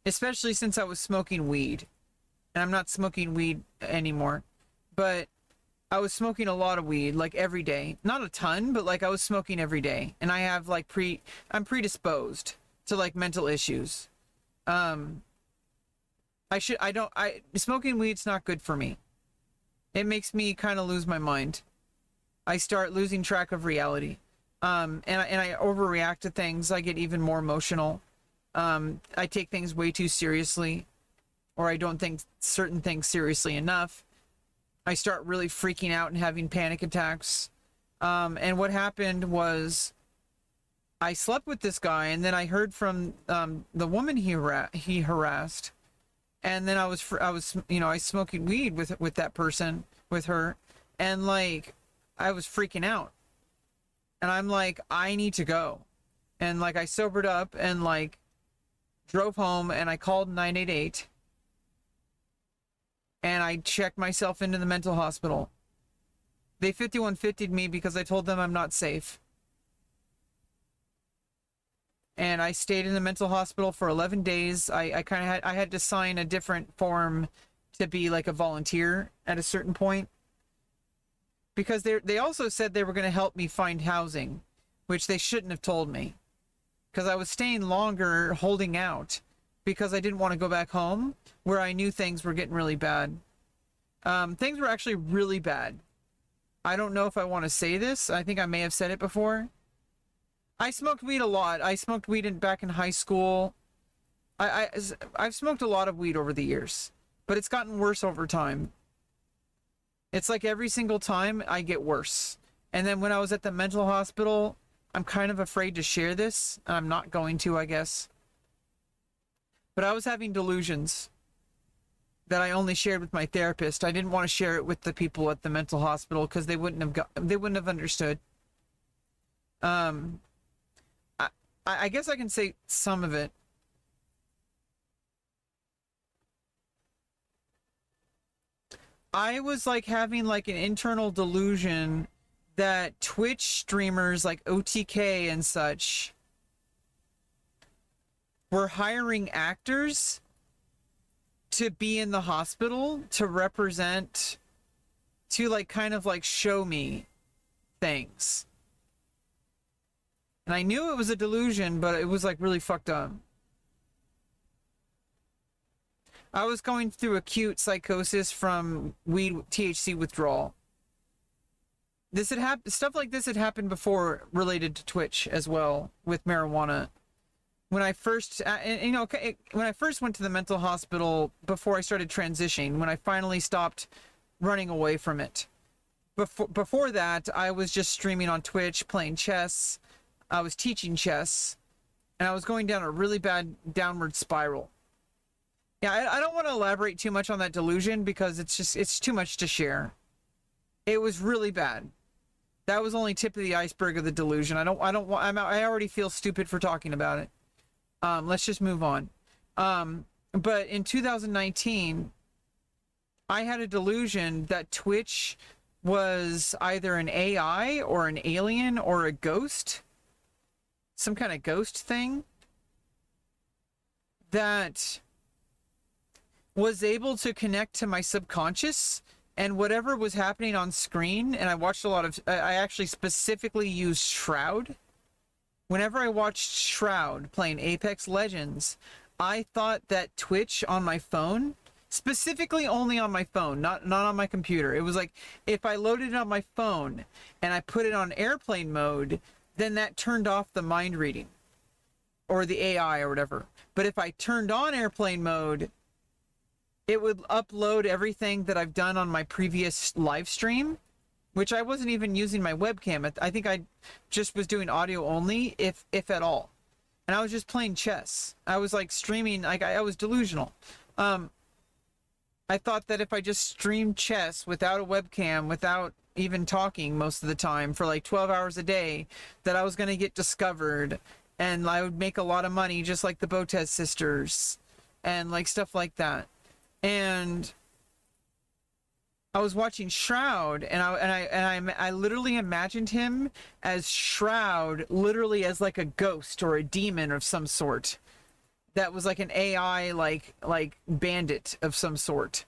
especially since I was smoking weed, and I'm not smoking weed anymore, but I was smoking a lot of weed, like every day. Not a ton, but like I was smoking every day, and I have like I'm predisposed to like mental issues. Smoking weed's not good for me. It makes me kind of lose my mind. I start losing track of reality. And I overreact to things. I get even more emotional. I take things way too seriously, or I don't think certain things seriously enough. I start really freaking out and having panic attacks. And what happened was I slept with this guy, and then I heard from the woman he harassed. And then I was I smoking weed with that person, with her, and like I was freaking out, and I'm like, I need to go, and like I sobered up and like drove home, and I called 988, and I checked myself into the mental hospital. They 5150'd me because I told them I'm not safe. And I stayed in the mental hospital for 11 days. I had to sign a different form to be like a volunteer at a certain point, because they also said they were going to help me find housing, which they shouldn't have told me, because I was staying longer holding out because I didn't want to go back home where I knew things were getting really bad. Things were actually really bad. I don't know if I want to say this. I think I may have said it before. I smoked weed a lot. I smoked weed back in high school. I've smoked a lot of weed over the years, but it's gotten worse over time. It's like every single time I get worse. And then when I was at the mental hospital, I'm kind of afraid to share this. I'm not going to, I guess. But I was having delusions that I only shared with my therapist. I didn't want to share it with the people at the mental hospital because they wouldn't have understood. I guess I can say some of it. I was like having like an internal delusion that Twitch streamers like OTK and such were hiring actors to be in the hospital to represent, to like kind of like show me things. And I knew it was a delusion, but it was like really fucked up. I was going through acute psychosis from weed THC withdrawal. This had happened. Stuff like this had happened before, related to Twitch as well, with marijuana. When I first, when I first went to the mental hospital before I started transitioning, when I finally stopped running away from it. Before that, I was just streaming on Twitch, playing chess. I was teaching chess, and I was going down a really bad downward spiral. Yeah, I don't want to elaborate too much on that delusion because it's too much to share. It was really bad. That was only tip of the iceberg of the delusion. I already feel stupid for talking about it. Let's just move on. But in 2019, I had a delusion that Twitch was either an AI or an alien or a ghost. Some kind of ghost thing that was able to connect to my subconscious and whatever was happening on screen. And I watched a lot of, I actually specifically used Shroud. Whenever I watched Shroud playing Apex Legends, I thought that Twitch on my phone, specifically only on my phone, not on my computer. It was like, if I loaded it on my phone and I put it on airplane mode, then that turned off the mind reading or the AI or whatever. But if I turned on airplane mode, it would upload everything that I've done on my previous live stream, which I wasn't even using my webcam. I think I just was doing audio only, if at all. And I was just playing chess. I was like streaming, like I was delusional. I thought that if I just streamed chess without a webcam, without even talking most of the time for like 12 hours a day, that I was going to get discovered and I would make a lot of money just like the Botez sisters and like stuff like that. And I was watching Shroud, and I literally imagined him as Shroud, literally as like a ghost or a demon of some sort. That was like an AI, like bandit of some sort.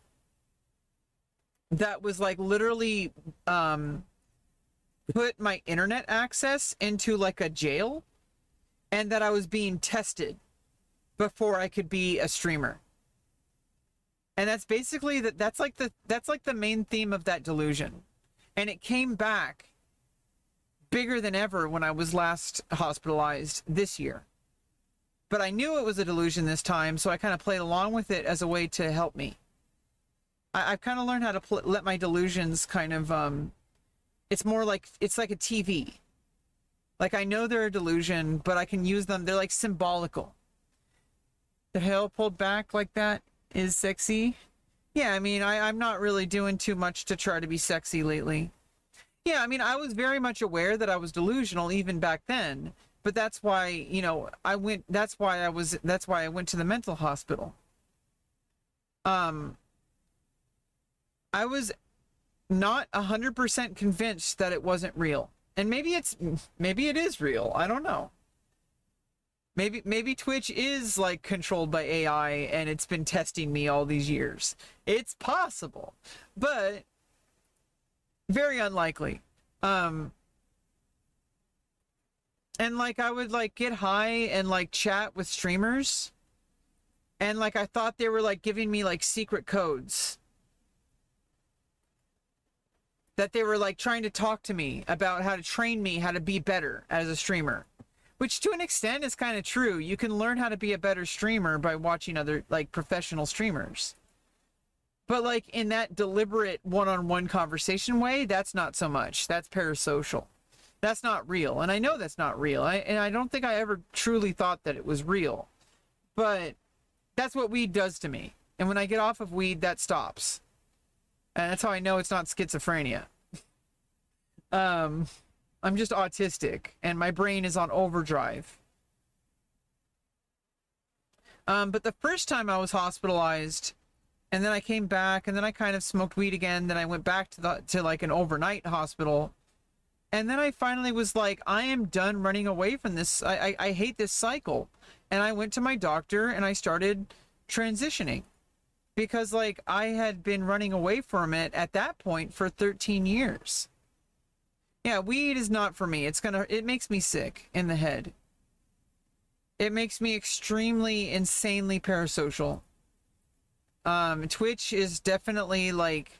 That was like literally put my internet access into like a jail, and that I was being tested before I could be a streamer. And that's basically that's like the main theme of that delusion. And it came back bigger than ever when I was last hospitalized this year. But I knew it was a delusion this time, so I kind of played along with it as a way to help me. I've kind of learned how to let my delusions kind of, it's more like, it's like a TV. Like I know they're a delusion, but I can use them, they're like symbolical. The hair pulled back like that is sexy. Yeah, I mean, I'm not really doing too much to try to be sexy lately. Yeah, I mean, I was very much aware that I was delusional even back then, but that's why, you know, that's why I went to the mental hospital. I was not 100% convinced that it wasn't real. And maybe it is real. I don't know. Maybe Twitch is like controlled by AI and it's been testing me all these years. It's possible, but very unlikely. And like I would like get high and like chat with streamers, and like I thought they were like giving me like secret codes. That they were like trying to talk to me about how to train me how to be better as a streamer. Which to an extent is kind of true. You can learn how to be a better streamer by watching other like professional streamers. But like in that deliberate one-on-one conversation way, that's not so much. That's parasocial. That's not real. And I know that's not real. And I don't think I ever truly thought that it was real. But that's what weed does to me. And when I get off of weed, that stops. And that's how I know it's not schizophrenia. I'm just autistic, and my brain is on overdrive. But the first time I was hospitalized, and then I came back, and then I kind of smoked weed again, then I went back to like an overnight hospital. And then I finally was like, I am done running away from this. I hate this cycle. And I went to my doctor and I started transitioning because like I had been running away from it at that point for 13 years. Yeah, weed is not for me. It makes me sick in the head. It makes me extremely insanely parasocial. Twitch is definitely like,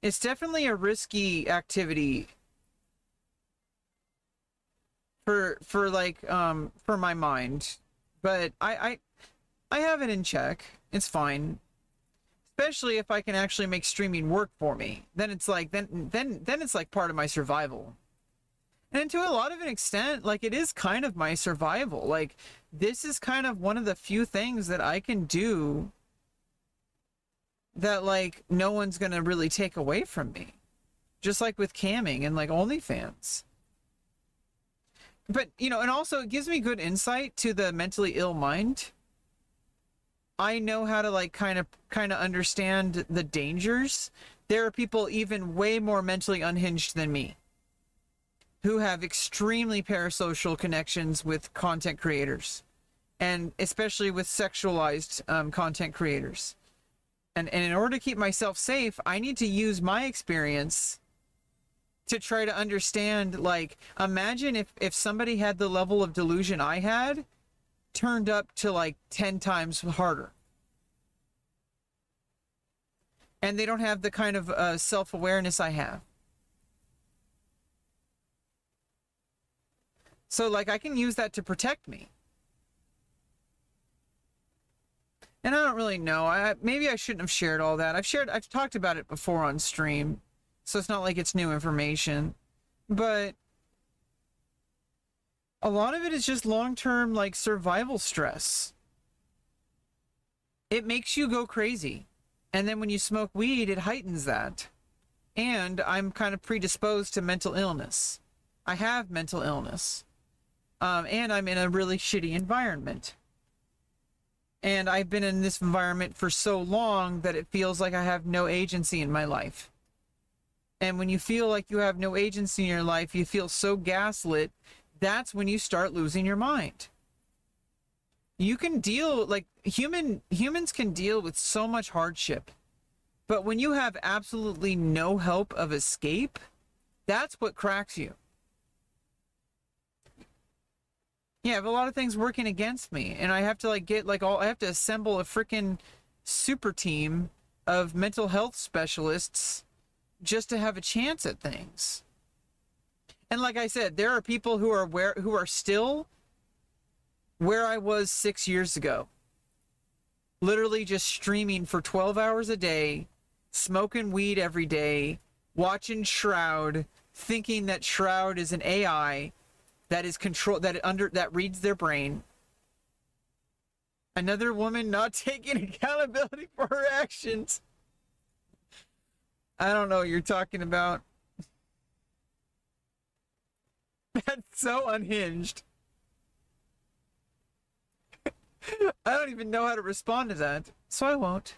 it's definitely a risky activity for like for my mind, but I have it in check. It's fine, especially if I can actually make streaming work for me. Then it's like then it's like part of my survival. And to a lot of an extent, like it is kind of my survival. Like this is kind of one of the few things that I can do that like no one's gonna really take away from me. Just like with camming and like OnlyFans. But you know, and also it gives me good insight to the mentally ill mind. I know how to like kind of understand the dangers. There are people even way more mentally unhinged than me who have extremely parasocial connections with content creators, and especially with sexualized content creators. And in order to keep myself safe, I need to use my experience to try to understand, like, imagine if somebody had the level of delusion I had turned up to like 10 times harder. And they don't have the kind of self-awareness I have. So like I can use that to protect me. And I don't really know. Maybe I shouldn't have shared all that. I've talked about it before on stream. So it's not like it's new information. But a lot of it is just long-term like survival stress. It makes you go crazy. And then when you smoke weed, it heightens that. And I'm kind of predisposed to mental illness. I have mental illness. And I'm in a really shitty environment. And I've been in this environment for so long that it feels like I have no agency in my life. And when you feel like you have no agency in your life, you feel so gaslit, that's when you start losing your mind. You can deal, like, humans can deal with so much hardship. But when you have absolutely no hope of escape, that's what cracks you. Yeah, I have a lot of things working against me, and I have to like I have to assemble a freaking super team of mental health specialists just to have a chance at things. And like I said, there are people who are still where I was 6 years ago. Literally just streaming for 12 hours a day, smoking weed every day, watching Shroud, thinking that Shroud is an AI that is that reads their brain. Another woman not taking accountability for her actions. I don't know what you're talking about. That's so unhinged. I don't even know how to respond to that, so I won't.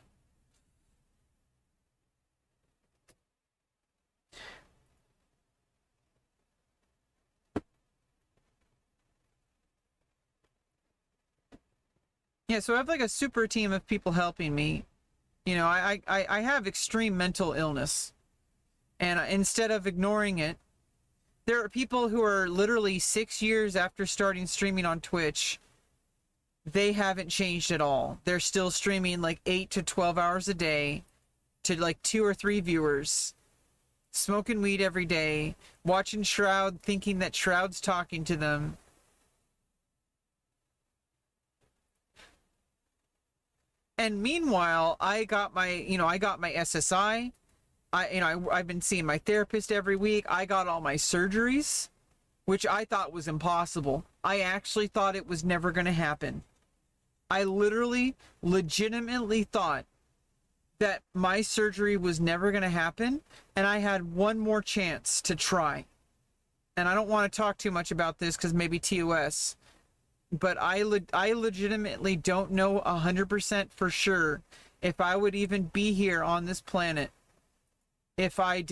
Yeah, so I have like a super team of people helping me. You know, I have extreme mental illness. And instead of ignoring it, there are people who are literally 6 years after starting streaming on Twitch. They haven't changed at all. They're still streaming like 8 to 12 hours a day to like 2 or 3 viewers, smoking weed every day, watching Shroud, thinking that Shroud's talking to them. And meanwhile, I got my SSI. I've been seeing my therapist every week. I got all my surgeries, which I thought was impossible. I actually thought it was never going to happen. I literally, legitimately thought that my surgery was never going to happen, and I had one more chance to try. And I don't want to talk too much about this because maybe TOS, but I legitimately don't know 100% for sure if I would even be here on this planet if I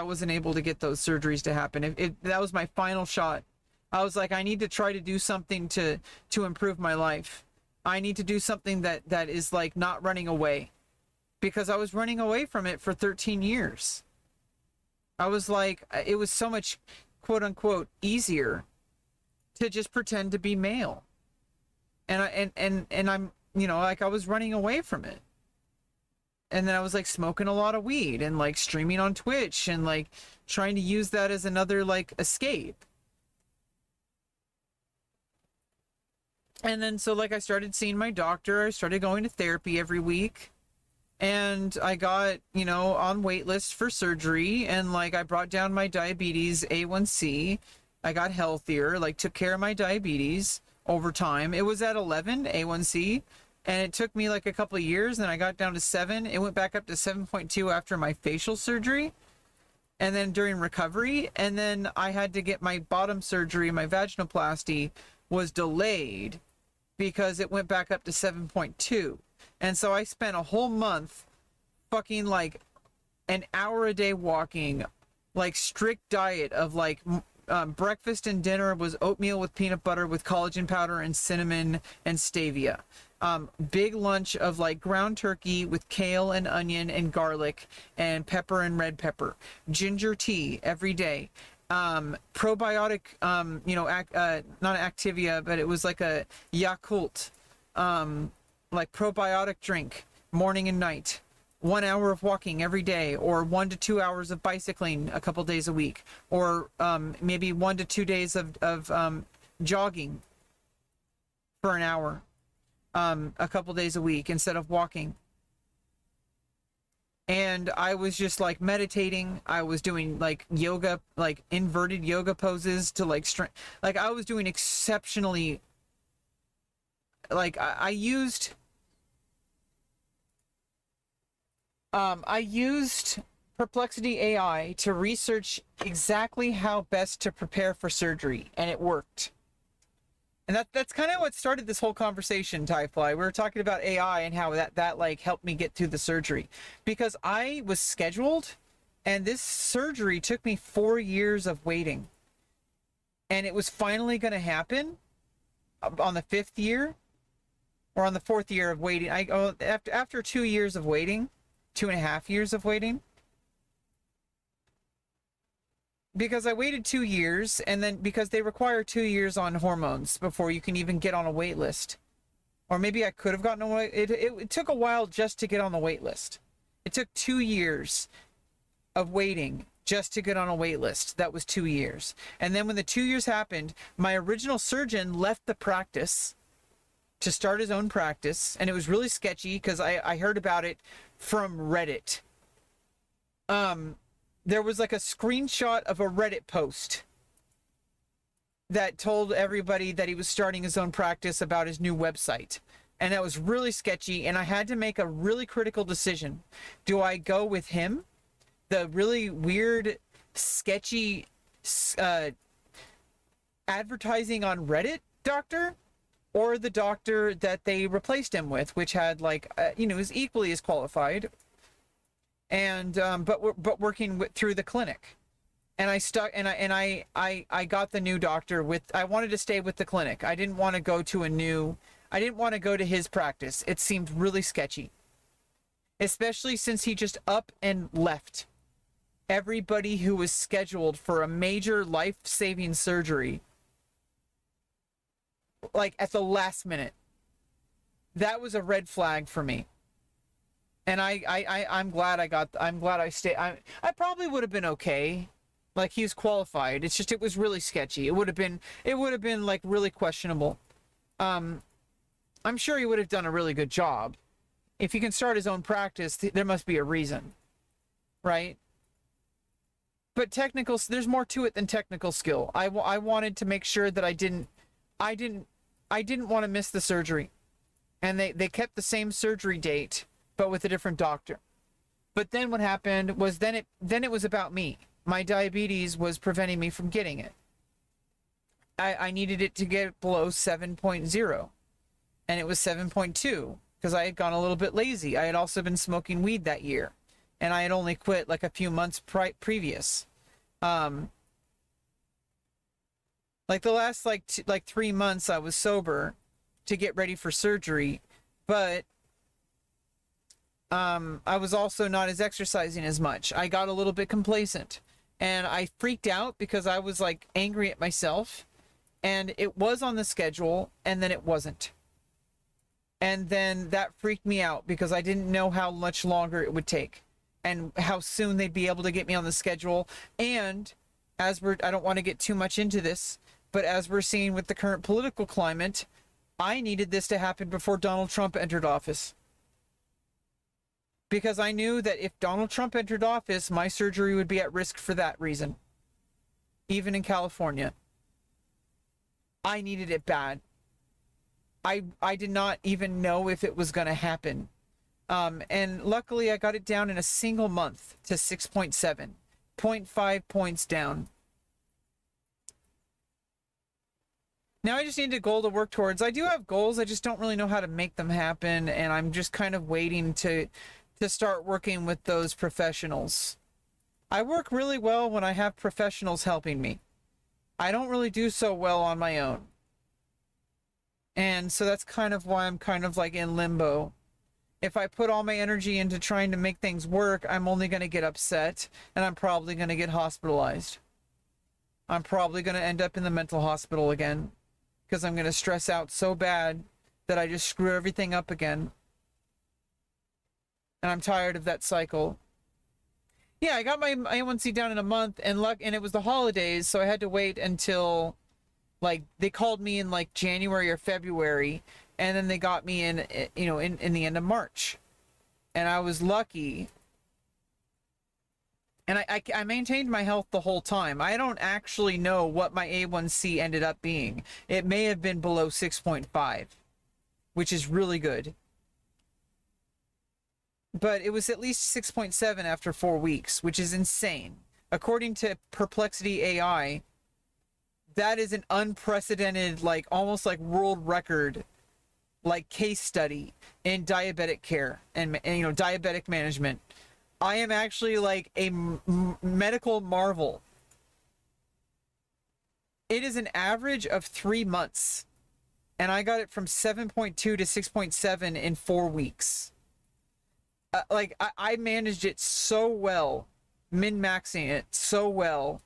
wasn't able to get those surgeries to happen. If that was my final shot, I was like, I need to try to do something to improve my life. I need to do something that is like not running away, because I was running away from it for 13 years. I was like, it was so much quote unquote easier to just pretend to be male. And I'm, like I was running away from it. And then I was like smoking a lot of weed and like streaming on Twitch and like trying to use that as another like escape. And then so like I started seeing my doctor, I started going to therapy every week, and I got, on wait list for surgery, and like I brought down my diabetes A1C. I got healthier, like took care of my diabetes over time. It was at 11 A1C, and it took me like a couple of years, and I got down to 7. It went back up to 7.2 after my facial surgery, and then during recovery, and then I had to get my bottom surgery, my vaginoplasty was delayed because it went back up to 7.2. And so I spent a whole month fucking like an hour a day walking, like strict diet of like breakfast and dinner was oatmeal with peanut butter with collagen powder and cinnamon and stevia. Big lunch of like ground turkey with kale and onion and garlic and pepper and red pepper. Ginger tea every day. Probiotic, not Activia, but it was like a Yakult, like probiotic drink morning and night. 1 hour of walking every day, or 1 to 2 hours of bicycling a couple days a week, or maybe 1 to 2 days of jogging for an hour a couple days a week instead of walking. And I was just like meditating. I was doing like yoga, like inverted yoga poses to like strength. Like I was doing exceptionally. Like I used Perplexity AI to research exactly how best to prepare for surgery, and it worked. And that's kind of what started this whole conversation, Tyfly. We were talking about AI and how that like helped me get through the surgery, because I was scheduled, and this surgery took me 4 years of waiting, and it was finally going to happen on the 5th year, or on the 4th year of waiting. After 2 years of waiting, 2.5 years of waiting. Because I waited 2 years, and then because they require 2 years on hormones before you can even get on a wait list. Or maybe I could have gotten away. It took a while just to get on the wait list. It took 2 years of waiting just to get on a wait list. That was 2 years. And then when the 2 years happened, my original surgeon left the practice to start his own practice. And it was really sketchy because I heard about it from Reddit. There was like a screenshot of a Reddit post that told everybody that he was starting his own practice about his new website. And that was really sketchy. And I had to make a really critical decision. Do I go with him, the really weird, sketchy advertising on Reddit doctor, or the doctor that they replaced him with, which had like, is equally as qualified, and but working through the clinic. And I got the new doctor with. I wanted to stay with the clinic. I didn't want to go to his practice. It seemed really sketchy, especially since he just up and left everybody who was scheduled for a major life-saving surgery, like at the last minute. That was a red flag for me. And I'm glad I stayed. I probably would have been okay. Like, he was qualified. It's just, it was really sketchy. It would have been like really questionable. I'm sure he would have done a really good job. If he can start his own practice, there must be a reason, right? But there's more to it than technical skill. I wanted to make sure that I didn't want to miss the surgery. And they kept the same surgery date, but with a different doctor. But then what happened was then it was about me. My diabetes was preventing me from getting it. I needed it to get below 7.0, and it was 7.2 because I had gone a little bit lazy. I had also been smoking weed that year, and I had only quit like a few months previous. Um, like the last like 3 months I was sober to get ready for surgery, but I was also not as exercising as much. I got a little bit complacent, and I freaked out because I was like angry at myself, and it was on the schedule and then it wasn't. And then that freaked me out because I didn't know how much longer it would take and how soon they'd be able to get me on the schedule. And I don't want to get too much into this, but as we're seeing with the current political climate, I needed this to happen before Donald Trump entered office. Because I knew that if Donald Trump entered office, my surgery would be at risk for that reason. Even in California. I needed it bad. I did not even know if it was going to happen. And luckily I got it down in a single month to 6.7. 0.5 points down. Now I just need a goal to work towards. I do have goals, I just don't really know how to make them happen, and I'm just kind of waiting to start working with those professionals. I work really well when I have professionals helping me. I don't really do so well on my own. And so that's kind of why I'm kind of like in limbo. If I put all my energy into trying to make things work, I'm only going to get upset, and I'm probably going to get hospitalized. I'm probably going to end up in the mental hospital again, because I'm going to stress out so bad that I just screw everything up again. And I'm tired of that cycle. Yeah, I got my A1C down in a month, and it was the holidays, so I had to wait until, like, they called me in like January or February, and then they got me in, you know, in the end of March. And I was lucky. And I maintained my health the whole time. I don't actually know what my A1C ended up being. It may have been below 6.5, which is really good. But it was at least 6.7 after 4 weeks, which is insane. According to Perplexity AI, that is an unprecedented, like almost like world record, like case study in diabetic care and you know, diabetic management. I am actually like a medical marvel. It is an average of 3 months, and I got it from 7.2 to 6.7 in 4 weeks. I managed it so well, min-maxing it so well.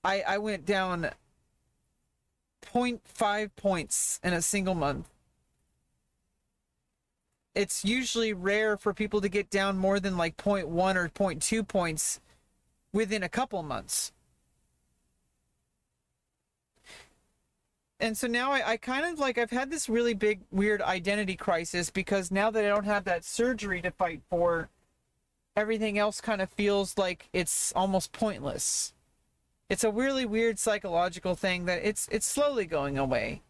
I went down 0.5 points in a single month. It's usually rare for people to get down more than like 0.1 or 0.2 points within a couple months. And so now I kind of like, I've had this really big, weird identity crisis, because now that I don't have that surgery to fight for, everything else kind of feels like it's almost pointless. It's a really weird psychological thing that it's slowly going away.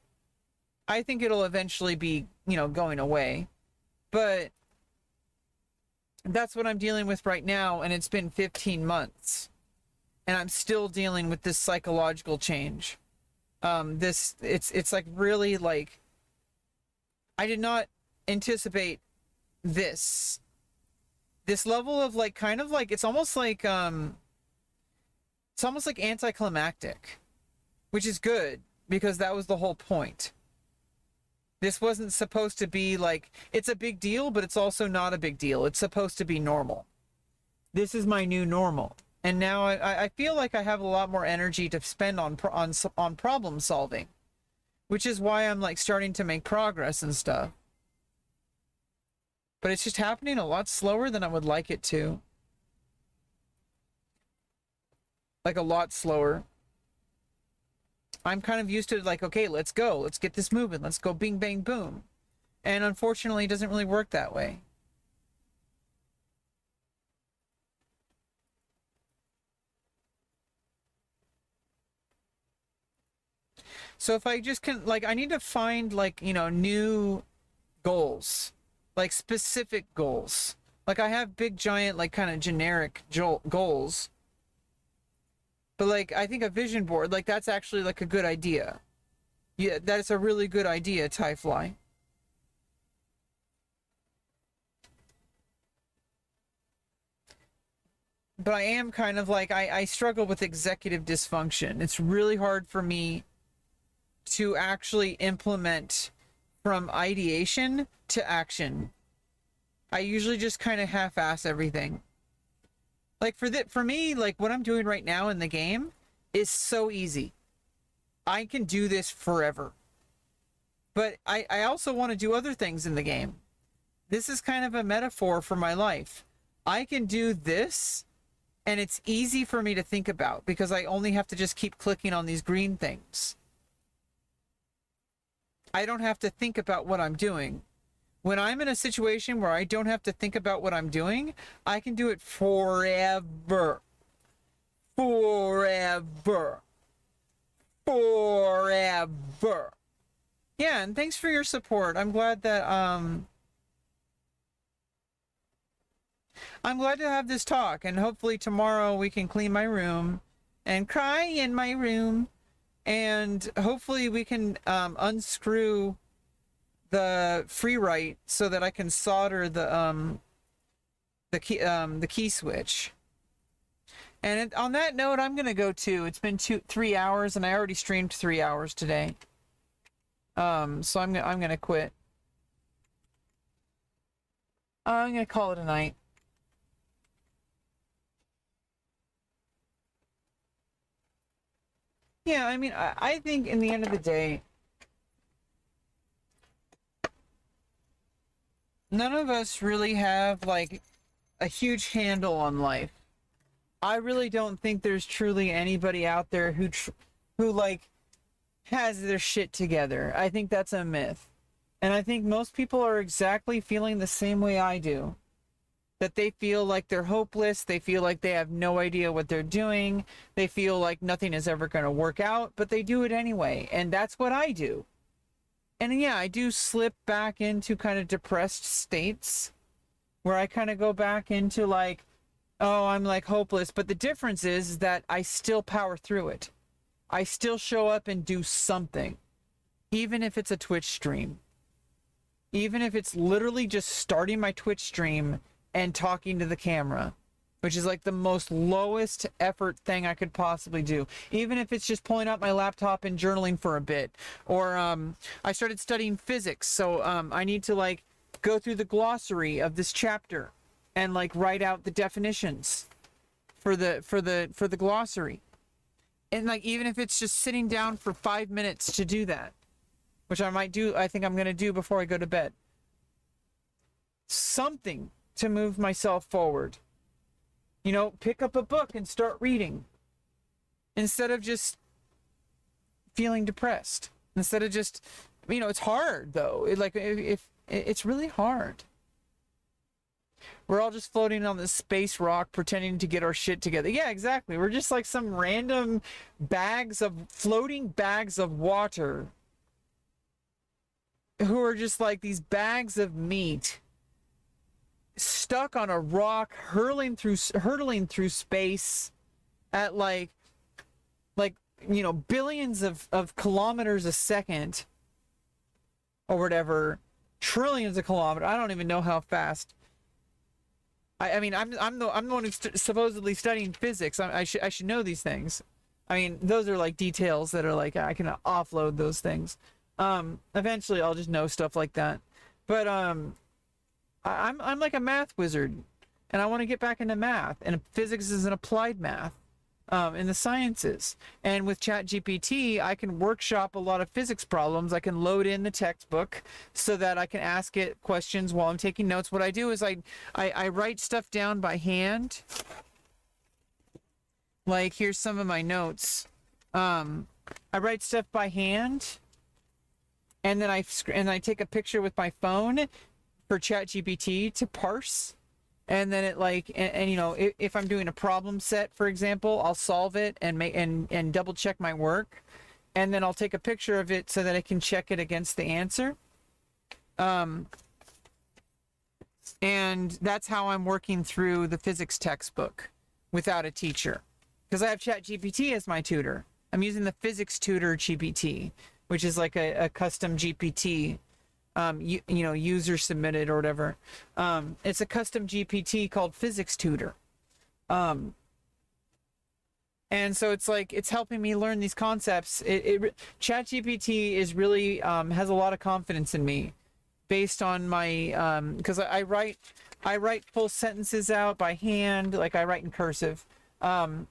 I think it'll eventually be, you know, going away. But that's what I'm dealing with right now, and it's been 15 months. And I'm still dealing with this psychological change. It's like really like, I did not anticipate this level of like, kind of like, it's almost like anticlimactic, which is good, because that was the whole point. This wasn't supposed to be like, it's a big deal, but it's also not a big deal. It's supposed to be normal. This is my new normal. And now I feel like I have a lot more energy to spend on problem solving, which is why I'm like starting to make progress and stuff. But it's just happening a lot slower than I would like it to. Like a lot slower. I'm kind of used to like, okay, let's go. Let's get this moving. Let's go bing, bang, boom. And unfortunately, it doesn't really work that way. So if I just can, like, I need to find, like, you know, new goals, like specific goals. Like, I have big, giant, like, kind of generic goals. But, like, I think a vision board, like, that's actually, like, a good idea. Yeah, that's a really good idea, Tyfly. but I am kind of like, I struggle with executive dysfunction. It's really hard for me to actually implement from ideation to action. I usually just kind of half-ass everything. Like for me, like what I'm doing right now in the game is so easy. I can do this forever. But I also want to do other things in the game. This is kind of a metaphor for my life. I can do this, and it's easy for me to think about because I only have to just keep clicking on these green things. I don't have to think about what I'm doing. When I'm in a situation where I don't have to think about what I'm doing, I can do it forever. Forever. Forever. Yeah, and thanks for your support. I'm glad to have this talk, and hopefully tomorrow we can clean my room and cry in my room, and hopefully we can unscrew the free write so that I can solder the key switch. And on that note, I'm gonna go too. It's been 3 hours, and I already streamed 3 hours today. So I'm gonna quit. I'm gonna call it a night. Yeah, I mean, I think in the end of the day, none of us really have like a huge handle on life. I really don't think there's truly anybody out there who like has their shit together. I think that's a myth. And I think most people are exactly feeling the same way I do. That they feel like they're hopeless. They feel like they have no idea what they're doing. They feel like nothing is ever going to work out, but they do it anyway. And that's what I do. And yeah, I do slip back into kind of depressed states where I kind of go back into like, oh, I'm like hopeless. But the difference is that I still power through it. I still show up and do something, even if it's a Twitch stream. Even if it's literally just starting my Twitch stream and talking to the camera, which is like the most lowest effort thing I could possibly do. Even if it's just pulling out my laptop and journaling for a bit. Or I started studying physics, so I need to like go through the glossary of this chapter and like write out the definitions for the glossary. And like even if it's just sitting down for 5 minutes to do that, which I might do, I think I'm going to do before I go to bed. Something to move myself forward. You know, pick up a book and start reading. Instead of just feeling depressed. Instead of just, you know, it's hard though. If it's really hard. We're all just floating on this space rock pretending to get our shit together. Yeah, exactly. We're just like some random floating bags of water who are just like these bags of meat stuck on a rock, hurtling through space at like you know, billions of kilometers a second or whatever, trillions of kilometers. I don't even know how fast. I mean, I'm the one who's supposedly studying physics. I should know these things. I mean, those are like details that are like I can offload those things. Eventually I'll just know stuff like that. But I'm like a math wizard, and I want to get back into math, and physics is an applied math in the sciences. And with ChatGPT, I can workshop a lot of physics problems. I can load in the textbook so that I can ask it questions while I'm taking notes. What I do is I write stuff down by hand. Like here's some of my notes. I write stuff by hand, and then I take a picture with my phone for ChatGPT to parse. And then it like, and you know, if I'm doing a problem set, for example, I'll solve it and double check my work. And then I'll take a picture of it so that I can check it against the answer. And that's how I'm working through the physics textbook without a teacher. Because I have ChatGPT as my tutor. I'm using the physics tutor GPT, which is like a custom GPT. You know, user submitted or whatever. It's a custom GPT called Physics Tutor. Um, and so it's like it's helping me learn these concepts. ChatGPT is really has a lot of confidence in me based on my because I write full sentences out by hand, like I write in cursive. But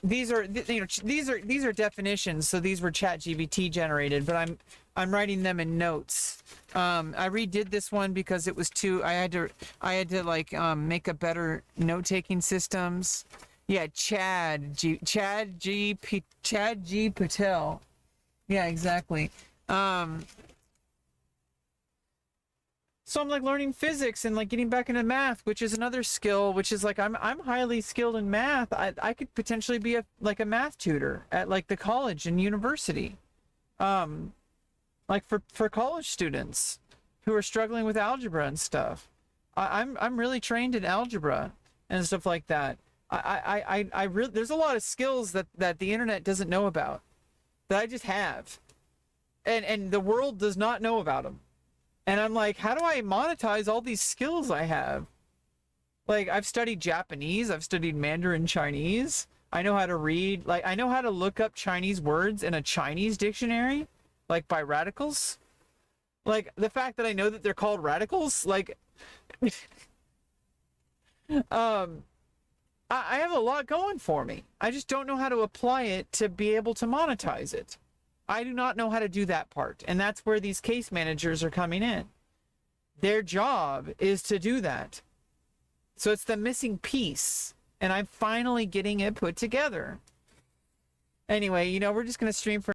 these are these are definitions, so these were ChatGPT generated, but I'm writing them in notes. I redid this one because it was too I had to like make a better note-taking systems. Yeah, Chad G Patel. Yeah, exactly. So I'm like learning physics and like getting back into math, which is another skill, which is like I'm highly skilled in math. I could potentially be a math tutor at like the college and university. Like for college students who are struggling with algebra and stuff. I'm really trained in algebra and stuff like that. I really there's a lot of skills that the internet doesn't know about that I just have. And the world does not know about them. And I'm like, how do I monetize all these skills I have? Like, I've studied Japanese, I've studied Mandarin Chinese. I know how to read, like, I know how to look up Chinese words in a Chinese dictionary, like by radicals. Like, the fact that I know that they're called radicals, like, I have a lot going for me. I just don't know how to apply it to be able to monetize it. I do not know how to do that part. And that's where these case managers are coming in. Their job is to do that. So it's the missing piece. And I'm finally getting it put together. Anyway, we're just going to stream for